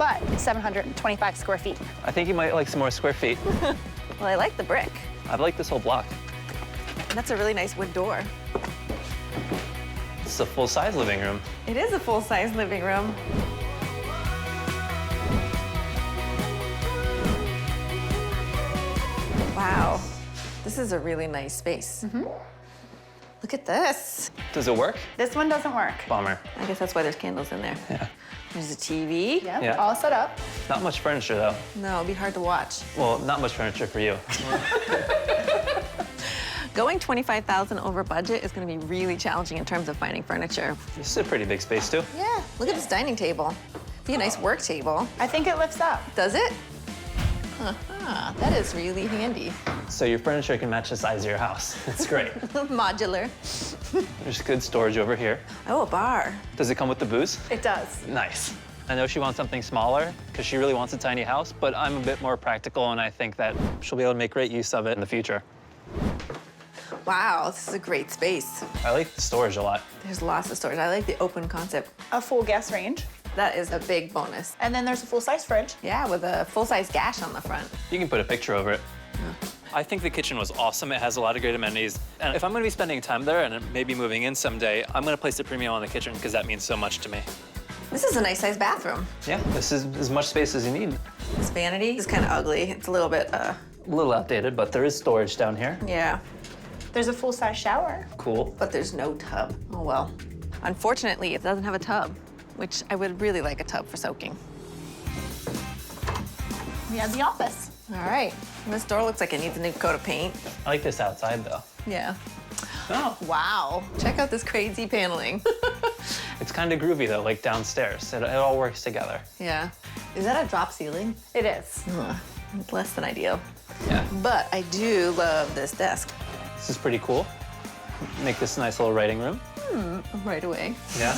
but it's 725 square feet. I think you might like some more square feet. Well, I like the brick. I'd like this whole block. And that's a really nice wood door. It's a full-size living room. It is a full-size living room. Wow, this is a really nice space. Look at this. Does it work? This one doesn't work. Bummer. I guess that's why there's candles in there. Yeah. There's a TV. Yep, Yeah. all set up. Not much furniture, though. No, it'd be hard to watch. Well, not much furniture for you. Going 25,000 over budget is going to be really challenging in terms of finding furniture. This is a pretty big space, too. Yeah, look at this dining table. Be a nice work table. I think it lifts up. Does it? That is really handy. So your furniture can match the size of your house. It's great. Modular. There's good storage over here. Oh, a bar. Does it come with the booze? It does. Nice. I know she wants something smaller because she really wants a tiny house, but I'm a bit more practical, and I think that she'll be able to make great use of it in the future. Wow, this is a great space. I like the storage a lot. There's lots of storage. I like the open concept. A full gas range. That is a big bonus. And then there's a full-size fridge. Yeah, with a full-size gash on the front. You can put a picture over it. I think the kitchen was awesome. It has a lot of great amenities. And if I'm gonna be spending time there and maybe moving in someday, I'm gonna place a premium on the kitchen because that means so much to me. This is a nice-sized bathroom. Yeah, this is as much space as you need. This vanity is kind of ugly. It's a little bit, A little outdated, but there is storage down here. yeah. There's a full-size shower. Cool. But there's no tub. Oh, well. Unfortunately, it doesn't have a tub, which I would really like a tub for soaking. We have the office. All right. This door looks like it needs a new coat of paint. I like this outside, though. Yeah. Oh. Wow. Check out this crazy paneling. It's kind of groovy, though, like downstairs. It all works together. Yeah. Is that a drop ceiling? It is. Ugh, less than ideal. Yeah. But I do love this desk. This is pretty cool. Make this a nice little writing room. Right away. Yeah.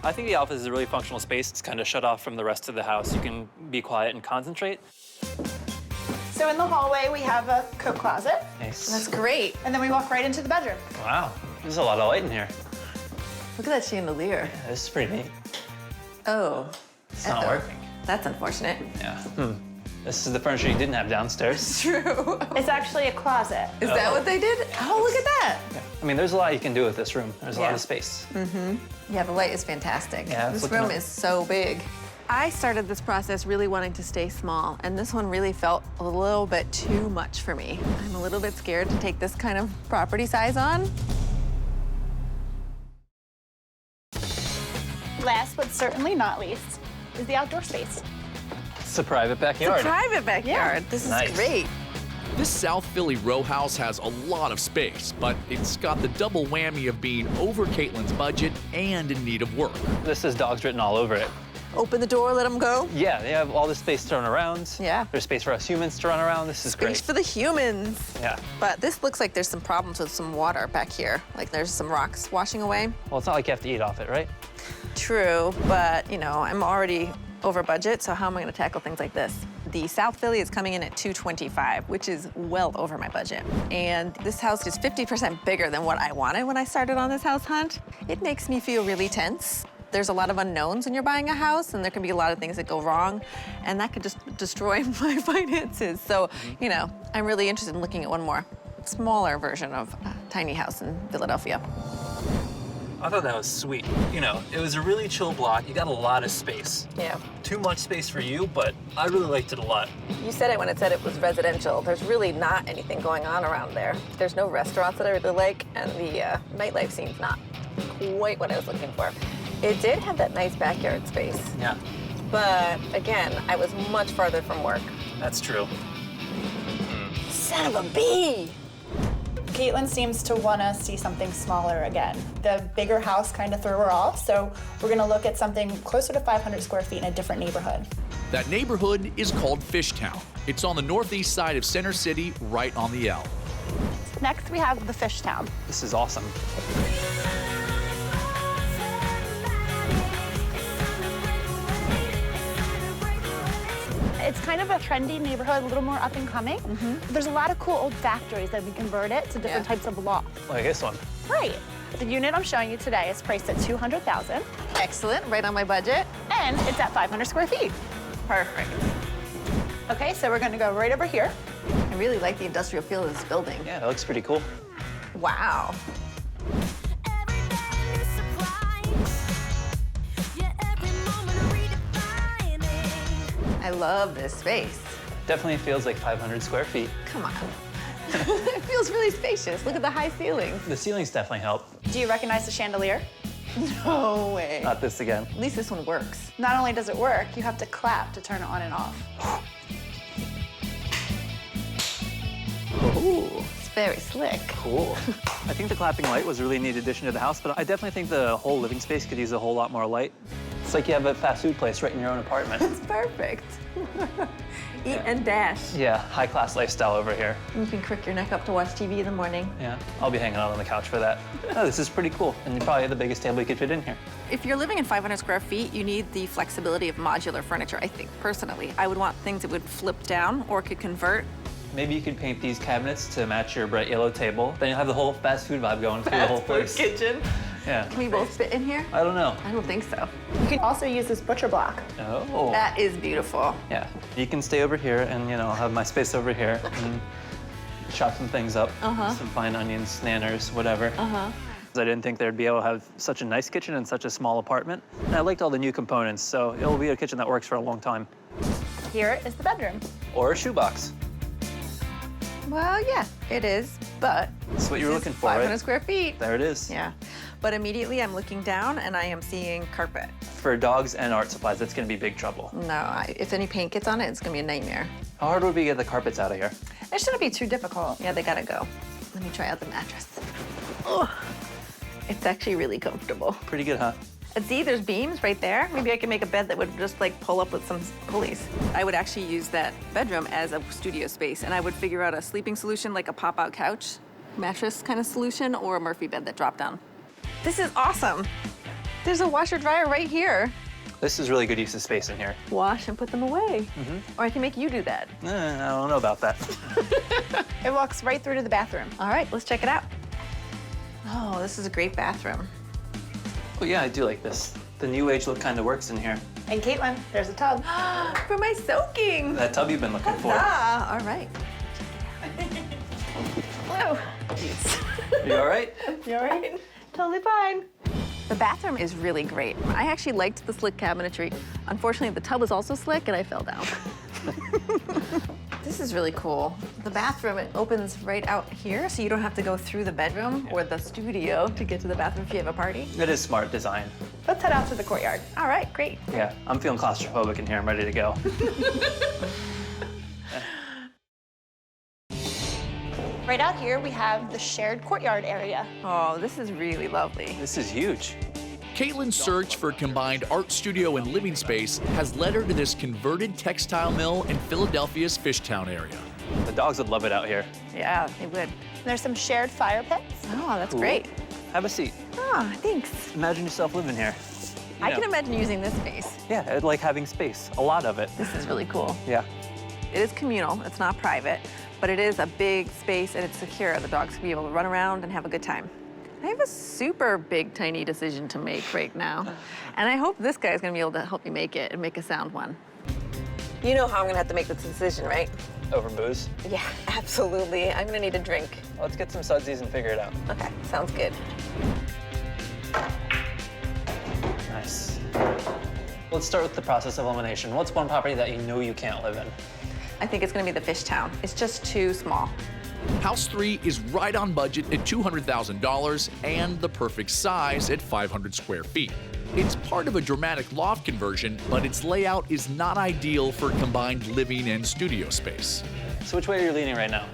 I think the office is a really functional space. It's kind of shut off from the rest of the house. You can be quiet and concentrate. So in the hallway, we have a coat closet. Nice. That's great. And then we walk right into the bedroom. Wow. There's a lot of light in here. Look at that chandelier. Yeah, this is pretty neat. Oh. It's not working. That's unfortunate. Yeah. This is the furniture you didn't have downstairs. True. It's actually a closet. Is that what they did? Oh, look at that. Yeah. I mean, there's a lot you can do with this room. There's a lot Yeah. of space. Yeah, the light is fantastic. Yeah, this it's room looking is so big. I started this process really wanting to stay small, and this one really felt a little bit too much for me. I'm a little bit scared to take this kind of property size on. Last but certainly not least is the outdoor space. It's a private backyard. It's a private backyard. This is Nice. great. This South Philly row house has a lot of space, but it's got the double whammy of being over Caitlin's budget and in need of work. This is dogs written all over it. Open the door, let them go. Yeah, they have all this space to run around. Yeah. There's space for us humans to run around. This is great. Space for the humans. Yeah. But this looks like there's some problems with some water back here. Like there's some rocks washing away. Well, it's not like you have to eat off it, right? True, but you know, I'm already over budget, so how am I gonna tackle things like this? The South Philly is coming in at $225, which is well over my budget. And this house is 50% bigger than what I wanted when I started on this house hunt. It makes me feel really tense. There's a lot of unknowns when you're buying a house, and there can be a lot of things that go wrong, and that could just destroy my finances. So, you know, I'm really interested in looking at one more smaller version of a tiny house in Philadelphia. I thought that was sweet. You know, it was a really chill block. You got a lot of space. Yeah. Too much space for you, but I really liked it a lot. You said it when it said it was residential. There's really not anything going on around there. There's no restaurants that I really like, and the nightlife seems not quite what I was looking for. It did have that nice backyard space, Yeah, but again, I was much farther from work. that's true. Son of a bee! Caitlin seems to want to see something smaller again. The bigger house kind of threw her off, so we're going to look at something closer to 500 square feet in a different neighborhood. That neighborhood is called Fishtown. It's on the northeast side of Center City, right on the L. Next, we have the Fishtown. This is awesome. It's kind of a trendy neighborhood, a little more up and coming. There's a lot of cool old factories that we converted to different types of loft. Like this one. Right. The unit I'm showing you today is priced at $200,000. Excellent, right on my budget. And it's at 500 square feet. Perfect. Okay, so we're gonna go right over here. I really like the industrial feel of this building. Yeah, it looks pretty cool. Wow. I love this space. Definitely feels like 500 square feet. Come on. It feels really spacious. Look at the high ceilings. The ceilings definitely help. Do you recognize the chandelier? No way. Not this again. At least this one works. Not only does it work, you have to clap to turn it on and off. Ooh. It's very slick. Cool. I think the clapping light was a really neat addition to the house, but I definitely think the whole living space could use a whole lot more light. It's like you have a fast food place right in your own apartment. It's perfect. Eat and dash. Yeah, high-class lifestyle over here. You can crick your neck up to watch TV in the morning. Yeah, I'll be hanging out on the couch for that. Oh, this is pretty cool. And you probably have the biggest table you could fit in here. If you're living in 500 square feet, you need the flexibility of modular furniture, I think, personally. I would want things that would flip down or could convert. Maybe you could paint these cabinets to match your bright yellow table. Then you'll have the whole fast food vibe going through the whole place. Kitchen. Yeah. Can we both fit in here? I don't know. I don't think so. You can also use this butcher block. Oh. That is beautiful. Yeah. You can stay over here and, I'll have my space over here and chop some things up. Some fine onions, nanners, whatever. I didn't think they'd be able to have such a nice kitchen in such a small apartment. And I liked all the new components, so it'll be a kitchen that works for a long time. Here is the bedroom. Or a shoebox. Well, yeah, it is, but That's what you were looking for, 500 right? square feet. There it is. Yeah. But immediately I'm looking down and I am seeing carpet. For dogs and art supplies, that's gonna be big trouble. No, if any paint gets on it, it's gonna be a nightmare. How hard would we get the carpets out of here? It shouldn't be too difficult. Yeah, they gotta go. Let me try out the mattress. Oh, it's actually really comfortable. Pretty good, huh? And see, there's beams right there. Maybe I can make a bed that would just like pull up with some pulleys. I would actually use that bedroom as a studio space, and I would figure out a sleeping solution like a pop-out couch, mattress kind of solution, or a Murphy bed that dropped down. This is awesome. There's a washer dryer right here. This is really good use of space in here. Wash and put them away. Or I can make you do that. I don't know about that. It walks right through to the bathroom. All right, let's check it out. Oh, this is a great bathroom. Oh yeah, I do like this. The new age look kind of works in here. And Caitlin, there's a tub. For my soaking. That tub you've been looking for. Ah, all right. Whoa. You all right? You all right? Totally fine. The bathroom is really great. I actually liked the slick cabinetry. Unfortunately, the tub was also slick and I fell down. This is really cool. The bathroom, it opens right out here, so you don't have to go through the bedroom or the studio to get to the bathroom if you have a party. It is smart design. Let's head out to the courtyard. All right, great. Yeah, I'm feeling claustrophobic in here. I'm ready to go. Right out here, we have the shared courtyard area. Oh, this is really lovely. This is huge. Caitlin's search for a combined art studio and living space has led her to this converted textile mill in Philadelphia's Fishtown area. The dogs would love it out here. Yeah, they would. There's some shared fire pits. Oh, that's Cool. great. Have a seat. Oh, thanks. Imagine yourself living here. I can imagine using this space. Yeah, I'd like having space. A lot of it. This is really cool. Yeah. It is communal, it's not private, but it is a big space and it's secure. The dogs can be able to run around and have a good time. I have a super big, tiny decision to make right now. And I hope this guy's gonna be able to help me make it and make a sound one. You know how I'm gonna have to make this decision, right? Over booze? Yeah, absolutely. I'm gonna need a drink. Let's get some sudsies and figure it out. Okay, sounds good. Nice. Let's start with the process of elimination. What's one property that you know you can't live in? I think it's gonna be the Fishtown. It's just too small. House 3 is right on budget at $200,000 and the perfect size at 500 square feet. It's part of a dramatic loft conversion, but its layout is not ideal for combined living and studio space. So which way are you leaning right now?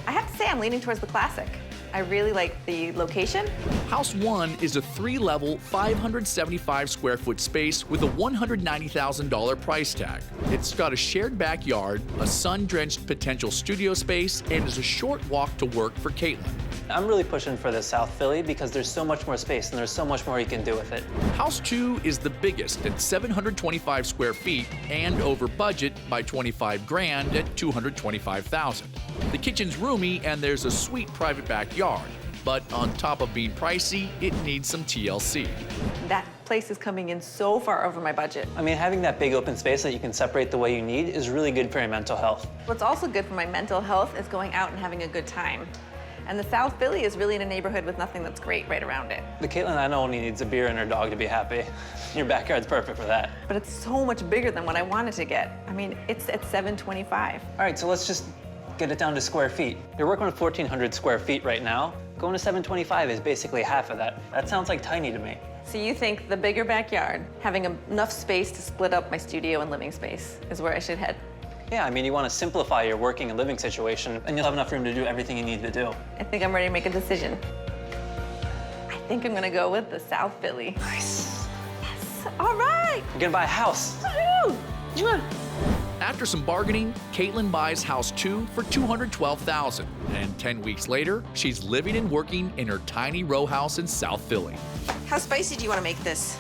I have to say I'm leaning towards the classic. I really like the location. House 1 is a 3-level, 575 square foot space with a $190,000 price tag. It's got a shared backyard, a sun-drenched potential studio space, and is a short walk to work for Caitlin. I'm really pushing for the South Philly because there's so much more space and there's so much more you can do with it. House 2 is the biggest at 725 square feet and over budget by 25 grand at 225,000. The kitchen's roomy and there's a sweet private backyard, but on top of being pricey, it needs some TLC. That place is coming in so far over my budget. I mean, having that big open space that you can separate the way you need is really good for your mental health. What's also good for my mental health is going out and having a good time. And the South Philly is really in a neighborhood with nothing that's great right around it. The Caitlin I know only needs a beer and her dog to be happy. Your backyard's perfect for that. But it's so much bigger than what I wanted to get. I mean, it's at 725. All right, so let's just get it down to square feet. You're working with 1,400 square feet right now. Going to 725 is basically half of that. That sounds like tiny to me. So you think the bigger backyard, having enough space to split up my studio and living space is where I should head? Yeah, I mean, you want to simplify your working and living situation, and you'll have enough room to do everything you need to do. I think I'm ready to make a decision. I think I'm gonna go with the South Philly. Nice. Yes. All right. We're gonna buy a house. Woohoo! After some bargaining, Caitlin buys house 2 for $212,000. And 10 weeks later, she's living and working in her tiny row house in South Philly. How spicy do you want to make this?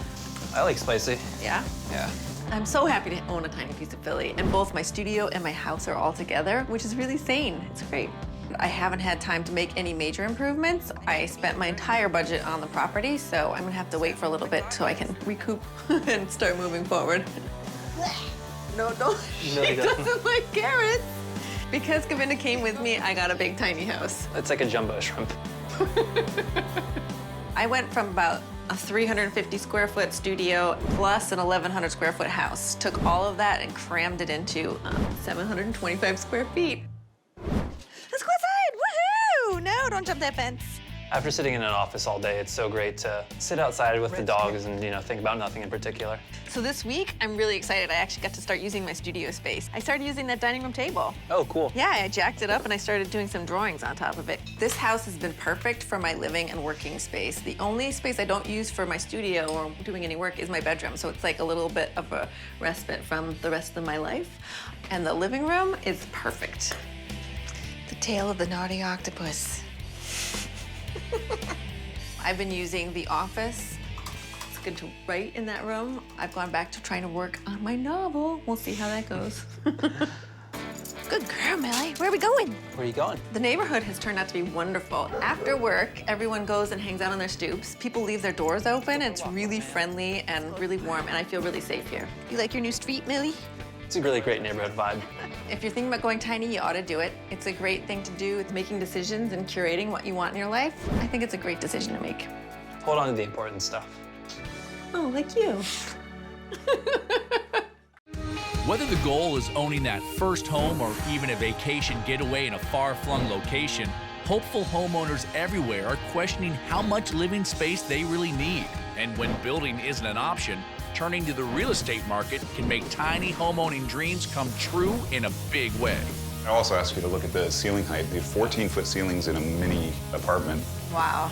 I like spicy. Yeah? Yeah. I'm so happy to own a tiny piece of Philly, and both my studio and my house are all together, which is really sane. It's great. I haven't had time to make any major improvements. I spent my entire budget on the property, so I'm gonna have to wait for a little bit so I can recoup and start moving forward. No, don't. No, She doesn't like carrots. Because Govinda came with me, I got a big tiny house. It's like a jumbo shrimp. I went from about a 350 square foot studio plus an 1,100 square foot house. Took all of that and crammed it into 725 square feet. Let's go outside, woohoo! No, don't jump that fence. After sitting in an office all day, it's so great to sit outside with the dogs and, think about nothing in particular. So this week, I'm really excited. I actually got to start using my studio space. I started using that dining room table. Oh, cool. Yeah, I jacked it up and I started doing some drawings on top of it. This house has been perfect for my living and working space. The only space I don't use for my studio or doing any work is my bedroom, so it's like a little bit of a respite from the rest of my life. And the living room is perfect. The tail of the naughty octopus. I've been using the office. It's good to write in that room. I've gone back to trying to work on my novel. We'll see how that goes. Good girl, Millie. Where are we going? Where are you going? The neighborhood has turned out to be wonderful. After work, everyone goes and hangs out on their stoops. People leave their doors open. It's really friendly and really warm, and I feel really safe here. You like your new street, Millie? It's a really great neighborhood vibe. If you're thinking about going tiny, you ought to do it. It's a great thing to do with making decisions and curating what you want in your life. I think it's a great decision to make. Hold on to the important stuff. Oh, like you. Whether the goal is owning that first home or even a vacation getaway in a far-flung location, hopeful homeowners everywhere are questioning how much living space they really need. And when building isn't an option, turning to the real estate market can make tiny homeowning dreams come true in a big way. I also ask you to look at the ceiling height. They have 14-foot ceilings in a mini apartment. Wow.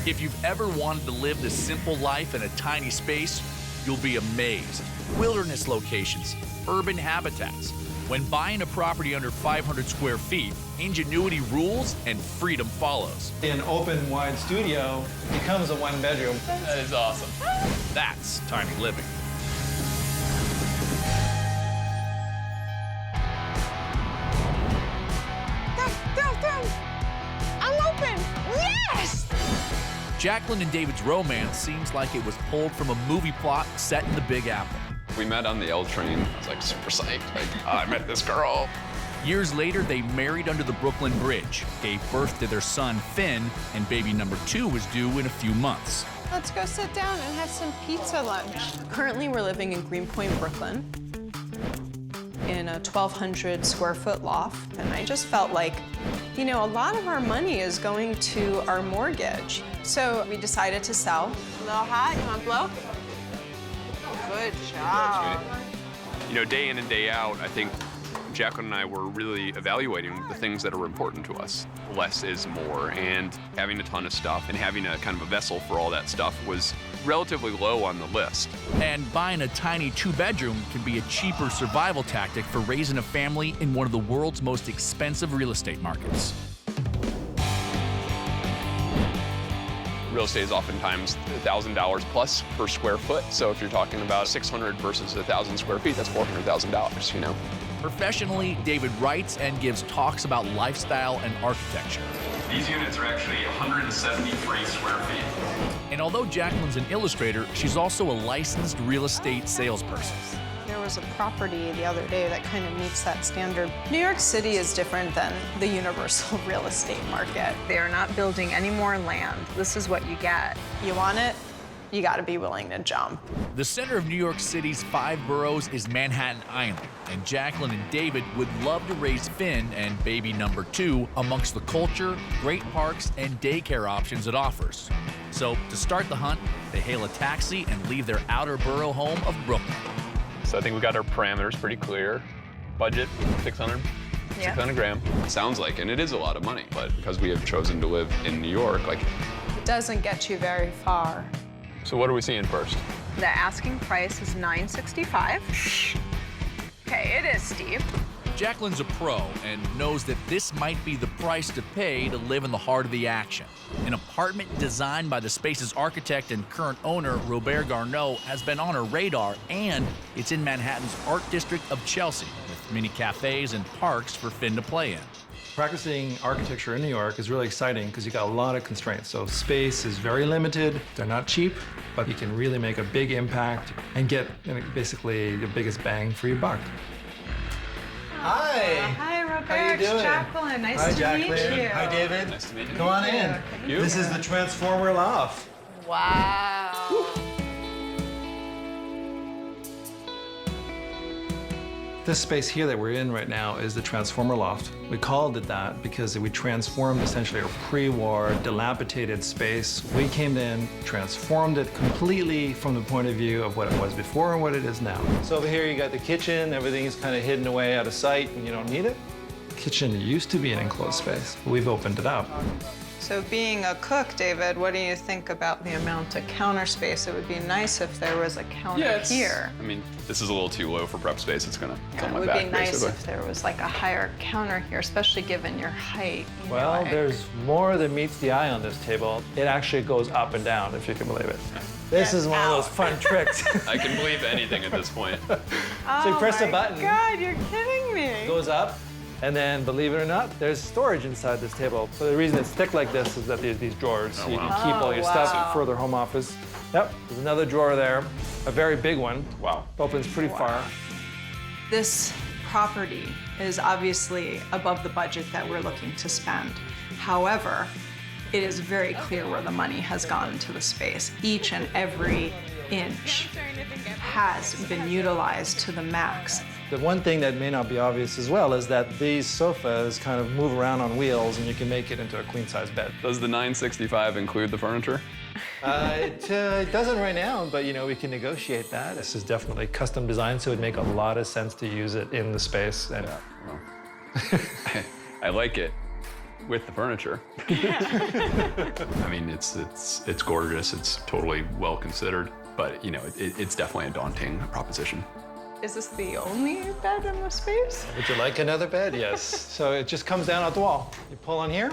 If you've ever wanted to live the simple life in a tiny space, you'll be amazed. Wilderness locations, urban habitats. When buying a property under 500 square feet, ingenuity rules and freedom follows. An open, wide studio becomes a one-bedroom. That is awesome. That's tiny living. Go. I'm open. Yes! Jacqueline and David's romance seems like it was pulled from a movie plot set in the Big Apple. We met on the L train. I was like super psyched. Like, oh, I met this girl. Years later, they married under the Brooklyn Bridge, gave birth to their son, Finn, and baby number 2 was due in a few months. Let's go sit down and have some pizza lunch. Currently, we're living in Greenpoint, Brooklyn, in a 1,200 square foot loft. And I just felt like, a lot of our money is going to our mortgage. So we decided to sell. A little hot, you want to blow? Good job. Day in and day out, I think Jacqueline and I were really evaluating the things that are important to us. Less is more, and having a ton of stuff and having a kind of a vessel for all that stuff was relatively low on the list. And buying a tiny 2-bedroom can be a cheaper survival tactic for raising a family in one of the world's most expensive real estate markets. Real estate is oftentimes $1,000 plus per square foot. So if you're talking about 600 versus 1,000 square feet, that's $400,000, Professionally, David writes and gives talks about lifestyle and architecture. These units are actually 173 square feet. And although Jacqueline's an illustrator, she's also a licensed real estate salesperson. There was a property the other day that kind of meets that standard. New York City is different than the universal real estate market. They are not building any more land. This is what you get. You want it, you got to be willing to jump. The center of New York City's 5 boroughs is Manhattan Island, and Jacqueline and David would love to raise Finn and baby number 2 amongst the culture, great parks, and daycare options it offers. So to start the hunt, they hail a taxi and leave their outer borough home of Brooklyn. So I think we got our parameters pretty clear. Budget, 600 grand. Sounds like, and it is a lot of money, but because we have chosen to live in New York, It doesn't get you very far. So what are we seeing first? The asking price is $965. Okay, it is steep. Jacqueline's a pro and knows that this might be the price to pay to live in the heart of the action. An apartment designed by the space's architect and current owner, Robert Garneau, has been on her radar, and it's in Manhattan's art district of Chelsea, with many cafes and parks for Finn to play in. Practicing architecture in New York is really exciting because you got a lot of constraints. So space is very limited. They're not cheap, but you can really make a big impact and get basically the biggest bang for your buck. Hi. Hi, Robert. How you doing? Jacqueline. Nice Hi, to Jacqueline. meet you. Hi, David. Nice to meet you. Come on in. Thank you. This is the Transformer Loft. Wow. This space here that we're in right now is the Transformer Loft. We called it that because we transformed essentially a pre-war, dilapidated space. We came in, transformed it completely from the point of view of what it was before and what it is now. So over here you got the kitchen. Everything is kind of hidden away out of sight and you don't need it. Kitchen used to be an enclosed space. We've opened it up. So being a cook, David, what do you think about the amount of counter space? It would be nice if there was a counter here. I mean, this is a little too low for prep space. It's gonna Yeah, kill it my would back, be nice basically. if there was like a higher counter here, especially given your height. You Well, know, there's more than meets the eye on this table. It actually goes up and down, if you can believe it. This is one of those fun tricks. I can believe anything at this point. So you press a button. Oh my God, you're kidding me. It goes up, and then, believe it or not, there's storage inside this table. So the reason it's thick like this is that there's these drawers, so you can keep all your stuff for their home office. Yep, there's another drawer there, a very big one. Wow. Opens pretty far. This property is obviously above the budget that we're looking to spend. However, it is very clear where the money has gone into the space. Each and every inch has been utilized to the max. The one thing that may not be obvious as well is that these sofas kind of move around on wheels and you can make it into a queen-size bed. Does the 965 include the furniture? It doesn't right now, but you know, we can negotiate that. This is definitely custom designed, so it'd make a lot of sense to use it in the space. And I like it with the furniture. I mean, it's gorgeous. It's totally well considered, but you know, it's definitely a daunting proposition. Is this the only bed in the space? Would you like another bed? Yes. So it just comes down out the wall. You pull on here,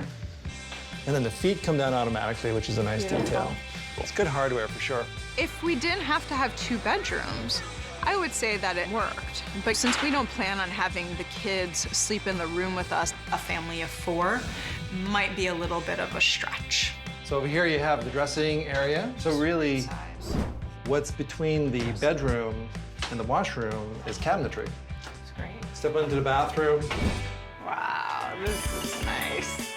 and then the feet come down automatically, which is a nice detail. It's good hardware for sure. If we didn't have to have 2 bedrooms, I would say that it worked. But since we don't plan on having the kids sleep in the room with us, a family of 4 might be a little bit of a stretch. So over here you have the dressing area. So really, what's between the bedroom and the washroom is cabinetry. That's great. Step into the bathroom. Wow, this is nice.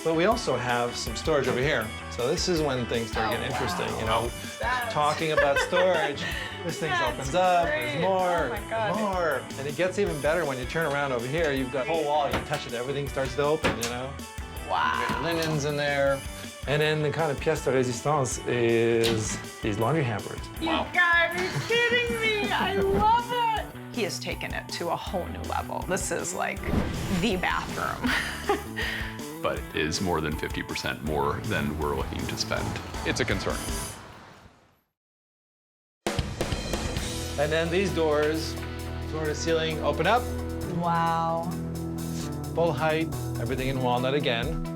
But we also have some storage over here. So this is when things start getting interesting, you know. Talking about storage, this thing opens up, there's more, more. And it gets even better when you turn around over here, you've got a whole wall, you touch it, everything starts to open, you know. Wow. You got your linens in there. And then the kind of pièce de résistance is these laundry hampers. You gotta be kidding me! I love it! He has taken it to a whole new level. This is like the bathroom. But it is more than 50% more than we're looking to spend. It's a concern. And then these doors, floor to ceiling, open up. Wow. Full height, everything in walnut again.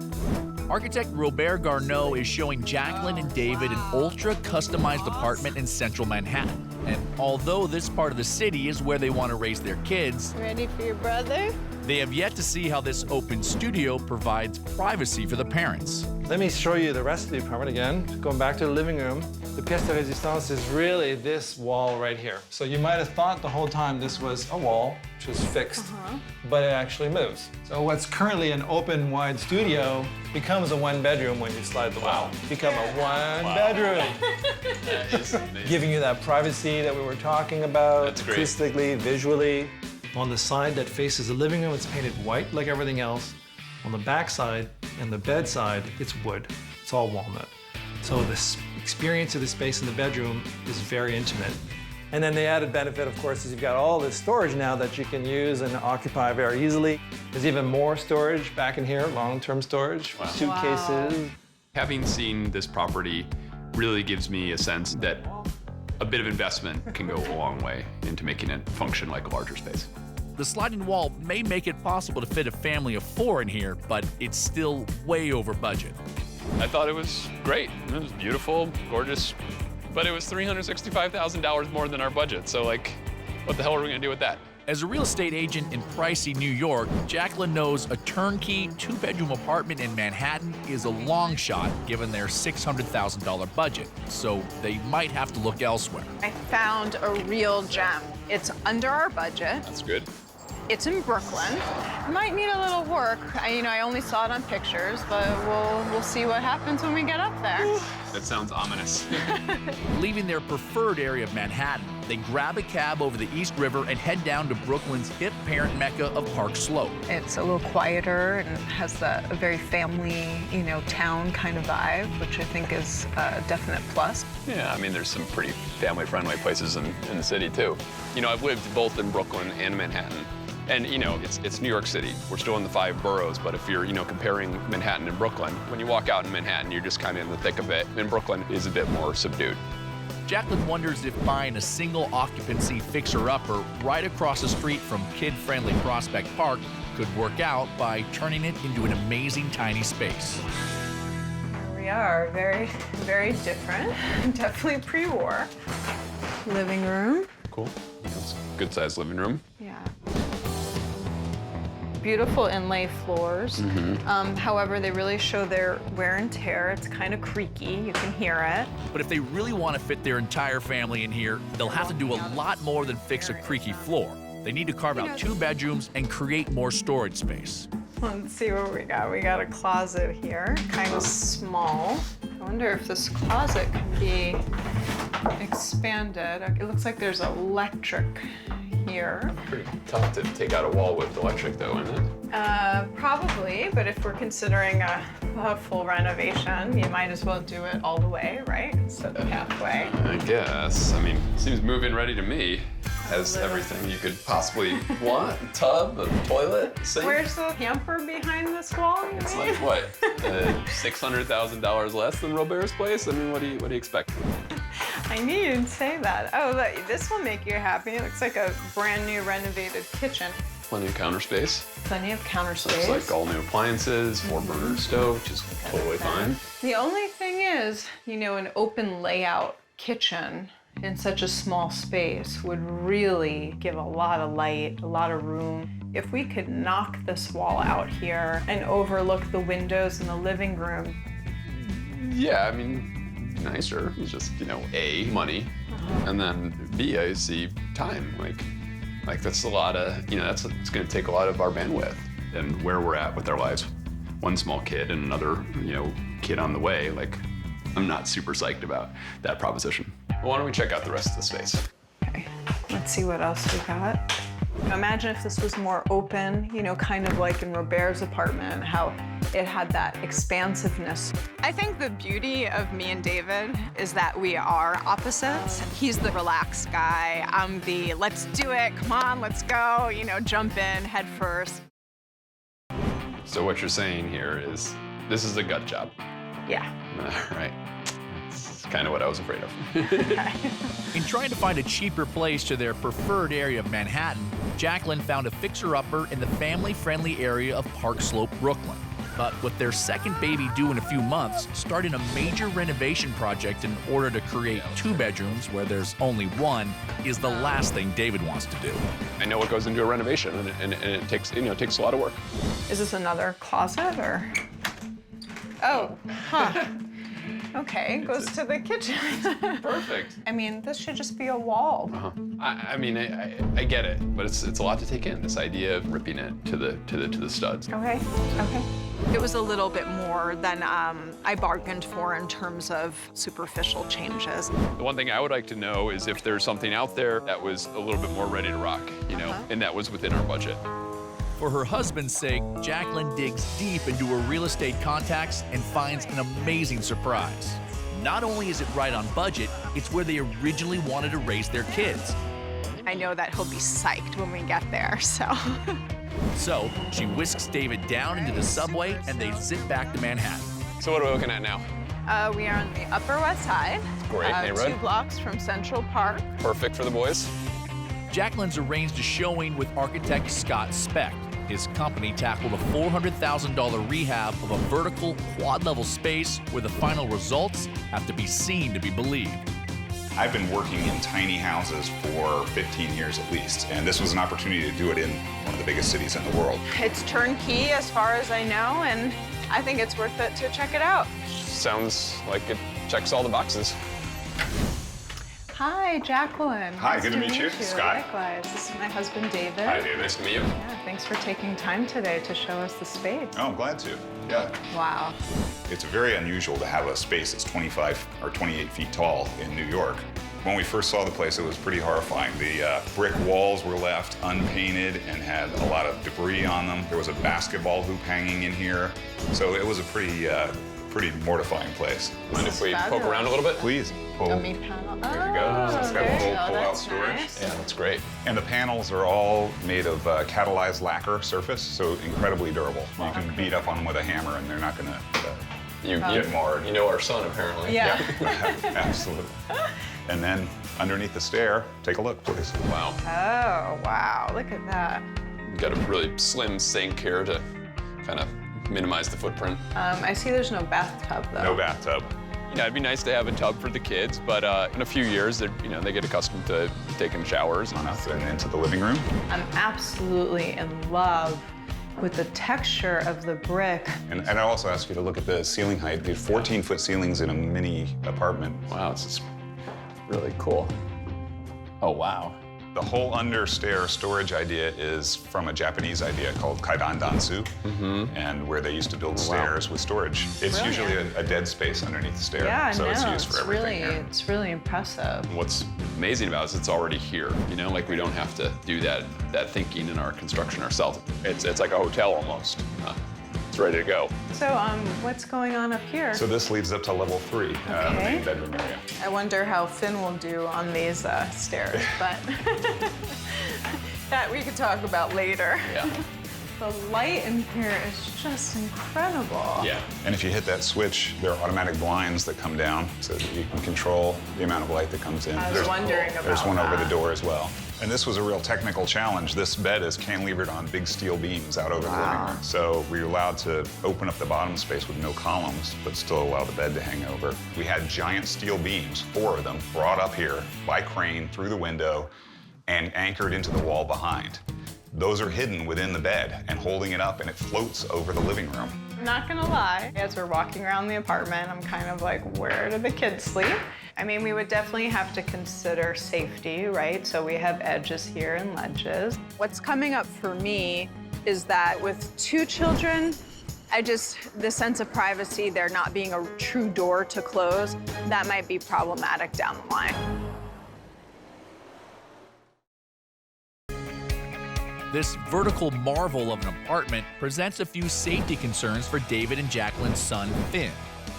Architect Robert Garneau is showing Jacqueline and David an ultra-customized apartment in central Manhattan. And although this part of the city is where they want to raise their kids, Ready for your brother? they have yet to see how this open studio provides privacy for the parents. Let me show you the rest of the apartment again. Going back to the living room. The pièce de résistance is really this wall right here. So you might have thought the whole time this was a wall, which was fixed, but it actually moves. So what's currently an open, wide studio becomes a 1-bedroom when you slide the wall. Become a 1-bedroom. Giving you that privacy that we were talking about. That's great. Acoustically, visually. on the side that faces the living room, it's painted white like everything else. On the back side and the bedside, it's wood. It's all walnut. So this experience of the space in the bedroom is very intimate. And then the added benefit, of course, is you've got all this storage now that you can use and occupy very easily. There's even more storage back in here, long-term storage, suitcases. Having seen this property really gives me a sense that a bit of investment can go a long way into making it function like a larger space. The sliding wall may make it possible to fit a family of 4 in here, but it's still way over budget. I thought it was great. It was beautiful, gorgeous, but it was $365,000 more than our budget. So like, what the hell are we gonna do with that? As a real estate agent in pricey New York, Jacqueline knows a turnkey 2-bedroom apartment in Manhattan is a long shot given their $600,000 budget, so they might have to look elsewhere. I found a real gem. It's under our budget. That's good. It's in Brooklyn. Might need a little work. I only saw it on pictures, but we'll see what happens when we get up there. That sounds ominous. Leaving their preferred area of Manhattan, they grab a cab over the East River and head down to Brooklyn's hip parent mecca of Park Slope. It's a little quieter and has a very family, town kind of vibe, which I think is a definite plus. Yeah, I mean, there's some pretty family-friendly places in the city, too. I've lived both in Brooklyn and Manhattan. And, it's New York City. We're still in the 5 boroughs, but if you're, comparing Manhattan and Brooklyn, when you walk out in Manhattan, you're just kind of in the thick of it. And Brooklyn is a bit more subdued. Jacqueline wonders if buying a single occupancy fixer-upper right across the street from kid-friendly Prospect Park could work out by turning it into an amazing tiny space. Here we are, very, very different. Definitely pre-war. Living room. Cool. It's a good-sized living room. Yeah. Beautiful inlay floors. However, they really show their wear and tear. It's kind of creaky, you can hear it. But if they really want to fit their entire family in here, they'll have to do a lot more than fix a creaky floor. They need to carve out 2 bedrooms and create more storage space. Let's see what we got. We got a closet here, kind of small. I wonder if this closet can be expanded. It looks like there's electric here. Pretty tough to take out a wall with electric, though, isn't it? Probably, but if we're considering a full renovation, you might as well do it all the way, right? Instead of halfway. I guess. I mean, seems move-in ready to me. Has everything you could possibly want. A tub, a toilet, sink. Where's the camper behind this wall? It's like what? $600,000 less than Robert's place? I mean, what do you expect? I knew you'd say that. Oh, look, this will make you happy. It looks like a brand new renovated kitchen. Plenty of counter space. Plenty of counter space. Looks like all new appliances, 4-burner stove, which is totally fine. The only thing is, an open layout kitchen in such a small space would really give a lot of light, a lot of room. If we could knock this wall out here and overlook the windows in the living room. Yeah, I mean, nicer. It's just, A, money, and then B, I see time. Like that's a lot of, it's gonna take a lot of our bandwidth and where we're at with our lives. One small kid and another, kid on the way, I'm not super psyched about that proposition. Well, why don't we check out the rest of the space? Okay, let's see what else we got. Imagine if this was more open, kind of like in Robert's apartment, how it had that expansiveness. I think the beauty of me and David is that we are opposites. He's the relaxed guy. I'm the let's do it, come on, let's go, jump in head first. So what you're saying here is this is a gut job. Yeah. All right. It's kind of what I was afraid of. In trying to find a cheaper place to their preferred area of Manhattan, Jacqueline found a fixer-upper in the family-friendly area of Park Slope, Brooklyn. But with their second baby due in a few months, starting a major renovation project in order to create 2 bedrooms where there's only 1 is the last thing David wants to do. I know what goes into a renovation, and it takes, takes a lot of work. Is this another closet or? Oh, huh. Okay, goes to the kitchen. Perfect. I mean, this should just be a wall. I mean, I get it, but it's a lot to take in. This idea of ripping it to the studs. Okay. It was a little bit more than I bargained for in terms of superficial changes. The one thing I would like to know is if there's something out there that was a little bit more ready to rock, and that was within our budget. For her husband's sake, Jacqueline digs deep into her real estate contacts and finds an amazing surprise. Not only is it right on budget, it's where they originally wanted to raise their kids. I know that he'll be psyched when we get there, so. So she whisks David down into the subway and they zip back to Manhattan. So what are we looking at now? We are on the Upper West Side. Great neighborhood. 2 blocks from Central Park. Perfect for the boys. Jacqueline's arranged a showing with architect Scott Speck. His company tackled a $400,000 rehab of a vertical quad-level space where the final results have to be seen to be believed. I've been working in tiny houses for 15 years at least, and this was an opportunity to do it in one of the biggest cities in the world. It's turnkey as far as I know, and I think it's worth it to check it out. Sounds like it checks all the boxes. Hi, Jacqueline. Hi, Nice good to meet you. Scott. Likewise. This is my husband, David. Hi, David. Nice to meet you. Yeah, thanks for taking time today to show us the space. Oh, I'm glad to. Yeah. Wow. It's very unusual to have a space that's 25 or 28 feet tall in New York. When we first saw the place, it was pretty horrifying. The brick walls were left unpainted and had a lot of debris on them. There was a basketball hoop hanging in here. So it was a pretty mortifying place. Mind if we poke around a little bit? Please. Pull. Dummy panel. There you go. So it's got a little pull-out storage. Nice. Yeah, that's great. And the panels are all made of catalyzed lacquer surface, so incredibly durable. You can beat up on them with a hammer and they're not gonna get marred. You know our son, apparently. Yeah. Absolutely. And then underneath the stair, take a look, please. Wow. Oh, wow. Look at that. Got a really slim sink here to kind of minimize the footprint. I see there's no bathtub, though. No bathtub. Yeah, it'd be nice to have a tub for the kids, but in a few years, they get accustomed to taking showers. On up and into the living room. I'm absolutely in love with the texture of the brick. And I also ask you to look at the ceiling height. The 14-foot ceilings in a mini apartment. Wow, this is really cool. Oh, wow. The whole under-stair storage idea is from a Japanese idea called kaidan dansu, and where they used to build stairs with storage. It's Brilliant. usually a dead space underneath the stair, Yeah, so no, it's used for everything here. It's really impressive. What's amazing about it is it's already here, like we don't have to do that thinking in our construction ourselves. It's like a hotel almost. It's ready to go. So, what's going on up here? So this leads up to level 3, the main bedroom area. I wonder how Finn will do on these stairs, but that we could talk about later. Yeah. The light in here is just incredible. Yeah. And if you hit that switch, there are automatic blinds that come down so that you can control the amount of light that comes in. I was wondering about There's one over that. the door as well. And this was a real technical challenge. This bed is cantilevered on big steel beams out over the living room. So we were allowed to open up the bottom space with no columns, but still allow the bed to hang over. We had giant steel beams, 4 of them, brought up here by crane through the window and anchored into the wall behind. Those are hidden within the bed and holding it up, and it floats over the living room. I'm not gonna lie, as we're walking around the apartment, I'm kind of like, where do the kids sleep? I mean, we would definitely have to consider safety, right? So we have edges here and ledges. What's coming up for me is that with 2 children, the sense of privacy, there not being a true door to close, that might be problematic down the line. This vertical marvel of an apartment presents a few safety concerns for David and Jacqueline's son, Finn.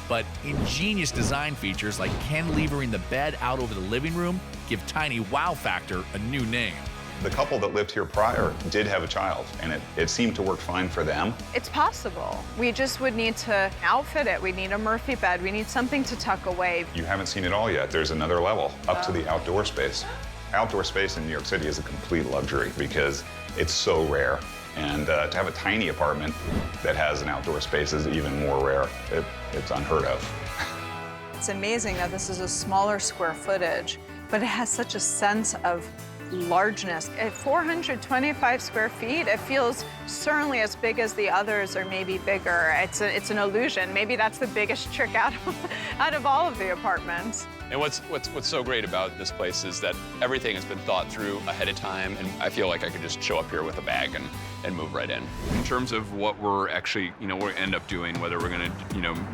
But ingenious design features like cantilevering the bed out over the living room give Tiny Wow Factor a new name. The couple that lived here prior did have a child, and it seemed to work fine for them. It's possible. We just would need to outfit it. We need a Murphy bed. We need something to tuck away. You haven't seen it all yet. There's another level up to the outdoor space. Outdoor space in New York City is a complete luxury because it's so rare. And to have a tiny apartment that has an outdoor space is even more rare. It's unheard of. It's amazing that this is a smaller square footage, but it has such a sense of largeness. At 425 square feet, it feels certainly as big as the others or maybe bigger. It's an illusion. Maybe that's the biggest trick out of all of the apartments. And what's so great about this place is that everything has been thought through ahead of time, and I feel like I could just show up here with a bag and move right in. In terms of what we're actually, we end up doing, whether we're gonna,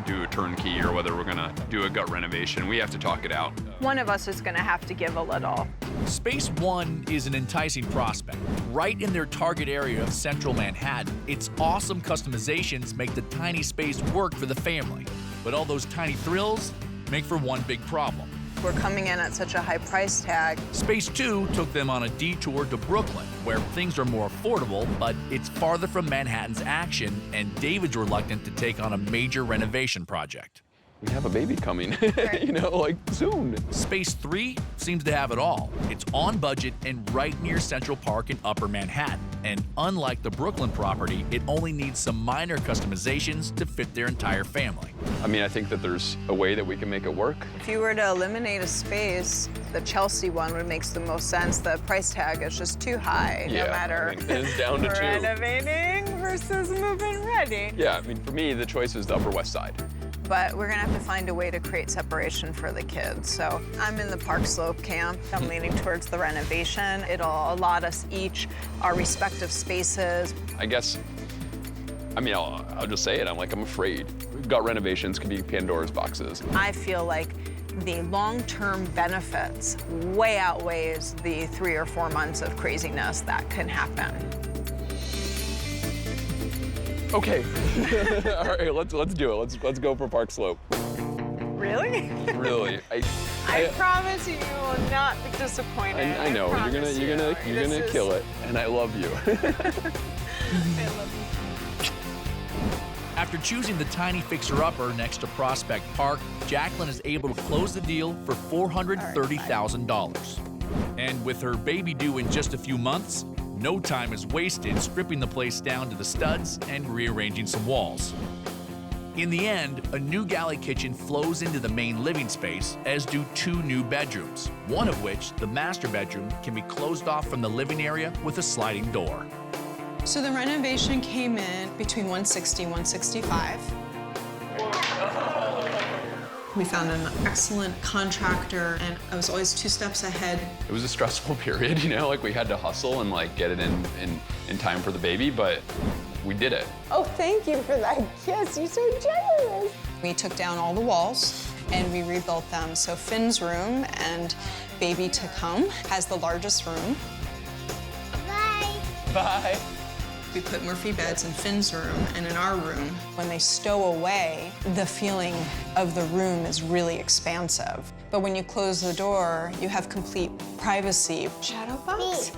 do a turnkey or whether we're gonna do a gut renovation, we have to talk it out. One of us is gonna have to give a little. Space 1 is an enticing prospect. Right in their target area of central Manhattan, its awesome customizations make the tiny space work for the family. But all those tiny thrills make for one big problem. We're coming in at such a high price tag. Space 2 took them on a detour to Brooklyn, where things are more affordable, but it's farther from Manhattan's action, and David's reluctant to take on a major renovation project. we have a baby coming, you know, like soon. Space 3 seems to have it all. It's on budget and right near Central Park in Upper Manhattan. And unlike the Brooklyn property, it only needs some minor customizations to fit their entire family. I mean, I think that there's a way that we can make it work. If you were to eliminate a space, the Chelsea one would make the most sense. The price tag is just too high, no matter I mean, it's down to 2. renovating versus move-in ready. Yeah, I mean, for me, the choice is the Upper West Side. But we're gonna have to find a way to create separation for the kids. So I'm in the Park Slope camp. I'm leaning towards the renovation. It'll allot us each our respective spaces. I guess, I mean, I'll just say it. I'm afraid. Gut renovations can be Pandora's boxes. I feel like the long-term benefits way outweighs the 3 or 4 months of craziness that can happen. Okay. All right, let's do it. Let's go for Park Slope. Really? Really. I promise you will not be disappointed. I know you're gonna kill it, and I love you. After choosing the tiny fixer-upper next to Prospect Park, Jacqueline is able to close the deal for $430,000. And with her baby due in just a few months, no time is wasted stripping the place down to the studs and rearranging some walls. In the end, a new galley kitchen flows into the main living space, as do 2 new bedrooms, one of which, the master bedroom, can be closed off from the living area with a sliding door. So the renovation came in between 160 and 165. We found an excellent contractor, and I was always 2 steps ahead. It was a stressful period, you know, like we had to hustle and like get it in time for the baby, but we did it. Oh, thank you for that kiss. You're so generous. We took down all the walls and we rebuilt them. So Finn's room and baby to come has the largest room. Bye. Bye. We put Murphy beds in Finn's room and in our room. When they stow away, the feeling of the room is really expansive. But when you close the door, you have complete privacy. Shadow box?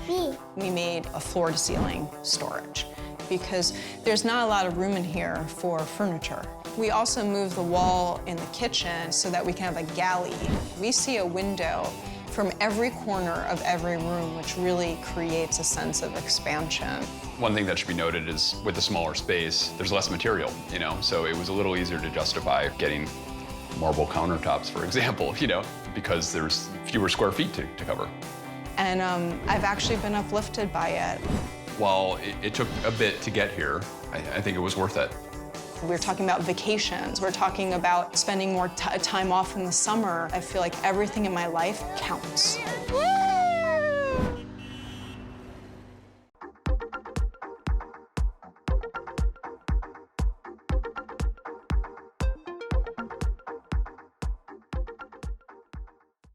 We made a floor-to-ceiling storage because there's not a lot of room in here for furniture. We also moved the wall in the kitchen so that we can have a galley. We see a window from every corner of every room, which really creates a sense of expansion. One thing that should be noted is with the smaller space, there's less material, you know, so it was a little easier to justify getting marble countertops, for example, you know, because there's fewer square feet to cover. And I've actually been uplifted by it. While it took a bit to get here, I think it was worth it. We're talking about vacations. We're talking about spending more time off in the summer. I feel like everything in my life counts. Woo!